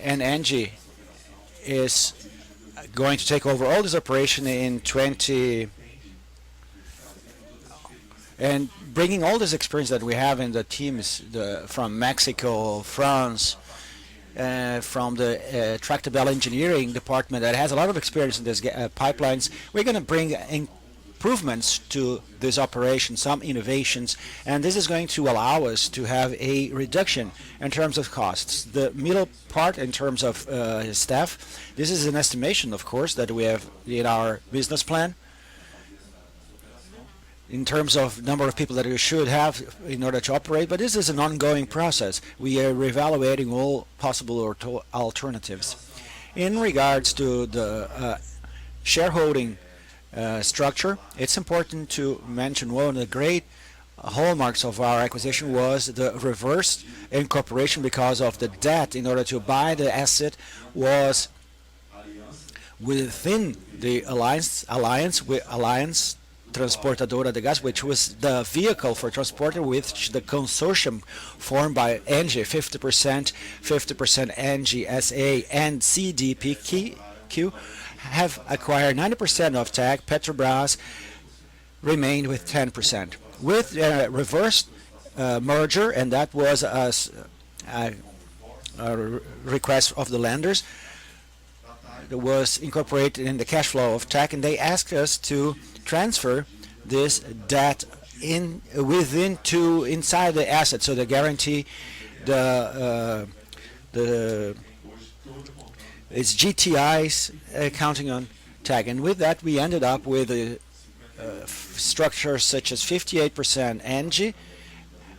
and Engie is going to take over all this operation in and bringing all this experience that we have in the teams from Mexico, France, from the Tractable Engineering department that has a lot of experience in these pipelines. We're going to bring improvements to this operation, some innovations, and this is going to allow us to have a reduction in terms of costs. The middle part in terms of staff, this is an estimation, of course, that we have in our business plan in terms of number of people that we should have in order to operate, but this is an ongoing process. We are reevaluating all possible alternatives. In regards to the shareholding structure, it's important to mention one of the great hallmarks of our acquisition was the reverse incorporation, because of the debt in order to buy the asset was within the alliance Transportadora de Gás, which was the vehicle for transporting, which the consortium formed by Engie, 50% Engie SA and CDPQ, have acquired 90% of TAG. Petrobras remained with 10%. With reverse merger, and that was a request of the lenders, that was incorporated in the cash flow of TAG, and they asked us to transfer this debt inside the asset, so they guarantee it's GTI's counting on TAG, and with that we ended up with a structure such as 58% Engie,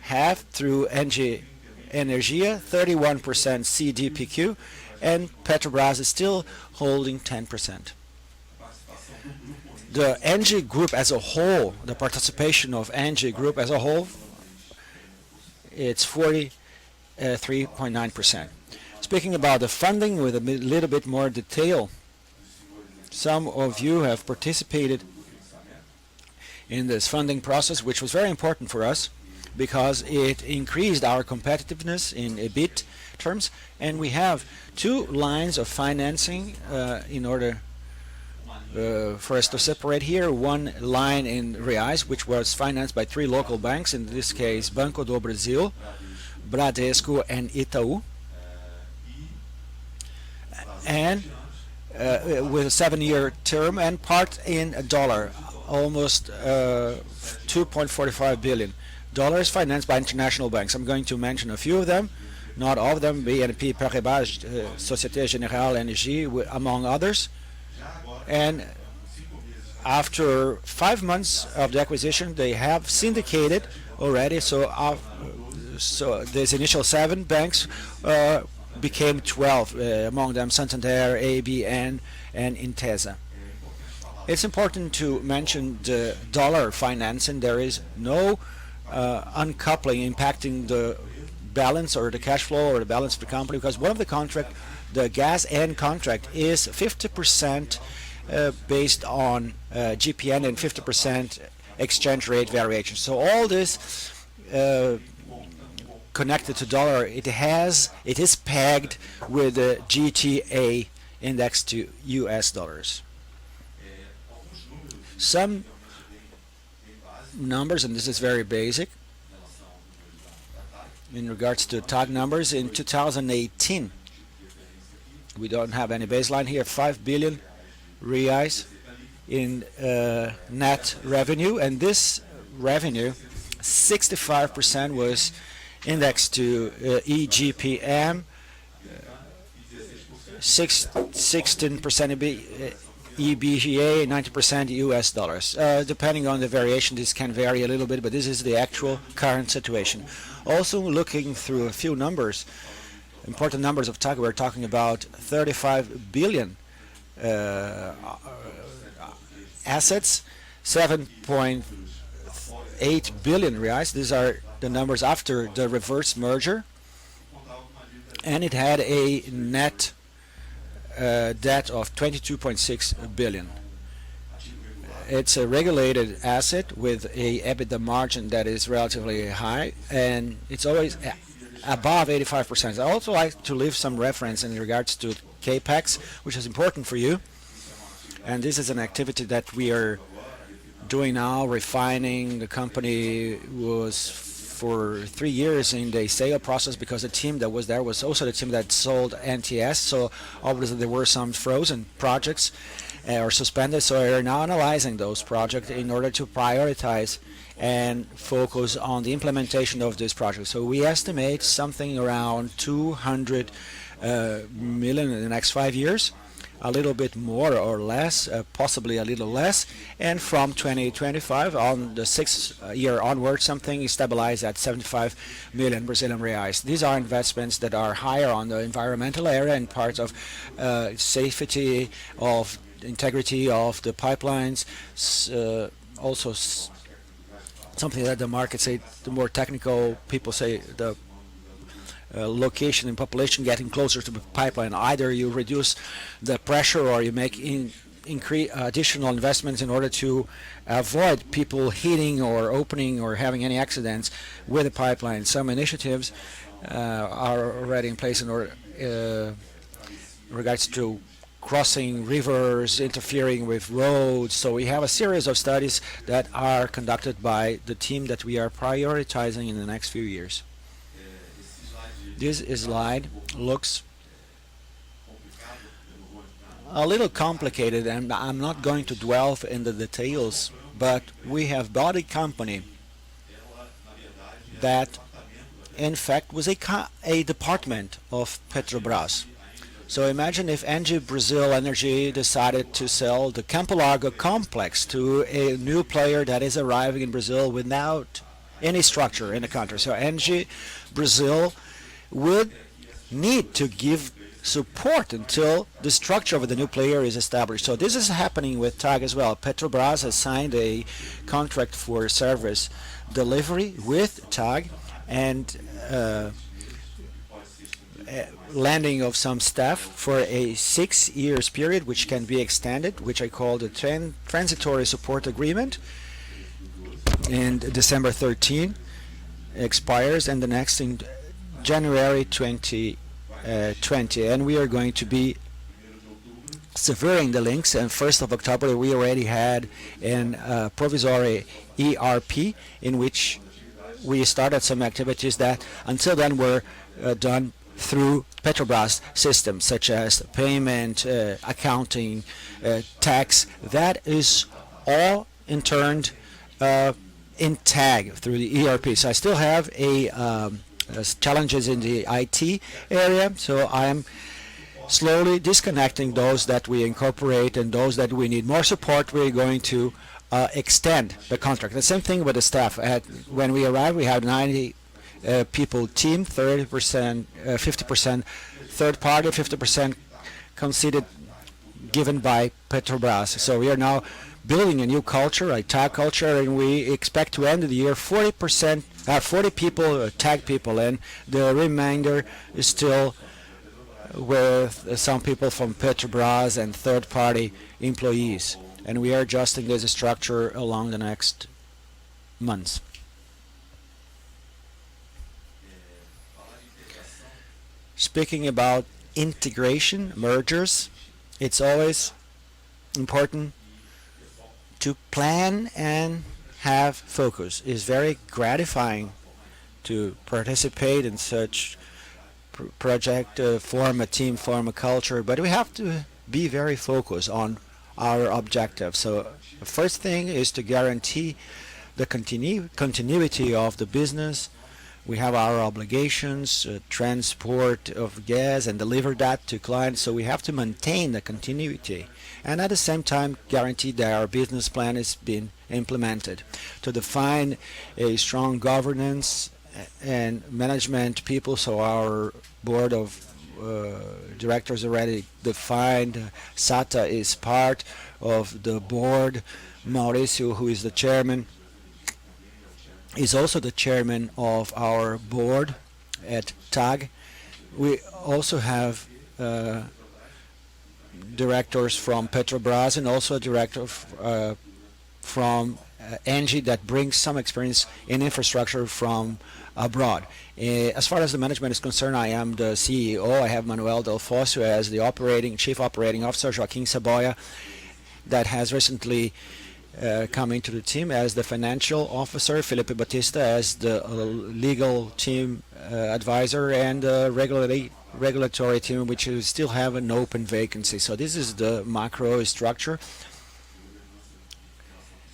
half through Engie Energia, 31% CDPQ, and Petrobras is still holding 10%. The Engie Group as a whole, the participation of Engie Group as a whole, it's 43.9%. Speaking about the funding with a little bit more detail, some of you have participated in this funding process, which was very important for us because it increased our competitiveness in EBIT terms, and we have two lines of financing in order for us to separate here. One line in reais, which was financed by three local banks, in this case Banco do Brasil, Bradesco, and Itaú, and with a 7-year term, and part in a dollar, almost 2.45 billion dollars financed by international banks. I'm going to mention a few of them, not all of them, BNP Paribas, Société Générale, Engie, among others. And after 5 months of the acquisition, they have syndicated already. So these initial 7 banks became 12, among them Santander, ABN, and Intesa. It's important to mention the dollar financing. There is no uncoupling impacting the balance or the cash flow or the balance of the company, because one of the contract, the gas end contract, is 50% based on GPN and 50% exchange rate variation. So all this connected to dollar, it is pegged with the GTA index to US dollars. Some numbers, and this is very basic, in regards to TAG numbers. In 2018, we don't have any baseline here, 5 billion reais in net revenue, and this revenue, 65% was indexed to EGPM, 16% EBGA, 90% US dollars. Depending on the variation, this can vary a little bit, but this is the actual current situation. Also, looking through a few numbers, important numbers of TAG, we're talking about 35 billion assets, 7.8 billion reais. These are the numbers after the reverse merger, and it had a net debt of 22.6 billion. It's a regulated asset with a EBITDA margin that is relatively high, and it's always above 85%. I also like to leave some reference in regards to CAPEX, which is important for you, and this is an activity that we are doing now, refining. The company was for 3 years in the sale process, because the team that was there was also the team that sold NTS, so obviously there were some frozen projects or suspended, so we're now analyzing those projects in order to prioritize and focus on the implementation of this project. So we estimate something around 200 million in the next 5 years, a little bit more or less, possibly a little less, and from 2025 on the 6th year onward, something is stabilized at 75 million Brazilian reais. These are investments that are higher on the environmental area and parts of safety, of integrity of the pipelines, also something that the market say, the more technical people say, the location and population getting closer to the pipeline. Either you reduce the pressure or you make increase additional investments in order to avoid people hitting or opening or having any accidents with the pipeline. Some initiatives are already in place in order regards to crossing rivers, interfering with roads. So we have a series of studies that are conducted by the team that we are prioritizing in the next few years. This slide looks a little complicated, and I'm not going to dwell in the details, but we have bought a company that in fact was a department of Petrobras. So imagine if Engie Brazil Energy decided to sell the Campo Largo complex to a new player that is arriving in Brazil without any structure in the country. So Engie Brazil would need to give support until the structure of the new player is established. So this is happening with TAG as well. Petrobras has signed a contract for service delivery with TAG, and landing of some staff for a 6 years period, which can be extended, which I call the transitory support agreement. And December 13 expires, and the next in January 2020, and we are going to be severing the links. And 1st of October we already had an provisory ERP in which we started some activities that until then were done through Petrobras systems, such as payment, accounting, tax. That is all interned in TAG through the ERP. So I still have challenges in the IT area, so I am slowly disconnecting those that we incorporate, and those that we need more support we're going to extend the contract. The same thing with the staff. When we arrived, we had 90 people team, 30%, 50% third party, 50% conceded given by Petrobras. So we are now building a new culture, a TAG culture, and we expect to end the year 40 people, TAG people, and the remainder is still with some people from Petrobras and third-party employees. And we are adjusting this structure along the next months. Speaking about integration, mergers, it's always important to plan and have focus. It's very gratifying to participate in such project, form a team, form a culture, but we have to be very focused on our objectives. So the first thing is to guarantee the continuity of the business. We have our obligations, transport of gas and deliver that to clients, so we have to maintain the continuity and at the same time guarantee that our business plan is being implemented. To define a strong governance and management people, so our board of directors already defined. Sata is part of the board. Mauricio, who is the chairman, is also the chairman of our board at TAG. We also have directors from Petrobras and also a director from Engie that brings some experience in infrastructure from abroad. As far as the management is concerned, I am the CEO. I have Manuel Del Fosso as the chief operating officer, Joaquim Saboia, that has recently come into the team as the financial officer, Felipe Batista as the legal team advisor, and the regulatory team, which will still have an open vacancy. So this is the macro structure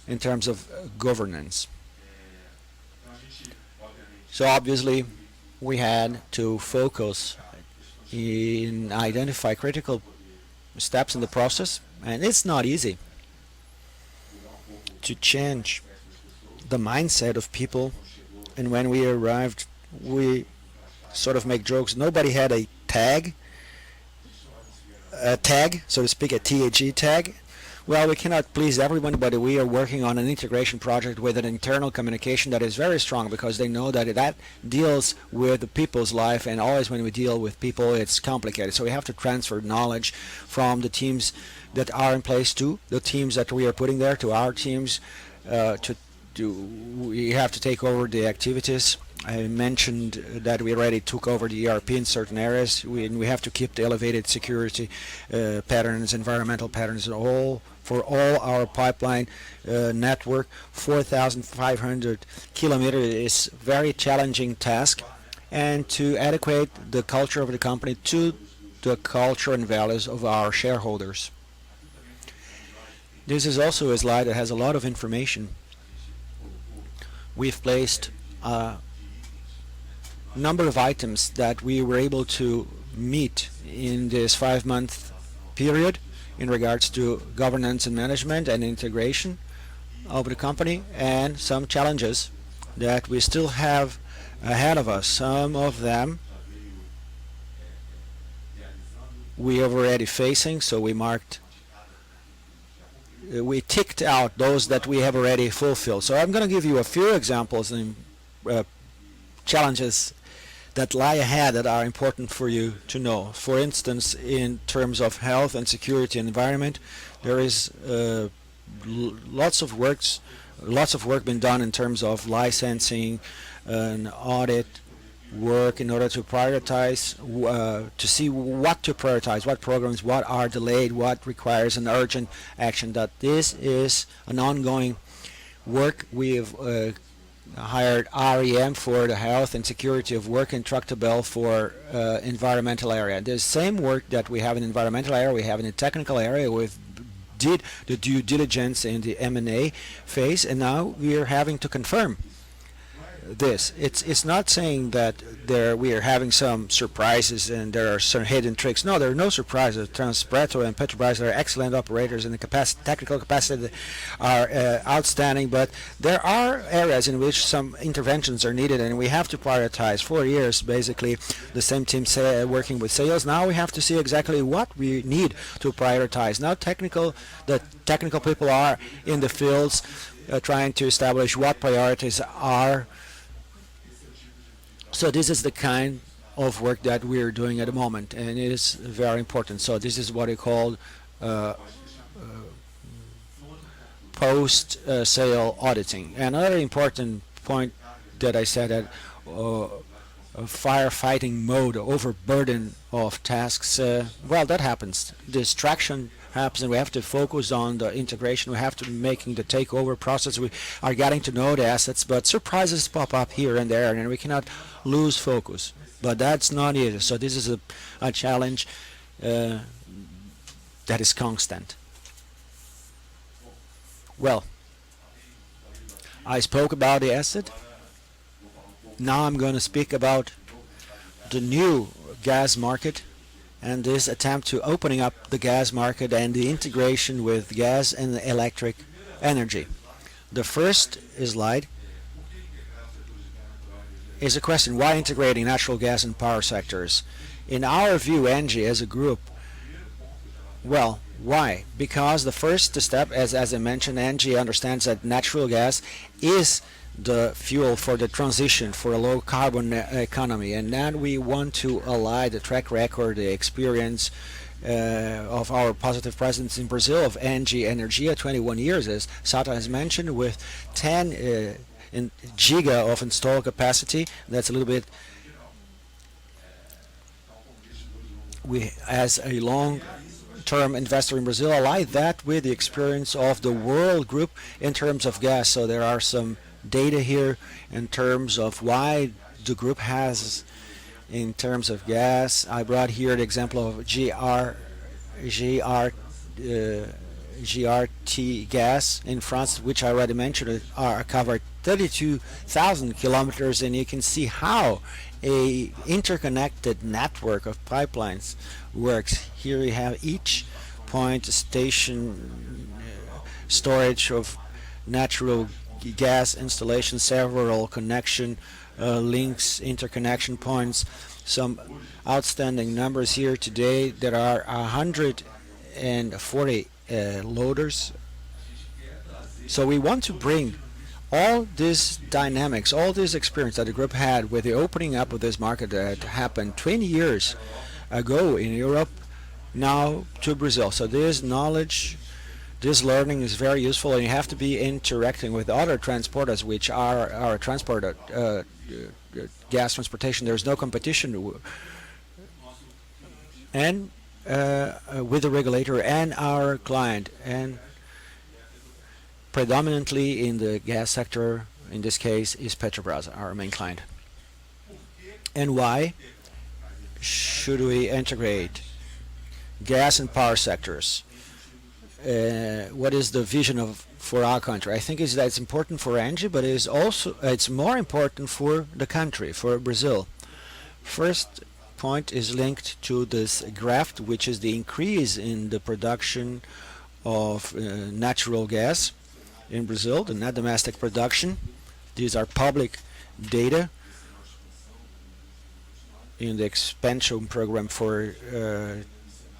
in terms of governance. So obviously we had to focus in identify critical steps in the process, and it's not easy to change the mindset of people. And when we arrived, we sort of make jokes. Nobody had a tag, so to speak, a TAG tag. Well, we cannot please everyone, but we are working on an integration project with an internal communication that is very strong because they know that that deals with the people's life, and always when we deal with people, it's complicated. So we have to transfer knowledge from the teams that are in place to the teams that we are putting there to our teams. We have to take over the activities. I mentioned that we already took over the ERP in certain areas. We have to keep the elevated security patterns, environmental patterns, for all our pipeline network. 4,500 kilometers is a very challenging task, and to adequate the culture of the company to the culture and values of our shareholders. This is also a slide that has a lot of information. We've placed a number of items that we were able to meet in this 5-month period in regards to governance and management and integration of the company, and some challenges that we still have ahead of us. Some of them we are already facing, so we ticked out those that we have already fulfilled. So I'm going to give you a few examples and challenges that lie ahead that are important for you to know. For instance, in terms of health and security and environment, there is lots of work being done in terms of licensing and audit work in order to prioritize, to see what to prioritize, what programs, what are delayed, what requires an urgent action. That this is an ongoing work. We have hired REM for the health and security of work and Tractable for environmental area. The same work that we have in environmental area, we have in the technical area. We've did the due diligence in the M&A phase, and now we are having to confirm this. It's not saying that we are having some surprises and there are some hidden tricks. No, there are no surprises. Transpreto and Petrobras are excellent operators, and the technical capacity are outstanding, but there are areas in which some interventions are needed, and we have to prioritize. 4 years, basically, the same team working with sales. Now we have to see exactly what we need to prioritize. Now the technical people are in the fields trying to establish what priorities are. So this is the kind of work that we're doing at the moment, and it is very important. So this is what we call post-sale auditing. Another important point that I said that firefighting mode, overburden of tasks, well, that happens. Distraction happens, and we have to focus on the integration. We have to making the takeover process. We are getting to know the assets, but surprises pop up here and there, and we cannot lose focus. But that's not easy. So this is a challenge that is constant. Well, I spoke about the asset. Now I'm going to speak about the new gas market and this attempt to opening up the gas market and the integration with gas and electric energy. The first slide is a question: why integrating natural gas and power sectors? In our view, Engie as a group, well, why? Because the first step, as I mentioned, Engie understands that natural gas is the fuel for the transition for a low carbon economy, and then we want to ally the track record, the experience of our positive presence in Brazil of Engie Energia, 21 years, as Sata has mentioned, with 10 giga of installed capacity. That's a little bit. We, as a long-term investor in Brazil, ally that with the experience of the World Group in terms of gas. So there are some data here in terms of why the group has, in terms of gas. I brought here the example of GRT gas in France, which I already mentioned, are covered 32,000 kilometers, and you can see how a interconnected network of pipelines works. Here you have each point station storage of natural gas installation, several connection links, interconnection points. Some outstanding numbers here today. There are 140 loaders. So we want to bring all this dynamics, all this experience that the group had with the opening up of this market that happened 20 years ago in Europe now to Brazil. So this knowledge, this learning is very useful, and you have to be interacting with other transporters, which are our transporter, gas transportation. There's no competition, and with the regulator and our client, and predominantly in the gas sector. In this case, is Petrobras, our main client. And why should we integrate gas and power sectors? What is the vision of for our country? I think is that it's important for Engie, but it's more important for the country, for Brazil. First point is linked to this graph, which is the increase in the production of natural gas in Brazil, the net domestic production. These are public data in the expansion program for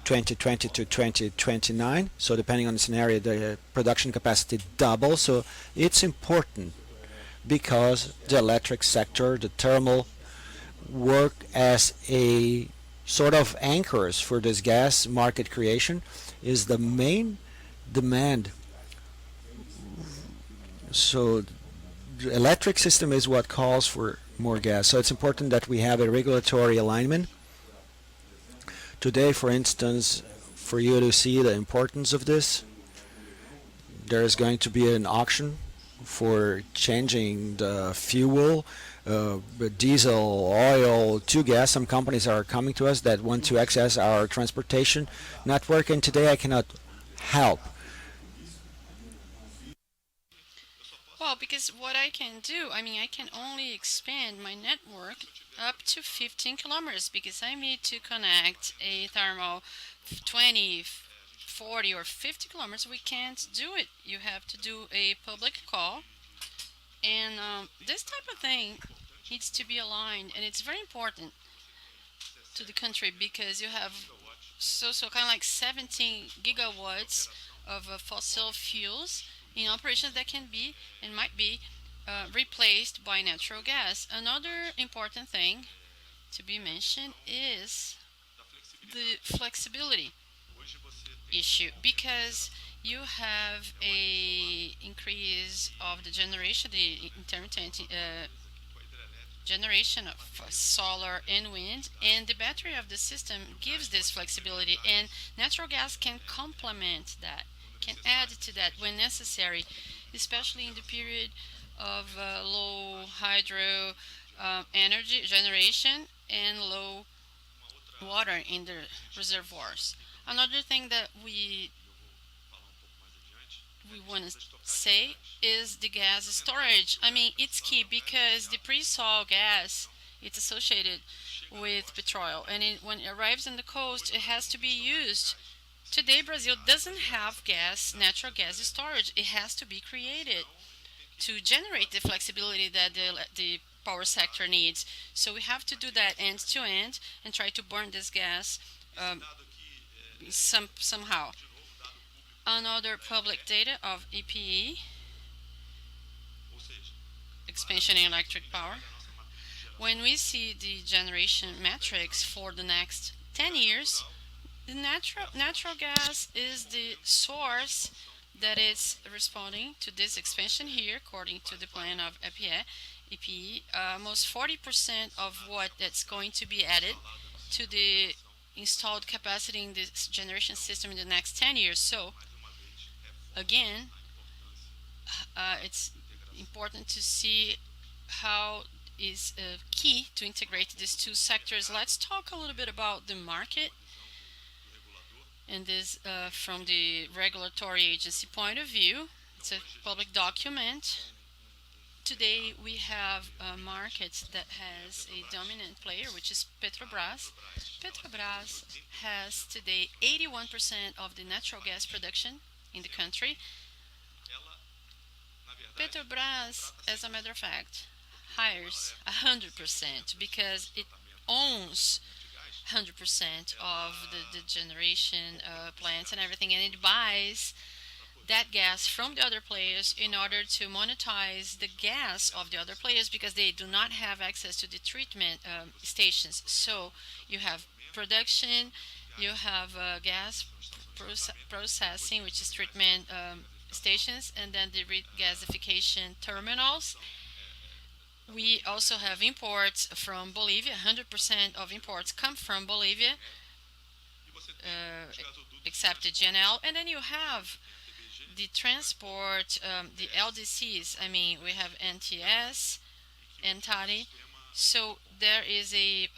2020 to 2029. So depending on the scenario, the production capacity doubles. So it's important because the electric sector, the thermal, work as a sort of anchors for this gas market creation, is the main demand. So the electric system is what calls for more gas. So it's important that we have a regulatory alignment. Today, for instance, for you to see the importance of this, there is going to be an auction for changing the fuel, diesel, oil to gas. Some companies are coming to us that want to access our transportation network, and today I cannot help. Well, because what I can do, I mean, I can only expand my network up to 15 kilometers because I need to connect a thermal 20, 40, or 50 kilometers. We can't do it. You have to do a public call. And this type of thing needs to be aligned, and it's very important to the country because you have so kind of like 17 gigawatts of fossil fuels in operations that can be and might be replaced by natural gas. Another important thing to be mentioned is the flexibility issue because you have a increase of the generation, the intermittent generation of solar and wind, and the battery of the system gives this flexibility, and natural gas can complement that, can add to that when necessary, especially in the period of low hydro energy generation and low water in the reservoirs. Another thing that we want to say is the gas storage. I mean, it's key because the pre-salt gas it's associated with petrol, and when it arrives on the coast, it has to be used. Today, Brazil doesn't have natural gas storage. It has to be created to generate the flexibility that the power sector needs. So we have to do that end to end and try to burn this gas somehow. Another public data of EPE, expansion in electric power. When we see the generation metrics for the next 10 years, the natural gas is the source that is responding to this expansion here, according to the plan of EPE. Almost 40% of what that's going to be added to the installed capacity in this generation system in the next 10 years. So again, it's important to see how is key to integrate these two sectors. Let's talk a little bit about the market, and this from the regulatory agency point of view. It's a public document. Today we have a market that has a dominant player, which is Petrobras. Petrobras has today 81% of the natural gas production in the country. Petrobras, as a matter of fact, hires 100% because it owns 100% of the generation plants and everything, and it buys that gas from the other players in order to monetize the gas of the other players because they do not have access to the treatment stations. So you have production, you have gas processing, which is treatment stations, and then the regasification terminals. We also have imports from Bolivia. 100% of imports come from Bolivia, uh, except the GNL. And then you have the transport, the LDCs. I mean, we have NTS and TARI. So there is a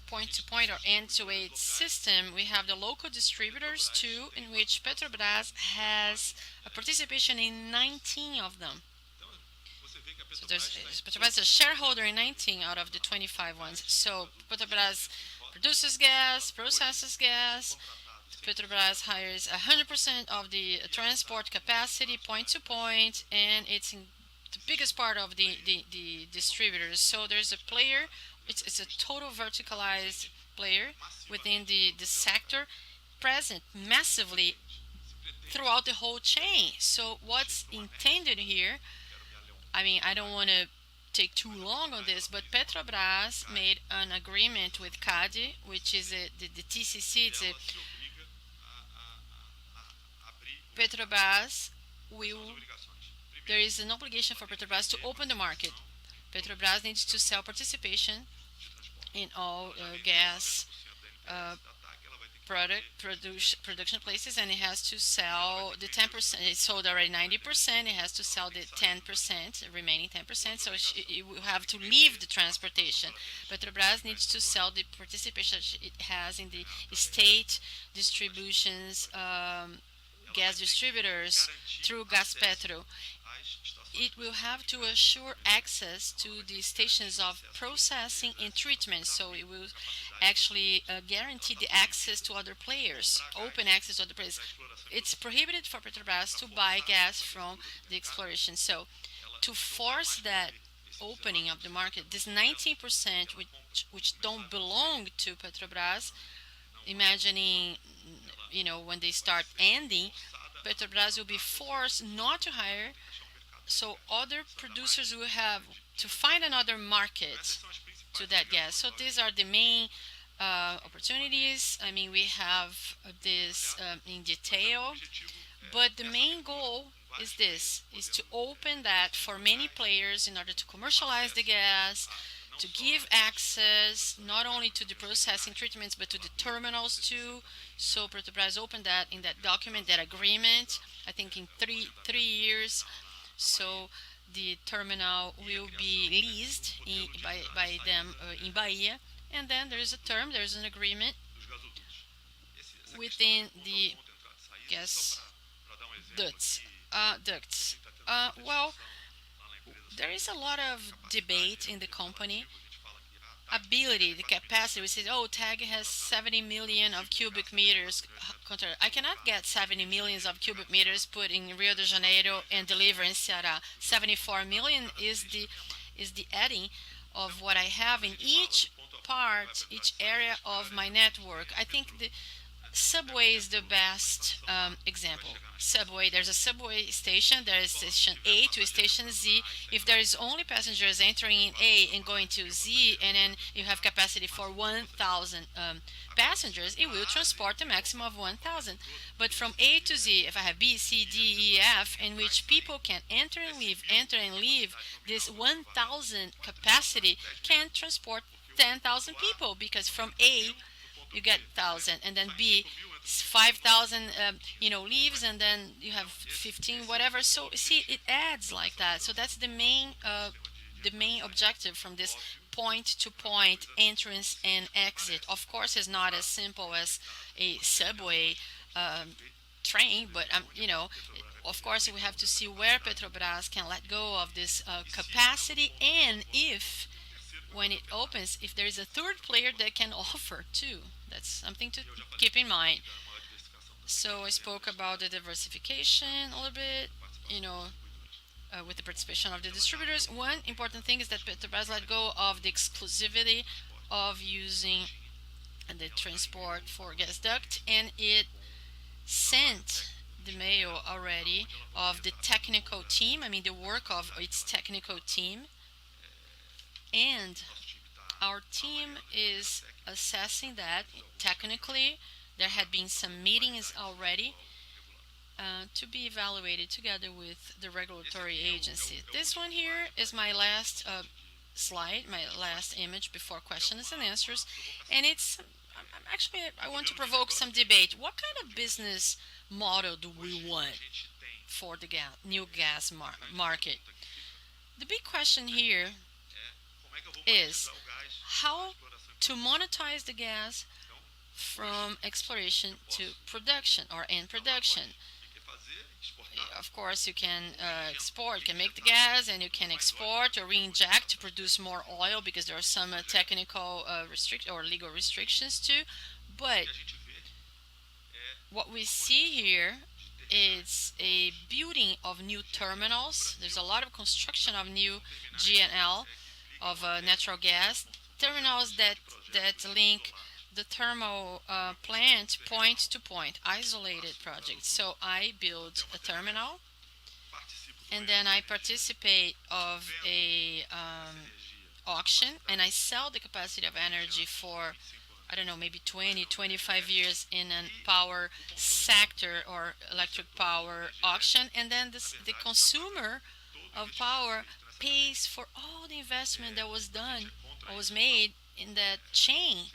point-to-point or end-to-end system. We have the local distributors too, in which Petrobras has a participation in 19 of them. So Petrobras is a shareholder in 19 out of the 25 ones. So Petrobras produces gas, processes gas. Petrobras hires 100% of the transport capacity point to point, and it's in the biggest part of the distributors. So there's a player, it's a total verticalized player within the sector, present massively throughout the whole chain. So what's intended here, I mean, I don't want to take too long on this, but Petrobras made an agreement with CADE, which is the TCC. It's a Petrobras will. There is an obligation for Petrobras to open the market. Petrobras needs to sell participation in all gas uh, production places, and it has to sell the 10%. It sold already 90%. It has to sell the 10%, remaining 10%. So it will have to leave the transportation. Petrobras needs to sell the participation it has in the state distributions, gas distributors through Gaspetro. It will have to assure access to the stations of processing and treatment. So it will actually guarantee the access to other players, open access to other players. It's prohibited for Petrobras to buy gas from the exploration. So to force that opening of the market, this 19% which don't belong to Petrobras, imagining when they start ending, Petrobras will be forced not to hire, so other producers will have to find another market to that gas. So these are the main opportunities. I mean, we have this in detail, but the main goal is this: is to open that for many players in order to commercialize the gas, to give access not only to the processing treatments but to the terminals too. So Petrobras opened that in that document, that agreement. I think in three years. So the terminal will be leased by them in Bahia, and then there is a term, there is an agreement within the gas ducts. Well, there is a lot of debate in the company. Ability, the capacity. We say, oh, TAG has 70 million of cubic meters. I cannot get 70 millions of cubic meters put in Rio de Janeiro and deliver in Ceará. 74 million is the adding of what I have in each part, each area of my network. I think the subway is the best example. Subway, there's a subway station, there is station A to station Z. If there is only passengers entering in A and going to Z, and then you have capacity for 1,000 passengers, it will transport a maximum of 1,000. But from A to Z, if I have B, C, D, E, F, in which people can enter and leave, this 1,000 capacity can transport 10,000 people, because from A you get 1,000, and then B 5,000 leaves, and then you have 15 whatever. So see, it adds like that. So that's the main objective from this point to point entrance and exit. Of course, it's not as simple as a subway train, but of course we have to see where Petrobras can let go of this capacity, and if when it opens, if there is a third player that can offer too. That's something to keep in mind. So I spoke about the diversification a little bit, with the participation of the distributors. One important thing is that Petrobras let go of the exclusivity of using and the transport for gas duct, and it sent the mail already of the technical team, I mean the work of its technical team, and our team is assessing that technically. There had been some meetings already to be evaluated together with the regulatory agency. This one here is my last slide, my last image before questions and answers, and actually I want to provoke some debate. What kind of business model do we want for the new gas market? The big question here is how to monetize the gas from exploration to production or end production. Of course, you can export, you can make the gas, and you can export or re-inject to produce more oil because there are some technical restrict or legal restrictions too. But what we see here is a building of new terminals. There's a lot of construction of new GNL of natural gas terminals that link the thermal plant point to point, isolated projects. So I build a terminal, and then I participate of a auction, and I sell the capacity of energy for, I don't know, maybe 20, 25 years in a power sector or electric power auction, and then the consumer of power pays for all the investment that was done or was made in that chain.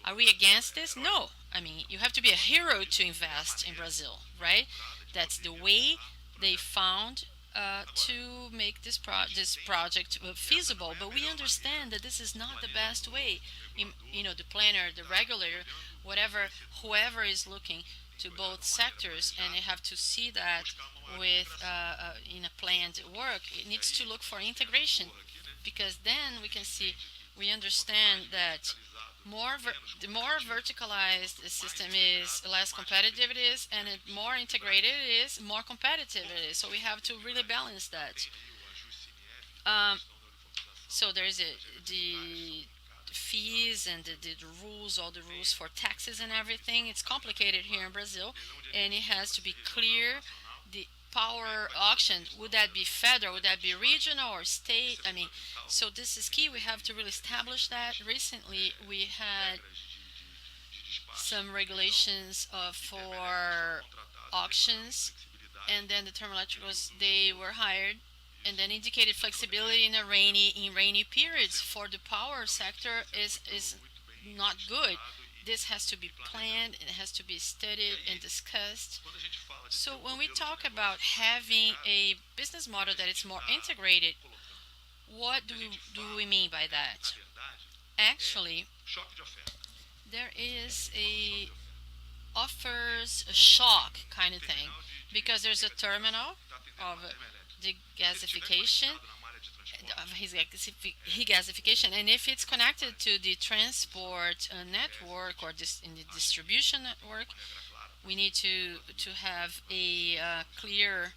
Are we against this? No. I mean, you have to be a hero to invest in Brazil, right? That's the way they found to make this project feasible. But we understand that this is not the best way. The planner, the regulator, whatever, whoever is looking to both sectors, and you have to see that with in a planned work, it needs to look for integration, because then we understand that the more verticalized the system is, the less competitive it is, and the more integrated it is, more competitive it is. So we have to really balance that. Um, so there's the fees and the rules, all the rules for taxes and everything. It's complicated here in Brazil, and it has to be clear. The power auction, would that be federal, would that be regional or state? I mean, so this is key. We have to really establish that. Recently, we had some regulations for auctions, and then the thermoelectricals, they were hired and then indicated flexibility in rainy periods for the power sector is not good. This has to be planned, it has to be studied and discussed. So when we talk about having a business model that is more integrated, what do we mean by that? Actually, there is a offers a shock kind of thing, because there's a terminal of the gasification of his gasification, and if it's connected to the transport network or in the distribution network, we need to have a clear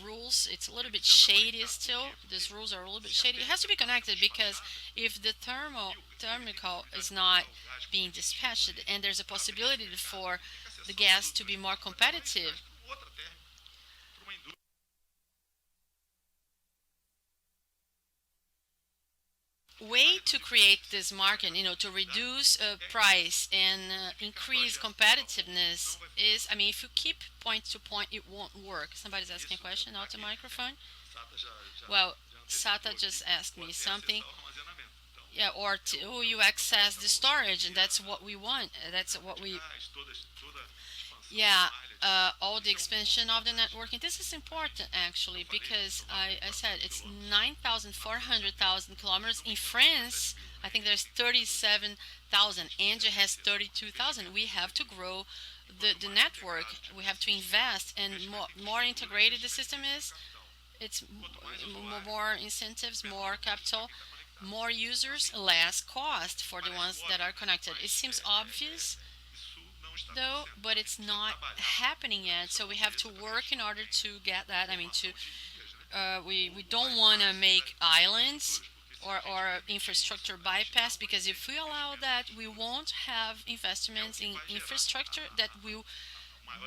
rules. It's a little bit shady still. These rules are a little bit shady. It has to be connected, because if the thermical is not being dispatched, and there's a possibility for the gas to be more competitive, way to create this market, to reduce price and increase competitiveness is, I mean, if you keep point to point, it won't work. Somebody's asking a question out the microphone. Well, Sata just asked me something. Yeah, or you access the storage, and that's what we want. That's what we Yeah, all the expansion of the networking. This is important actually, because I said it's 9,400,000 kilometers. In France, I think there's 37,000. Engie has 32,000. We have to grow the network. We have to invest, and more integrated the system is. It's more incentives, more capital, more users, less cost for the ones that are connected. It seems obvious, though, but it's not happening yet. So we have to work in order to get that. I mean, we don't want to make islands or infrastructure bypass, because if we allow that, we won't have investments in infrastructure that will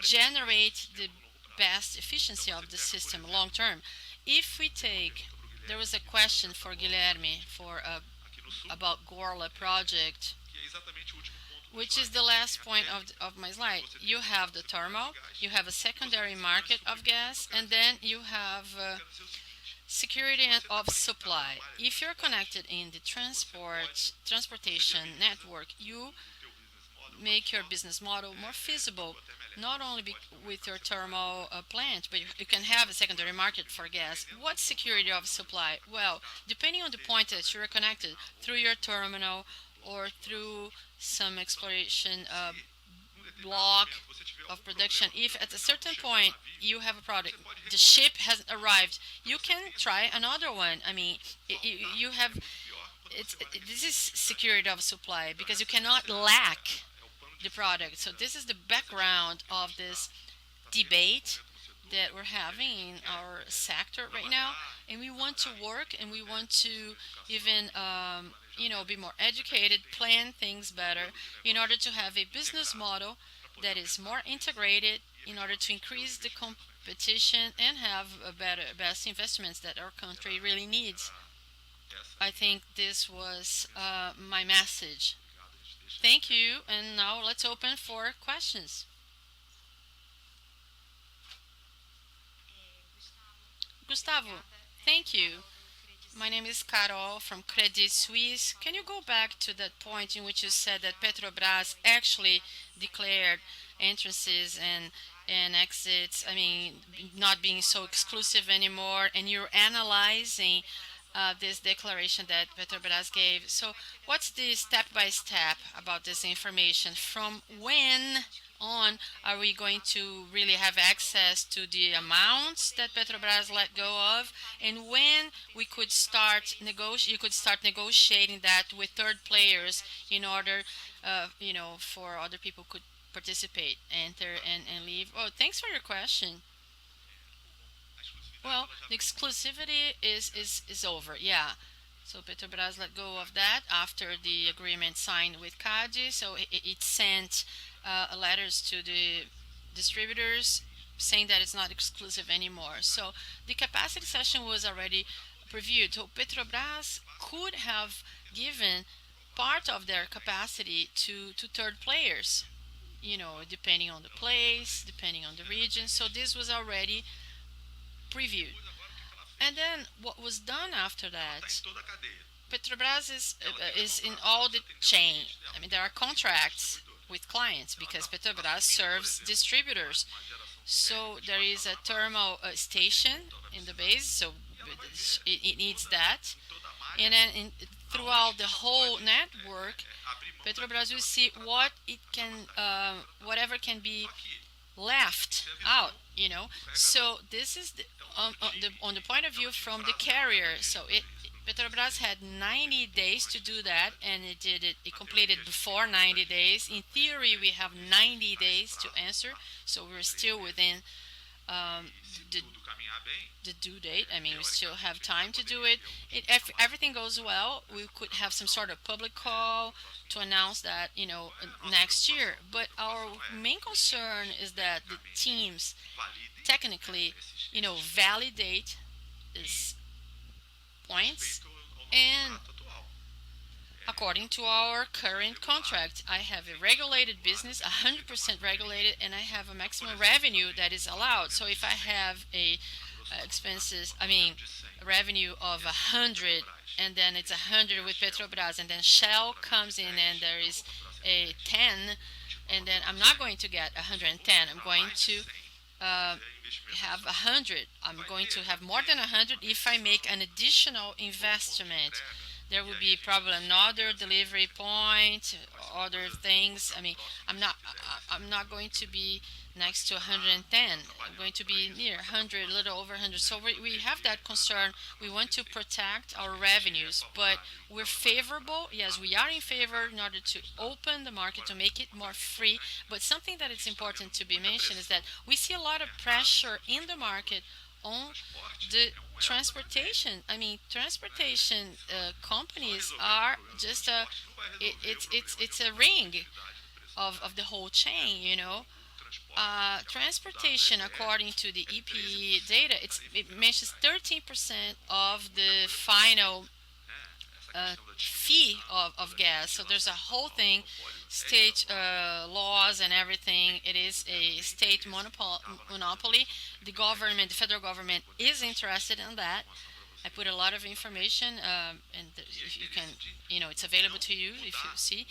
generate the best efficiency of the system long term. If we take, there was a question for Guilherme for about Gorla project, which is the last point of my slide. You have the thermal, you have a secondary market of gas, and then you have security of supply. If you're connected in the transportation network, you make your business model more feasible, not only with your thermal plant, but you can have a secondary market for gas. What security of supply? Well, depending on the point that you're connected, through your terminal or through some exploration block of production, if at a certain point you have a product, the ship hasn't arrived, you can try another one. I mean, you have this is security of supply because you cannot lack the product. So this is the background of this debate that we're having in our sector right now, and we want to work and we want to even be more educated, plan things better in order to have a business model that is more integrated in order to increase the competition and have a better best investments that our country really needs. I think this was my message. Thank you, and now let's open for questions. Gustavo, thank you. My name is Carol from Credit Suisse. Can you go back to that point in which you said that Petrobras actually declared entrances and exits? I mean, not being so exclusive anymore, and you're analyzing this declaration that Petrobras gave. So, what's the step by step about this information? From when on are we going to really have access to the amounts that Petrobras let go of, and when you could start negotiating that with third players in order, for other people could participate, enter, and leave. Oh, thanks for your question. Well, the exclusivity is over. Yeah. So Petrobras let go of that after the agreement signed with CADI. So it sent letters to the distributors saying that it's not exclusive anymore. So the capacity session was already previewed. So Petrobras could have given part of their capacity to third players, depending on the place, depending on the region. So this was already previewed. And then what was done after that? Petrobras is in all the chain. I mean, there are contracts with clients because Petrobras serves distributors. So there is a thermal station in the base, so it needs that. And then throughout the whole network, Petrobras will see whatever can be left out. So this is on the point of view from the carrier. So Petrobras had 90 days to do that, and it did it. It completed before 90 days. In theory, we have 90 days to answer, so we're still within um, the the due date. I mean, we still have time to do it. If everything goes well, we could have some sort of public call to announce that, next year. But our main concern is that the teams technically, validate these points, and according to our current contract, I have a regulated business, 100% regulated, and I have a maximum revenue that is allowed. So if I have a revenue of 100, and then it's 100 with Petrobras, and then Shell comes in and there is a 10, and then I'm not going to get 110. I'm going to have 100. I'm going to have more than 100 if I make an additional investment. There will be probably another delivery point, other things. I mean, I'm not going to be next to 110. I'm going to be near 100, a little over 100. So we have that concern. We want to protect our revenues, but we're favorable. Yes, we are in favor in order to open the market to make it more free. But something that is important to be mentioned is that we see a lot of pressure in the market on the transportation. I mean, transportation companies are just it's a ring of the whole chain. Transportation, according to the EPE data, it mentions 13% of the final fee of gas. So there's a whole thing, state laws and everything. It is a state monopoly. The government, the federal government, is interested in that. I put a lot of information, and if you can, it's available to you if you see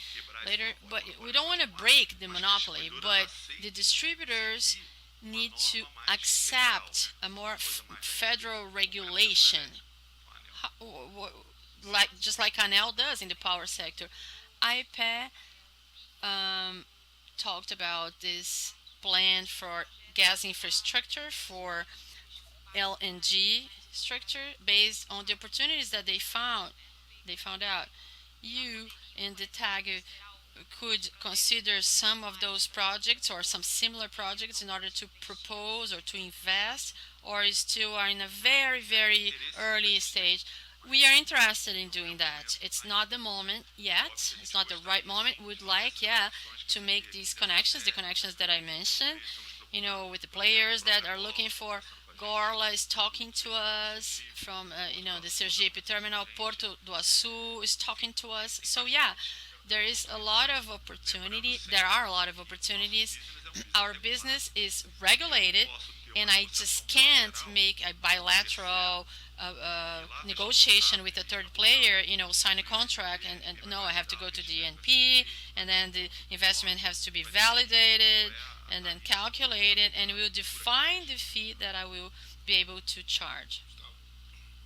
later. But we don't want to break the monopoly, but the distributors need to accept a more federal regulation, like just like Canal does in the power sector. IPE talked about this plan for gas infrastructure for LNG structure based on the opportunities that they found out. You in the tag could consider some of those projects or some similar projects in order to propose or to invest, or is still are in a very very early stage. We are interested in doing that. It's not the moment yet. It's not the right moment. We'd like, yeah, to make these connections, the connections that I mentioned, with the players that are looking for. Gorla is talking to us from, the Sergipe terminal. Porto do Açu is talking to us. So yeah, there is a lot of opportunity. There are a lot of opportunities. Our business is regulated, and I just can't make a bilateral negotiation with a third player, sign a contract, and no, I have to go to the NP, and then the investment has to be validated and then calculated, and will define the fee that I will be able to charge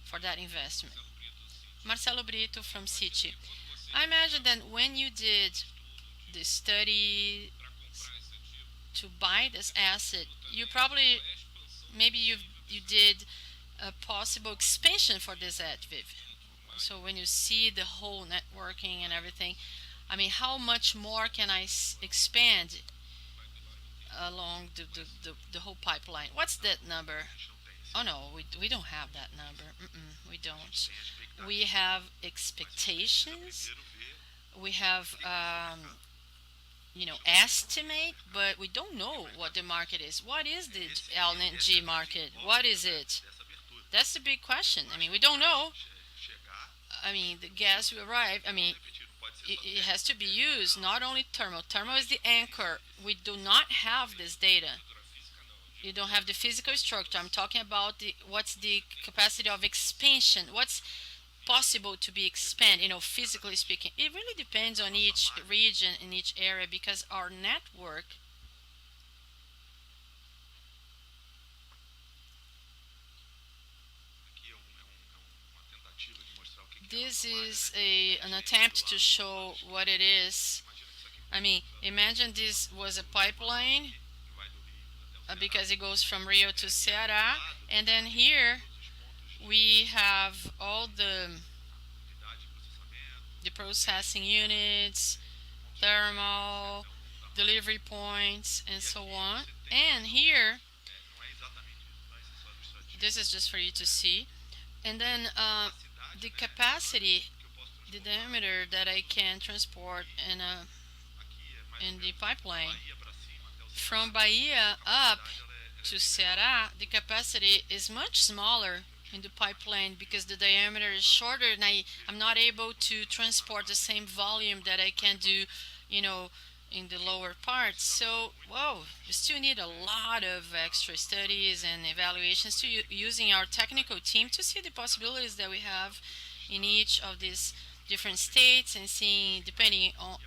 for that investment. Marcelo Brito from Citi. I imagine that when you did the study to buy this asset, you probably maybe you did a possible expansion for this adviv. So when you see the whole networking and everything, I mean, how much more can I expand along the whole pipeline? What's that number? Oh no, we don't have that number. We don't. We have expectations. We have estimate, but we don't know what the market is. What is the LNG market? What is it? That's the big question. I mean, we don't know. I mean, the gas will arrive. I mean, it has to be used, not only thermal. Thermal is the anchor. We do not have this data. You don't have the physical structure. I'm talking about what's the capacity of expansion. What's possible to be expanded, physically speaking. It really depends on each region in each area, because our network, this is an attempt to show what it is. I mean, imagine this was a pipeline, because it goes from Rio to Ceará, and then here we have all the processing units, thermal, delivery points, and so on. And here, this is just for you to see. And then the capacity, the diameter that I can transport in the pipeline. From Bahia up to Ceará, the capacity is much smaller in the pipeline because the diameter is shorter, and I'm not able to transport the same volume that I can do, in the lower parts. So, whoa, we still need a lot of extra studies and evaluations to using our technical team to see the possibilities that we have in each of these different states, and seeing, depending on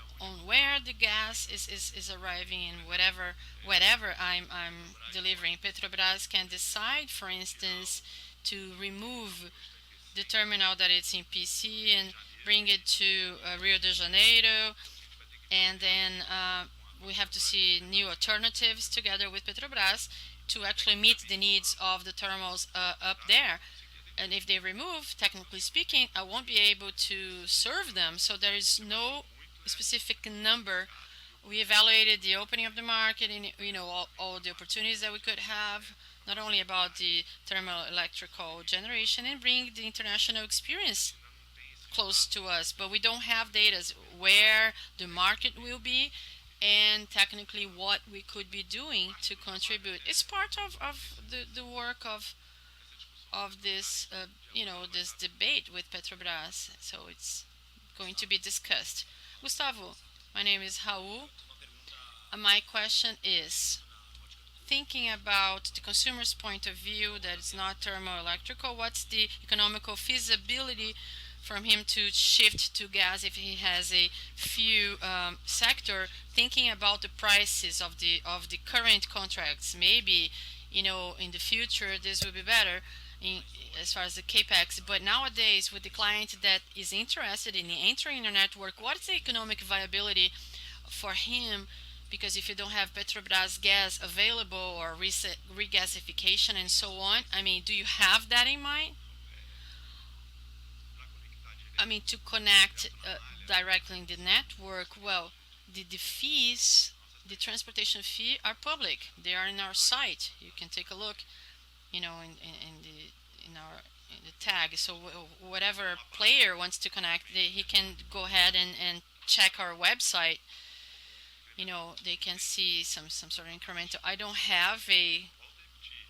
where the gas is arriving, and whatever I'm delivering. Petrobras can decide, for instance, to remove the terminal that it's in PC and bring it to Rio de Janeiro, and then we have to see new alternatives together with Petrobras to actually meet the needs of the thermals up there. And if they remove, technically speaking, I won't be able to serve them. So there is no specific number. We evaluated the opening of the market and all the opportunities that we could have, not only about the thermal electrical generation and bring the international experience close to us, but we don't have data where the market will be and technically what we could be doing to contribute. It's part of the work of this this debate with Petrobras. So it's going to be discussed. Gustavo, my name is Raul. My question is thinking about the consumer's point of view that it's not thermoelectrical, what's the economical feasibility from him to shift to gas if he has a few sector thinking about the prices of the current contracts? Maybe in the future this will be better in, as far as the capex, but nowadays with the client that is interested in entering your network, what is the economic viability for him? Because if you don't have Petrobras gas available or regasification and so on, I mean, do you have that in mind? I mean, to connect directly in the network, well, the fees, the transportation fee are public. They are in our site. You can take a look, in our in the tag. So whatever player wants to connect, he can go ahead and check our website. They can see some sort of incremental. I don't have a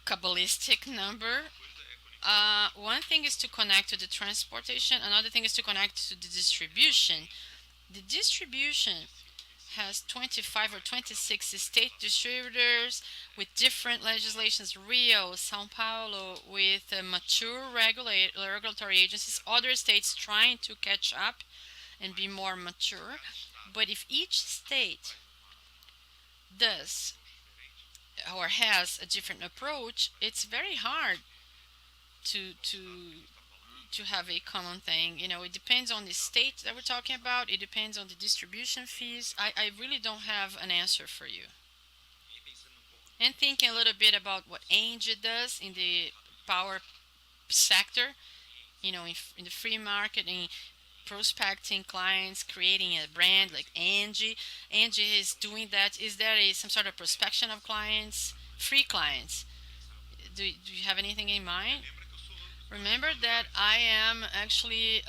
kabbalistic number. One thing is to connect to the transportation. Another thing is to connect to the distribution. The distribution has 25 or 26 state distributors with different legislations. Rio, Sao Paulo, with mature regulatory agencies. Other states trying to catch up and be more mature. But if each state does or has a different approach, it's very hard to have a common thing. It depends on the state that we're talking about. It depends on the distribution fees. I really don't have an answer for you. And thinking a little bit about what Engie does in the power sector, in the free market, in prospecting clients, creating a brand like Engie. Engie is doing that. Is there some sort of prospection of clients, free clients? Do you have anything in mind? Remember that I am actually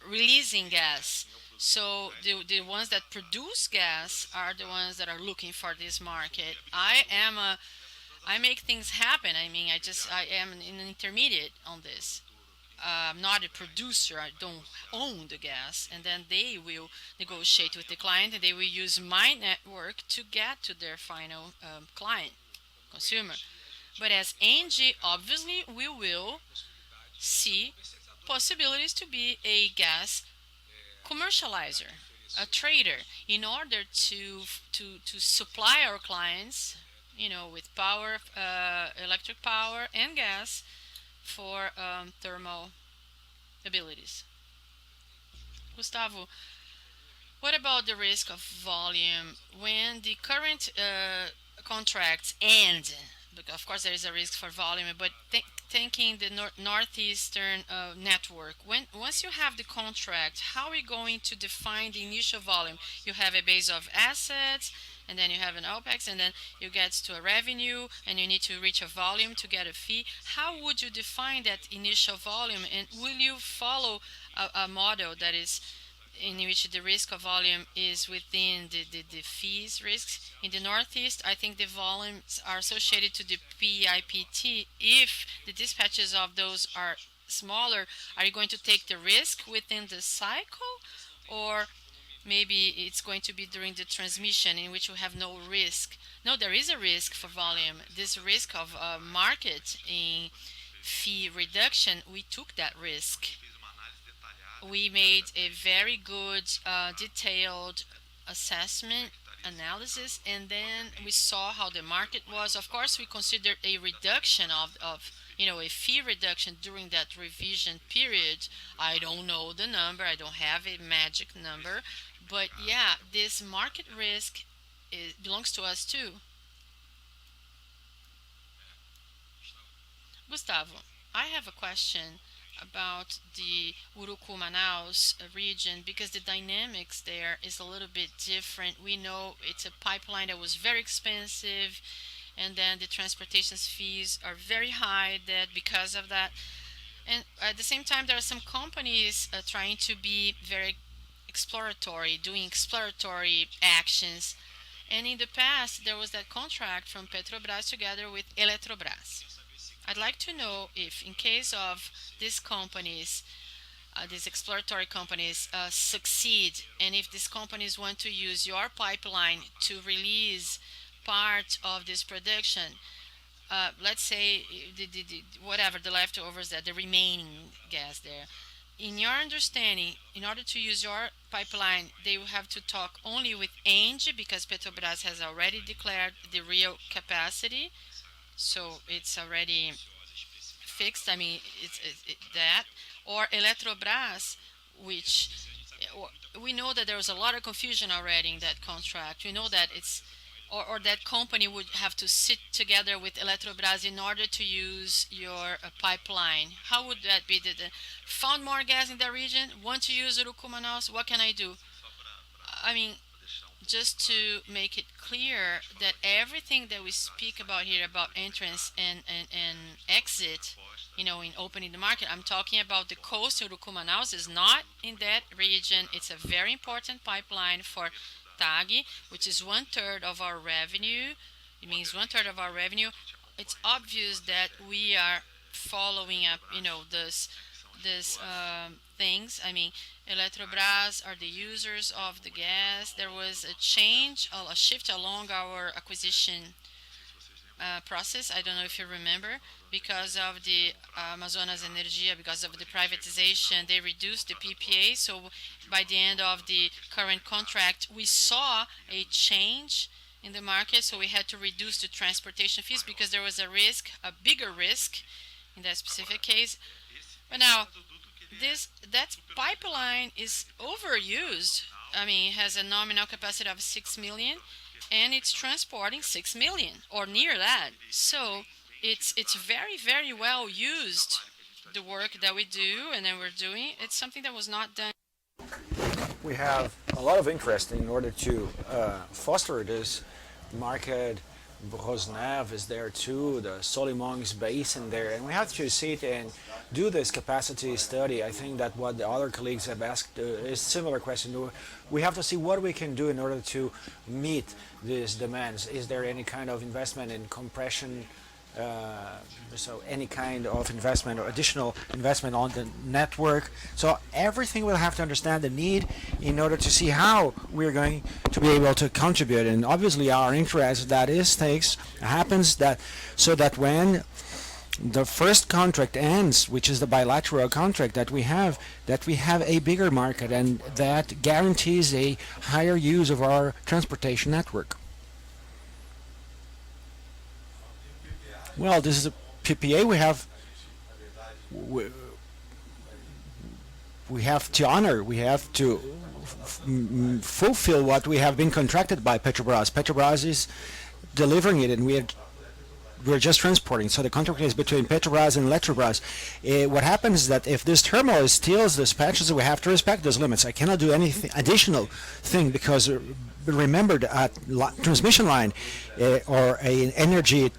releasing gas. So the ones that produce gas are the ones that are looking for this market. I make things happen. I mean, I am an intermediate on this. I'm not a producer. I don't own the gas, and then they will negotiate with the client, and they will use my network to get to their final client, consumer. But as Engie, obviously, we will see possibilities to be a gas commercializer, a trader, in order to supply our clients, with power, electric power and gas for thermal abilities. Gustavo, what about the risk of volume when the current contracts end? Look, of course, there is a risk for volume, but thinking the northeastern network, once you have the contract, how are you going to define the initial volume? You have a base of assets, and then you have an OPEX, and then you get to a revenue, and you need to reach a volume to get a fee. How would you define that initial volume, and will you follow a model that is in which the risk of volume is within the fees risks? In the Northeast, I think the volumes are associated to the PIPT. If the dispatches of those are smaller, are you going to take the risk within the cycle? Or maybe it's going to be during the transmission in which we have no risk? No, there is a risk for volume. This risk of market in fee reduction, we took that risk. We made a very good, detailed assessment analysis, and then we saw how the market was. Of course, we considered a reduction of a fee reduction during that revision period. I don't know the number, I don't have a magic number, but yeah, this market risk belongs to us too. Gustavo, I have a question about the Urucu Manaus region because the dynamics there is a little bit different. We know it's a pipeline that was very expensive, and then the transportation fees are very high that because of that. And at the same time, there are some companies trying to be very exploratory, doing exploratory actions. And in the past, there was that contract from Petrobras together with Eletrobras. I'd like to know if, in case of these companies, these exploratory companies succeed, and if these companies want to use your pipeline to release part of this production, let's say whatever the leftovers, that the remaining gas there. In your understanding, in order to use your pipeline, they will have to talk only with Engie because Petrobras has already declared the real capacity, so it's already fixed. I mean, that, or Eletrobras, which we know that there was a lot of confusion already in that contract. We know that or that company would have to sit together with Eletrobras in order to use your pipeline. How would that be? Found more gas in the region, want to use Urucumanos, what can I do? I mean, just to make it clear that everything that we speak about here about entrance and exit, in opening the market, I'm talking about the coast. Urucu-Manaus is not in that region. It's a very important pipeline for TAG, which is 1/3 of our revenue. It means 1/3 of our revenue. It's obvious that we are following up, this things. I mean, Eletrobras are the users of the gas. There was a change, a shift along our acquisition process. I don't know if you remember, because of the Amazonas Energia, because of the privatization, they reduced the PPA. So by the end of the current contract, we saw a change in the market. So we had to reduce the transportation fees because there was a risk, a bigger risk in that specific case. But now, that pipeline is overused. I mean, it has a nominal capacity of 6 million, and it's transporting 6 million or near that. So it's very, very well used. The work that we do and that we're doing, it's something that was not done. We have a lot of interest in order to foster this market. Rosneft is there too, the Solimões Basin there, and we have to sit and do this capacity study. I think that what the other colleagues have asked is similar question. We have to see what we can do in order to meet these demands. Is there any kind of investment in compression? So any kind of investment or additional investment on the network. So everything we'll have to understand the need in order to see how we're going to be able to contribute. And obviously our interest that is takes happens that so that when the first contract ends, which is the bilateral contract that we have a bigger market, and that guarantees a higher use of our transportation network. Well, this is a PPA. We have to honor. We have to fulfill what we have been contracted by Petrobras. Petrobras is delivering it, and we're just transporting. So the contract is between Petrobras and Eletrobras. What happens is that if this terminal steals dispatches, we have to respect those limits. I cannot do anything additional thing because remember, transmission line or an energy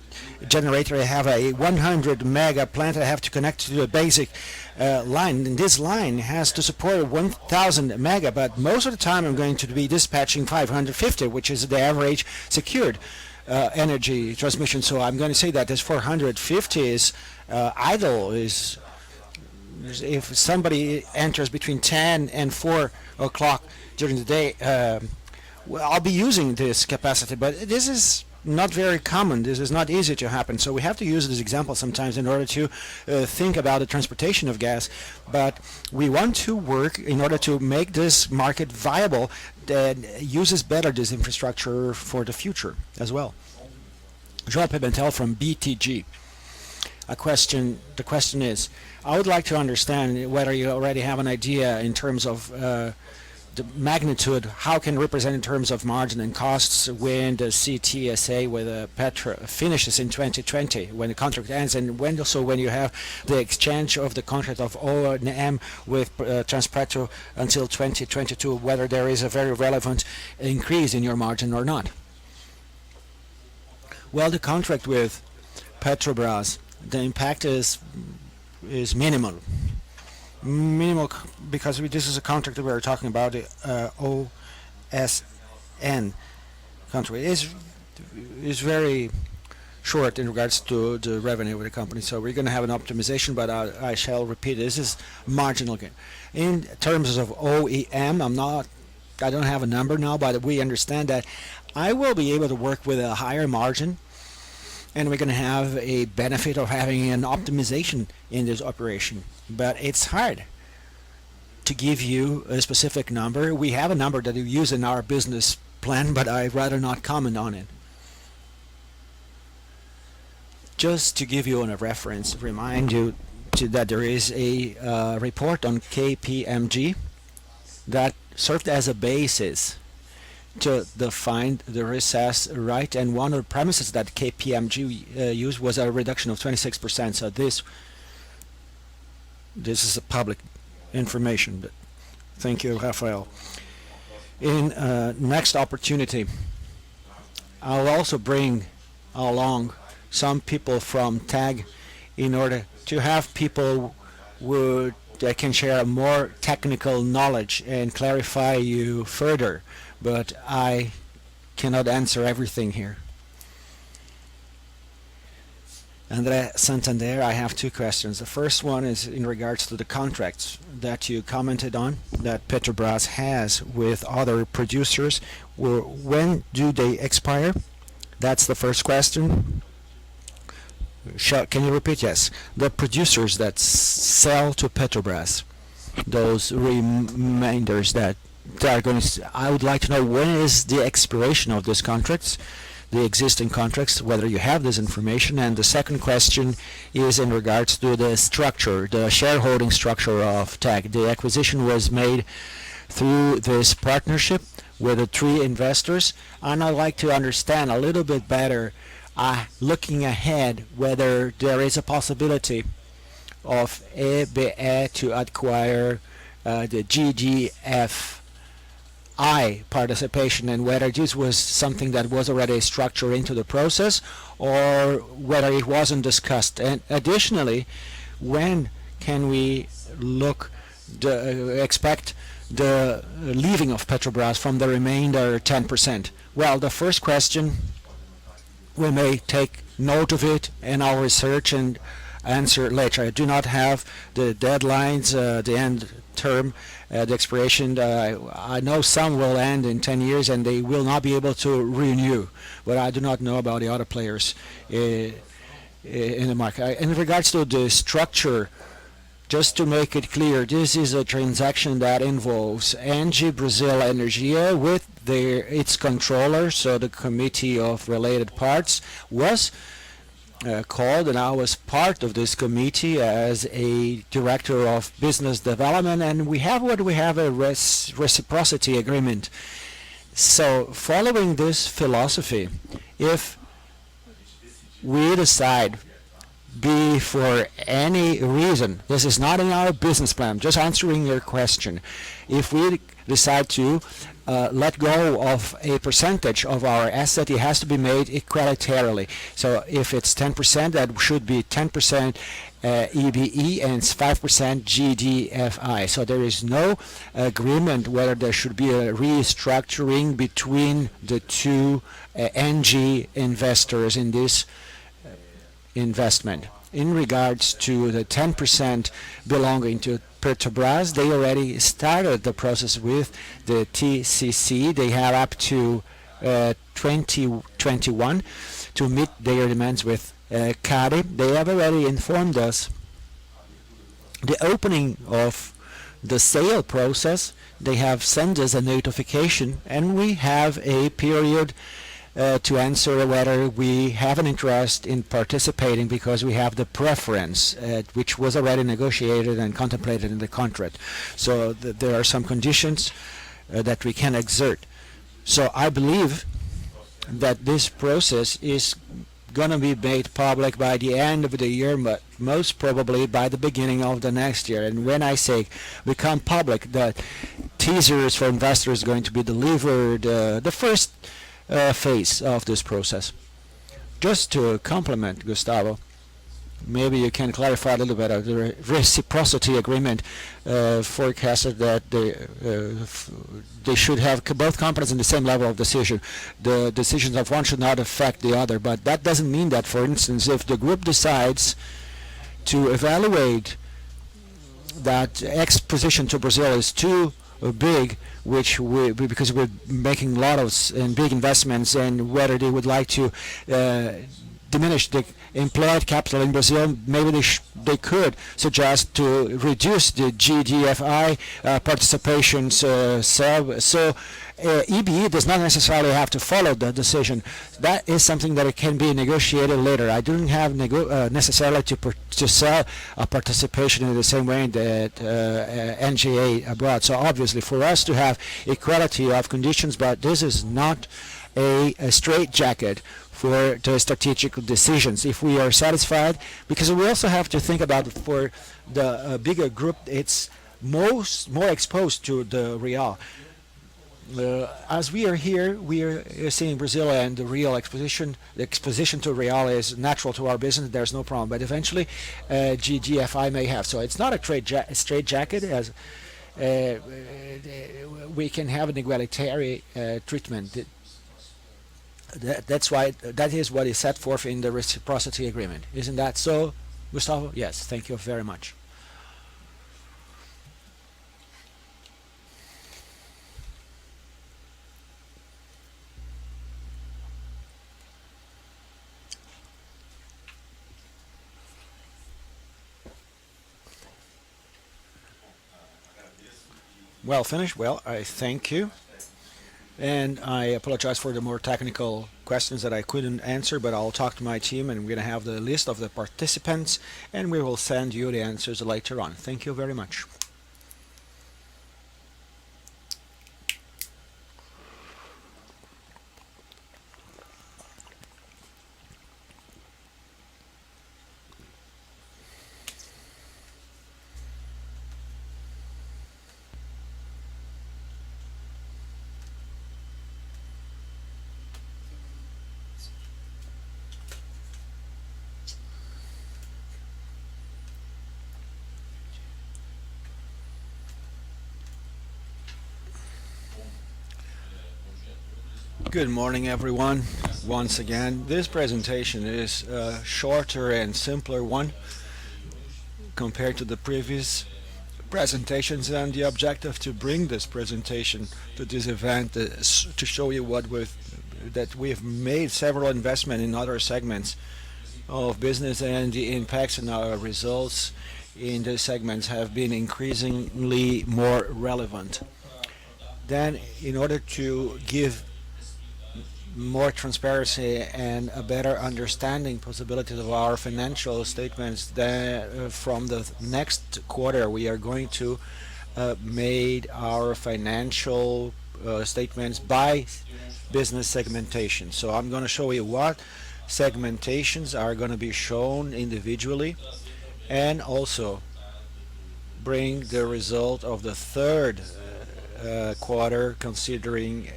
generator, I have a 100 mega plant. I have to connect to the basic line, and this line has to support 1,000 mega. But most of the time, I'm going to be dispatching 550, which is the average secured energy transmission. So I'm going to say that this 450 is idle. Is if somebody enters between 10 and 4 o'clock during the day, well, I'll be using this capacity, but this is not very common. This is not easy to happen. So we have to use this example sometimes in order to think about the transportation of gas. But we want to work in order to make this market viable that uses better this infrastructure for the future as well. João Pimentel from BTG. The question is, I would like to understand whether you already have an idea in terms of the magnitude, how can represent in terms of margin and costs when the CTSA with Petra finishes in 2020, when the contract ends, and when also when you have the exchange of the contract of O&M with Transpetro until 2022, whether there is a very relevant increase in your margin or not. Well, the contract with Petrobras, the impact is minimal. Minimal because this is a contract that we're talking about, the OSN contract. Is very short in regards to the revenue of the company. So we're going to have an optimization, but I shall repeat, this is marginal gain. In terms of OEM, I don't have a number now, but we understand that I will be able to work with a higher margin, and we're going to have a benefit of having an optimization in this operation. But it's hard to give you a specific number. We have a number that we use in our business plan, but I'd rather not comment on it. Just to give you a reference, remind you that there is a report on KPMG that served as a basis to define the recess right, and one of the premises that KPMG used was a reduction of 26%. So this is a public information. But thank you, Rafael. In next opportunity, I'll also bring along some people from TAG in order to have people that can share more technical knowledge and clarify you further, but I cannot answer everything here. Andre Santander, I have two questions. The first one is in regards to the contracts that you commented on that Petrobras has with other producers. When do they expire? That's the first question. Can you repeat? Yes. The producers that sell to Petrobras, those remainders that are going to, I would like to know when is the expiration of these contracts, the existing contracts, whether you have this information. And the second question is in regards to the structure, the shareholding structure of TAG. The acquisition was made through this partnership with the three investors, and I'd like to understand a little bit better, looking ahead, whether there is a possibility of EBE to acquire the GDFI participation, and whether this was something that was already structured into the process or whether it wasn't discussed. And additionally, when can we expect the leaving of Petrobras from the remainder 10%? Well, the first question, we may take note of it in our research and answer later. I do not have the deadlines, the end term, the expiration. I know some will end in 10 years and they will not be able to renew, but I do not know about the other players in the market. In regards to the structure, just to make it clear, this is a transaction that involves Engie Brazil Energia with its controller, so the committee of related parts was called, and I was part of this committee as a director of business development, and we have a reciprocity agreement. So following this philosophy, if we decide for any reason, this is not in our business plan, just answering your question, if we decide to let go of a percentage of our asset, it has to be made equalitarily. So if it's 10%, that should be 10% EBE and 5% GDFI. So there is no agreement whether there should be a restructuring between the two Engie investors in this investment. In regards to the 10% belonging to Petrobras, they already started the process with the TCC. They have up to 2021 to meet their demands with CADE. They have already informed us the opening of the sale process. They have sent us a notification, and we have a period to answer whether we have an interest in participating, because we have the preference, which was already negotiated and contemplated in the contract. So there are some conditions that we can exert. So I believe that this process is going to be made public by the end of the year, but most probably by the beginning of the next year. And when I say become public, the teasers for investors is going to be delivered the first phase of this process. Just to complement Gustavo, maybe you can clarify a little bit of the reciprocity agreement forecasted that they should have both companies in the same level of decision. The decisions of one should not affect the other, but that doesn't mean that, for instance, if the group decides to evaluate that exposition to Brazil is too big, which because we're making a lot of and big investments, and whether they would like to diminish the employed capital in Brazil, maybe they could suggest to reduce the GDFI participations. So EBE does not necessarily have to follow the decision. That is something that it can be negotiated later. I don't have necessarily to sell a participation in the same way that NGA abroad. So obviously for us to have equality of conditions, but this is not a straight jacket for the strategic decisions. If we are satisfied, because we also have to think about for the bigger group, it's more exposed to the real. As we are here, we are seeing Brazil and the real exposition. The exposition to real is natural to our business. There's no problem. But eventually, GGFI may have. So it's not a straight jacket, as we can have an egalitarian treatment. That's why that is what is set forth in the reciprocity agreement. Isn't that so, Gustavo? Yes. Thank you very much. Well finished. Well, I thank you. And I apologize for the more technical questions that I couldn't answer, but I'll talk to my team and we're going to have the list of the participants and we will send you the answers later on. Thank you very much. Good morning, everyone. Once again, this presentation is a shorter and simpler one compared to the previous presentations, and the objective to bring this presentation to this event is to show you that we've made several investments in other segments of business, and the impacts on our results in these segments have been increasingly more relevant. Then, in order to give more transparency and a better understanding possibilities of our financial statements, that from the next quarter we are going to made our financial statements by business segmentation. So I'm going to show you what segmentations are going to be shown individually, and also bring the result of the third quarter considering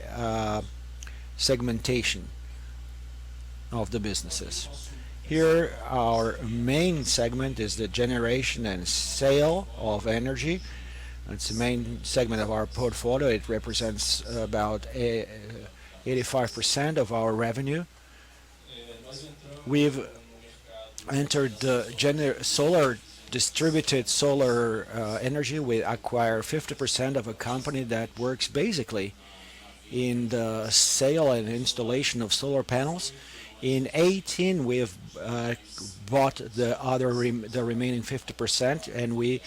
segmentation of the businesses. Here our main segment is the generation and sale of energy. It's the main segment of our portfolio. It represents about 85% of our revenue. We've entered the distributed solar energy. We acquire 50% of a company that works basically in the sale and installation of solar panels. In 18, we've bought the remaining 50%, and we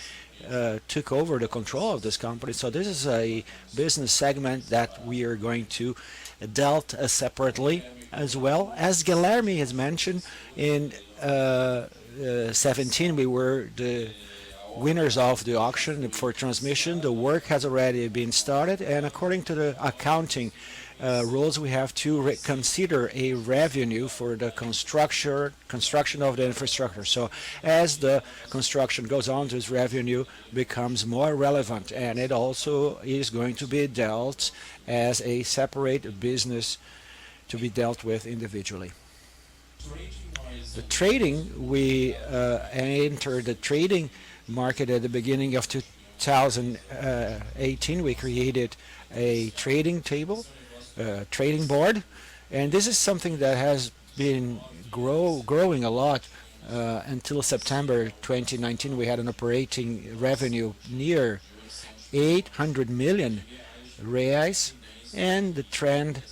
took over the control of this company. So this is a business segment that we are going to dealt separately, as well as Guilherme has mentioned. In 17, we were the winners of the auction for transmission. The work has already been started, and according to the accounting rules, we have to consider a revenue for the construction of the infrastructure. So as the construction goes on, this revenue becomes more relevant, and it also is going to be dealt as a separate business to be dealt with individually. The trading, we entered the trading market at the beginning of 2018. We created a trading table, trading board, and this is something that has been growing a lot. Until September 2019, we had an operating revenue near 800 million reais, and the trend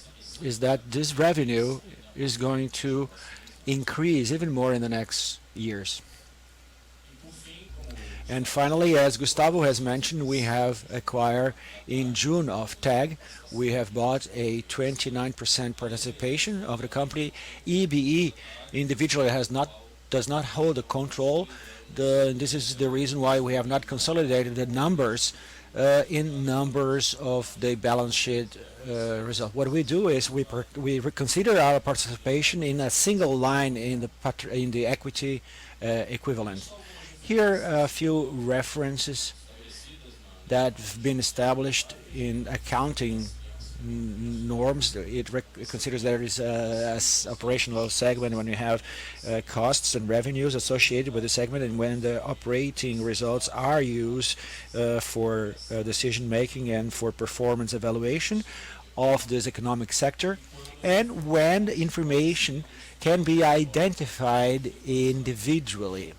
is that this revenue is going to increase even more in the next years. And finally, as Gustavo has mentioned, we have acquired in June of TAG. We have bought a 29% participation of the company. EBE individually does not hold the control. This is the reason why we have not consolidated the numbers in numbers of the balance sheet result. What we do is we consider our participation in a single line in the equity equivalent. Here are a few references that have been established in accounting norms. It considers there is a operational segment when you have costs and revenues associated with the segment, and when the operating results are used for decision making and for performance evaluation of this economic sector, and when the information can be identified individually.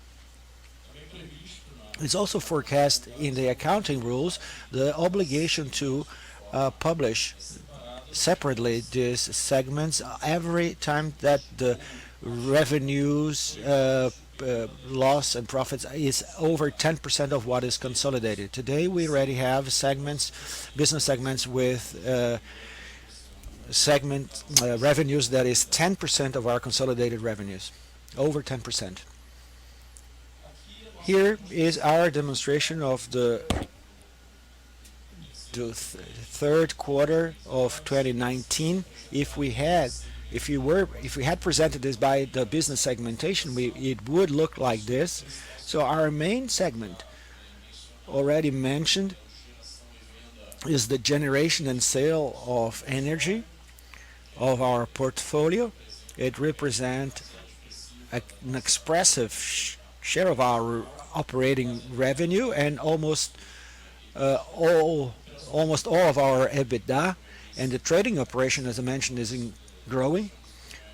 It's also forecast in the accounting rules the obligation to publish separately these segments every time that the revenues, loss and profits is over 10% of what is consolidated. Today we already have business segments with segment revenues that is 10% of our consolidated revenues, over 10%. Here is our demonstration of the third quarter of 2019. If we had presented this by the business segmentation, it would look like this. So our main segment, already mentioned, is the generation and sale of energy of our portfolio. It represents an expressive share of our operating revenue and almost all of our EBITDA. And the trading operation, as I mentioned, is growing.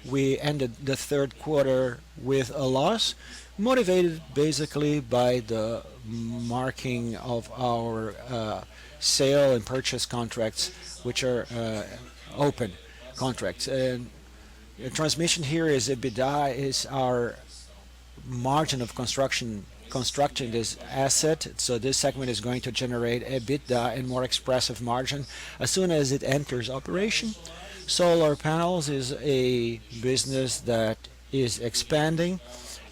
We ended the third quarter with a loss, motivated basically by the marking of our sale and purchase contracts, which are open contracts. And the transmission here is EBITDA, is our margin of constructing this asset. So this segment is going to generate EBITDA and more expressive margin as soon as it enters operation. Solar panels is a business that is expanding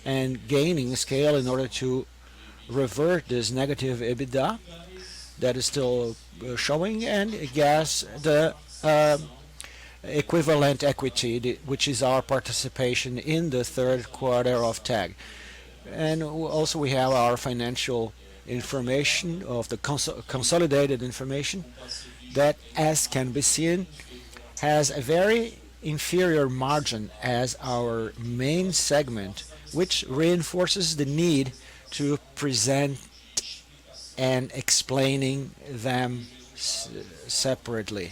and gaining scale in order to revert this negative EBITDA that is still showing, and gas, the equivalent equity, which is our participation in the third quarter of TAG. And also we have our financial information of the consolidated information that, as can be seen, has a very inferior margin as our main segment, which reinforces the need to present and explaining them separately.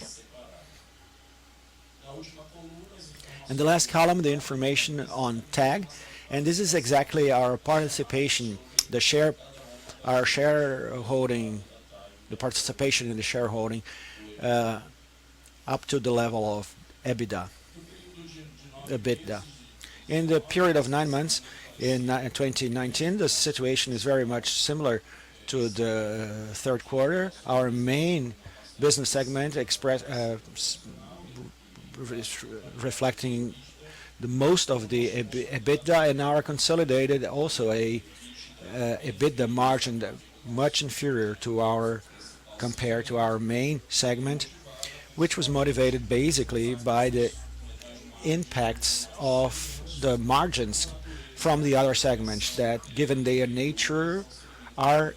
In the last column, the information on TAG, and this is exactly our participation, our shareholding, the participation in the shareholding, up to the level of EBITDA. In the period of 9 months in 2019, the situation is very much similar to the third quarter. Our main business segment reflecting the most of the EBITDA, and our consolidated also a EBITDA margin that much inferior to compared to our main segment, which was motivated basically by the impacts of the margins from the other segments that, given their nature, are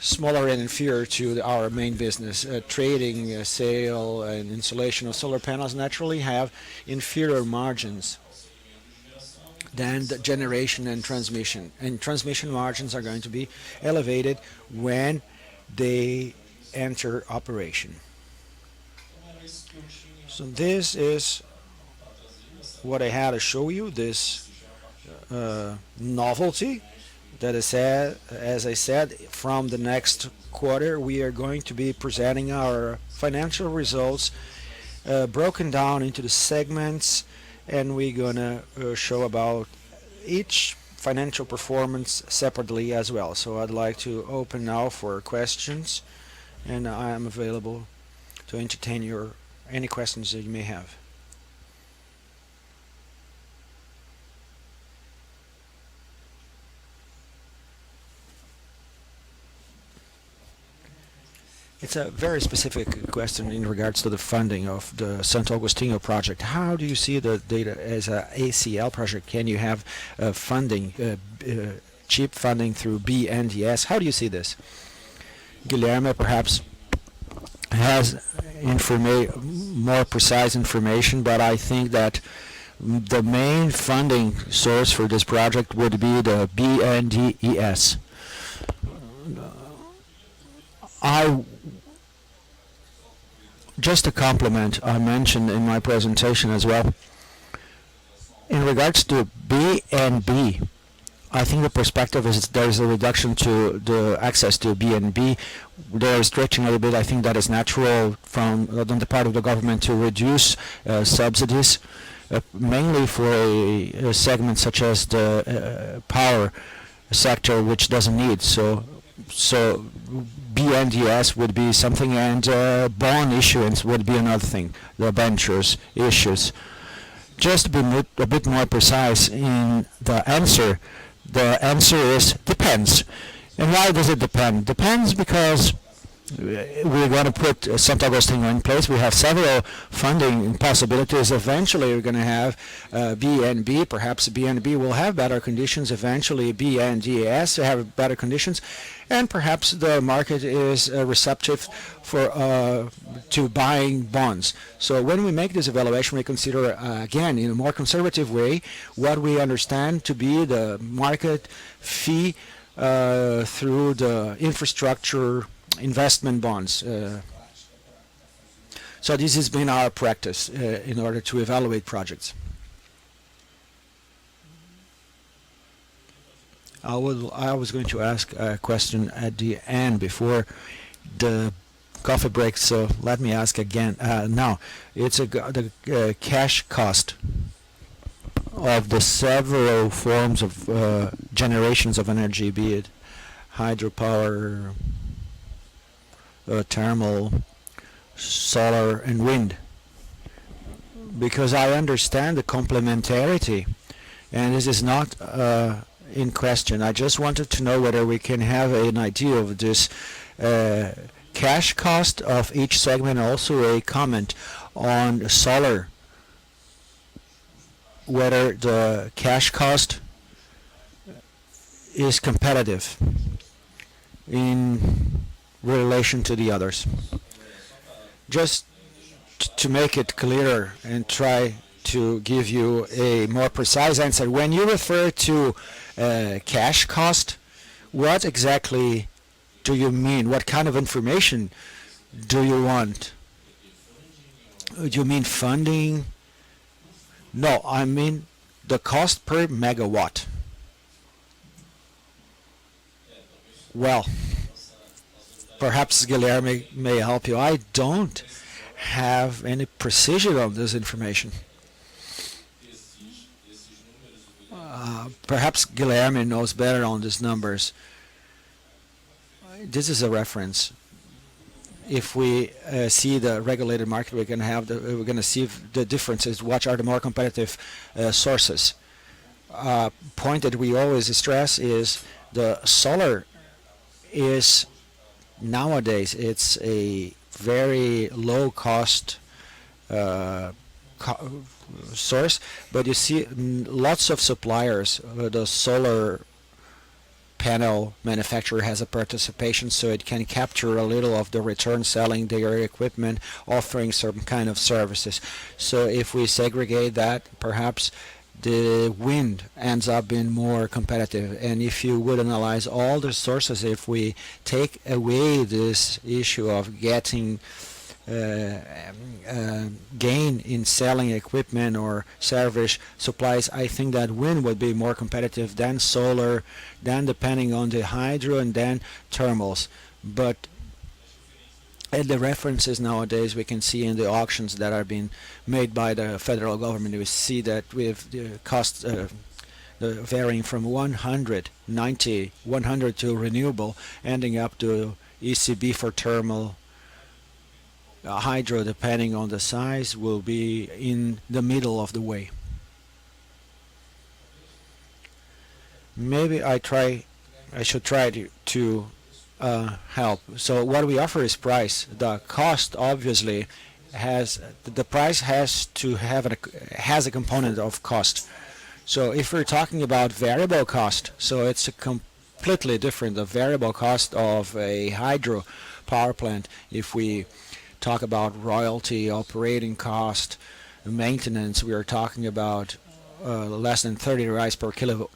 smaller and inferior to our main business. Trading, sale, and installation of solar panels naturally have inferior margins. than the generation and transmission. And transmission margins are going to be elevated when they enter operation. So this is what I had to show you, this novelty that is said, as I said, from the next quarter we are going to be presenting our financial results broken down into the segments, and we're gonna show about each financial performance separately as well. So I'd like to open now for questions, and I am available to entertain your any questions that you may have. It's a very specific question in regards to the funding of the Santo Agostinho project. How do you see the data as a ACL project? Can you have funding, cheap funding through BNDES? How do you see this? Guilherme perhaps has more precise information, but I think that the main funding source for this project would be the BNDES. Just a compliment I mentioned in my presentation as well. In regards to BNB, I think the perspective is there's a reduction to the access to BNB. They're stretching a little bit. I think that is natural from on the part of the government to reduce subsidies, mainly for a segment such as the power sector, which doesn't need. So BNDES would be something, and bond issuance would be another thing, the ventures issues. Just to be a bit more precise in the answer is depends. And why does it depend? Depends because we're going to put Santo Agostinho in place. We have several funding possibilities. Eventually, we're going to have BNB. Perhaps BNB will have better conditions. Eventually, BNDES will have better conditions. And perhaps the market is receptive for to buying bonds. So when we make this evaluation, we consider, again, in a more conservative way, what we understand to be the market fee through the infrastructure investment bonds. So this has been our practice in order to evaluate projects. I was going to ask a question at the end before the coffee break, so let me ask again. Now, it's the cash cost of the several forms of generations of energy, be it hydropower, thermal, solar, and wind. Because I understand the complementarity, and this is not in question. I just wanted to know whether we can have an idea of this cash cost of each segment, also a comment on solar, whether the cash cost is competitive in relation to the others. Just to make it clearer and try to give you a more precise answer, when you refer to cash cost, what exactly do you mean? What kind of information do you want? Do you mean funding? No, I mean the cost per megawatt. Well, perhaps Guilherme may help you. I don't have any precision on this information. Perhaps Guilherme knows better on these numbers. This is a reference. If we see the regulated market, we're going to see the differences. What are the more competitive sources? Point that we always stress is the solar is nowadays it's a very low cost source, but you see lots of suppliers. The solar panel manufacturer has a participation, so it can capture a little of the return selling their equipment, offering some kind of services. So if we segregate that, perhaps the wind ends up being more competitive. And if you would analyze all the sources, if we take away this issue of getting gain in selling equipment or service supplies, I think that wind would be more competitive than solar, then depending on the hydro, and then thermals. But at the references nowadays we can see in the auctions that are being made by the federal government, we see that with the costs varying from 100 to renewable, ending up to ECB for thermal. Hydro, depending on the size, will be in the middle of the way. Maybe I should try to help. So what we offer is price. The cost obviously the price has to have has a component of cost. So if we're talking about variable cost, so it's a completely different. The variable cost of a hydro power plant, if we talk about royalty, operating cost, maintenance, we are talking about less than 30 reais per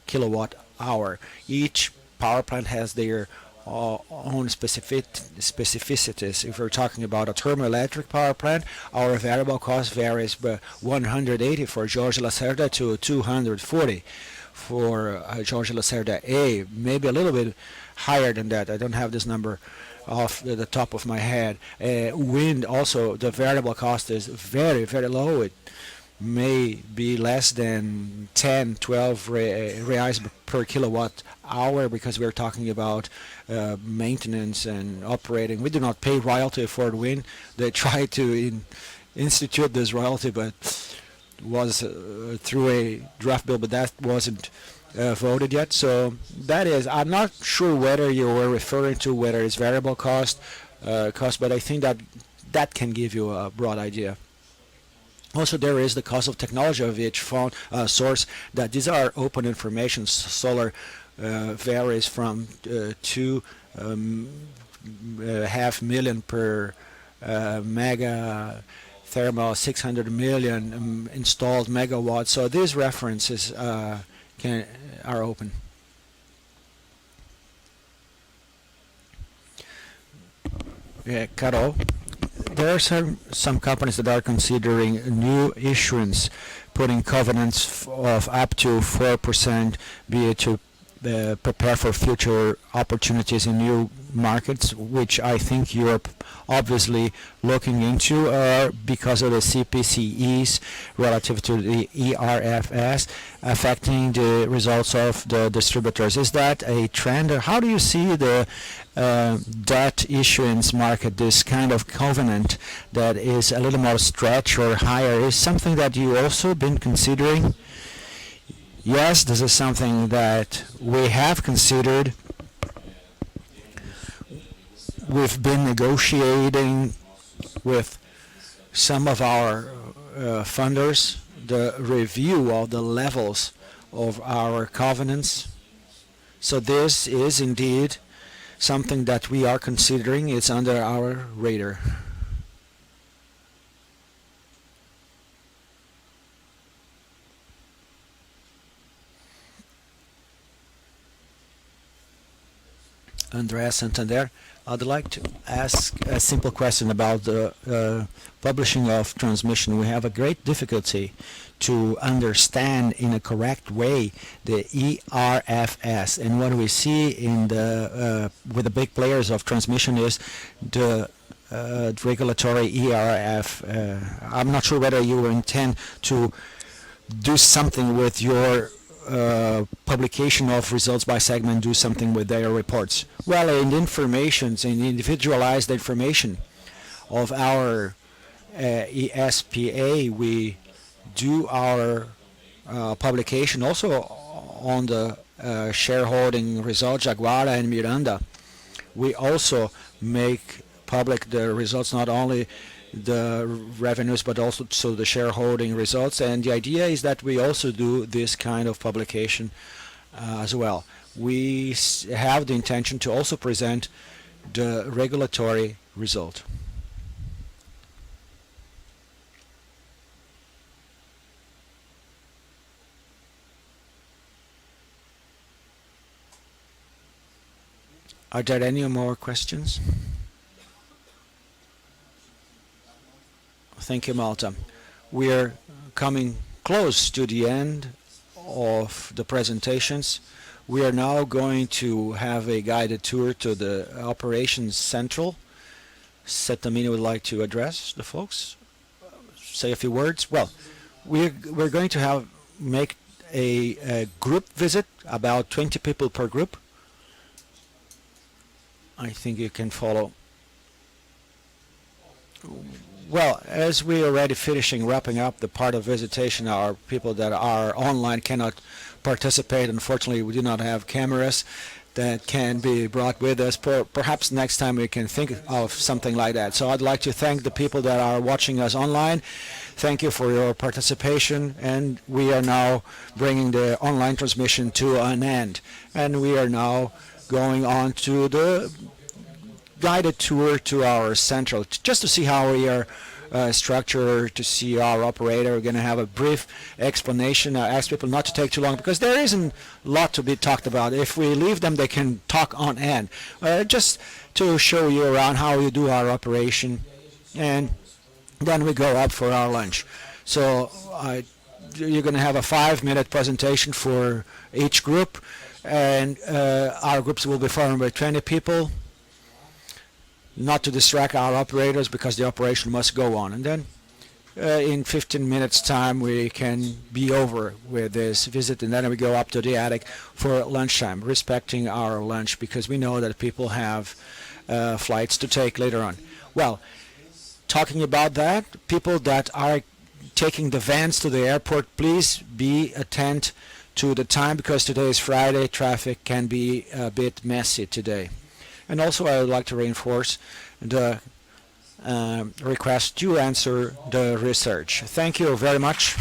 kilowatt hour. Each power plant has their own specificities. If we're talking about a thermoelectric power plant, our variable cost varies by 180 for Jorge Lacerda to 240 for Jorge Lacerda A, maybe a little bit higher than that. I don't have this number off the top of my head. Wind also, the variable cost is very, very low. It may be less than 10, 12 reais per kilowatt hour, because we're talking about maintenance and operating. We do not pay royalty for the wind. They tried to institute this royalty, but was through a draft bill, but that wasn't voted yet. So that is, I'm not sure whether you were referring to whether it's variable cost, but I think that can give you a broad idea. Also, there is the cost of technology of each phone source. That these are open information. Solar varies from 2.5 million per mega, thermal 600 million installed megawatts. So these references are open. Yeah, Carol, there are some companies that are considering new issuance, putting covenants of up to 4%, be it to prepare for future opportunities in new markets, which I think Europe obviously looking into because of the CPCEs relative to the ERFS affecting the results of the distributors. Is that a trend, or how do you see the debt issuance market, this kind of covenant that is a little more stretch or higher, is something that you also been considering? Yes, this is something that we have considered. We've been negotiating with some of our funders the review of the levels of our covenants. So this is indeed something that we are considering. It's under our radar. Andrea Santander. I'd like to ask a simple question about the publishing of transmission. We have a great difficulty to understand in a correct way the ERFS, and what we see in the with the big players of transmission is the regulatory ERF. I'm not sure whether you intend to do something with your publication of results by segment, do something with their reports. Well, in individualized information of our ESPA, we do our publication also on the shareholding results, Jaguara and Miranda. We also make public the results, not only the revenues but also the shareholding results, and the idea is that we also do this kind of publication as well. We have the intention to also present the regulatory result. Are there any more questions? Thank you, Malta. We're coming close to the end of the presentations. We are now going to have a guided tour to the operations central. Setamini would like to address the folks, say a few words. Well, we're going to make a group visit, about 20 people per group. I think you can follow. Well, as we are already wrapping up the part of visitation, our people that are online cannot participate. Unfortunately, we do not have cameras that can be brought with us. Perhaps next time we can think of something like that. So I'd like to thank the people that are watching us online. Thank you for your participation, and we are now bringing the online transmission to an end. And we are now going on to the guided tour to our central, just to see how we are structured, to see our operator. We're going to have a brief explanation. I ask people not to take too long because there isn't a lot to be talked about. If we leave them, they can talk on end. Just to show you around how we do our operation, and then we go up for our lunch. So you're going to have a 5-minute presentation for each group, and our groups will be formed by 20 people, not to distract our operators because the operation must go on. And then in 15 minutes time we can be over with this visit, and then we go up to the attic for lunchtime, respecting our lunch because we know that people have flights to take later on. Well, talking about that, people that are taking the vans to the airport, please be attentive to the time because today is Friday. Traffic can be a bit messy today. And also I would like to reinforce the request to answer the research. Thank you very much.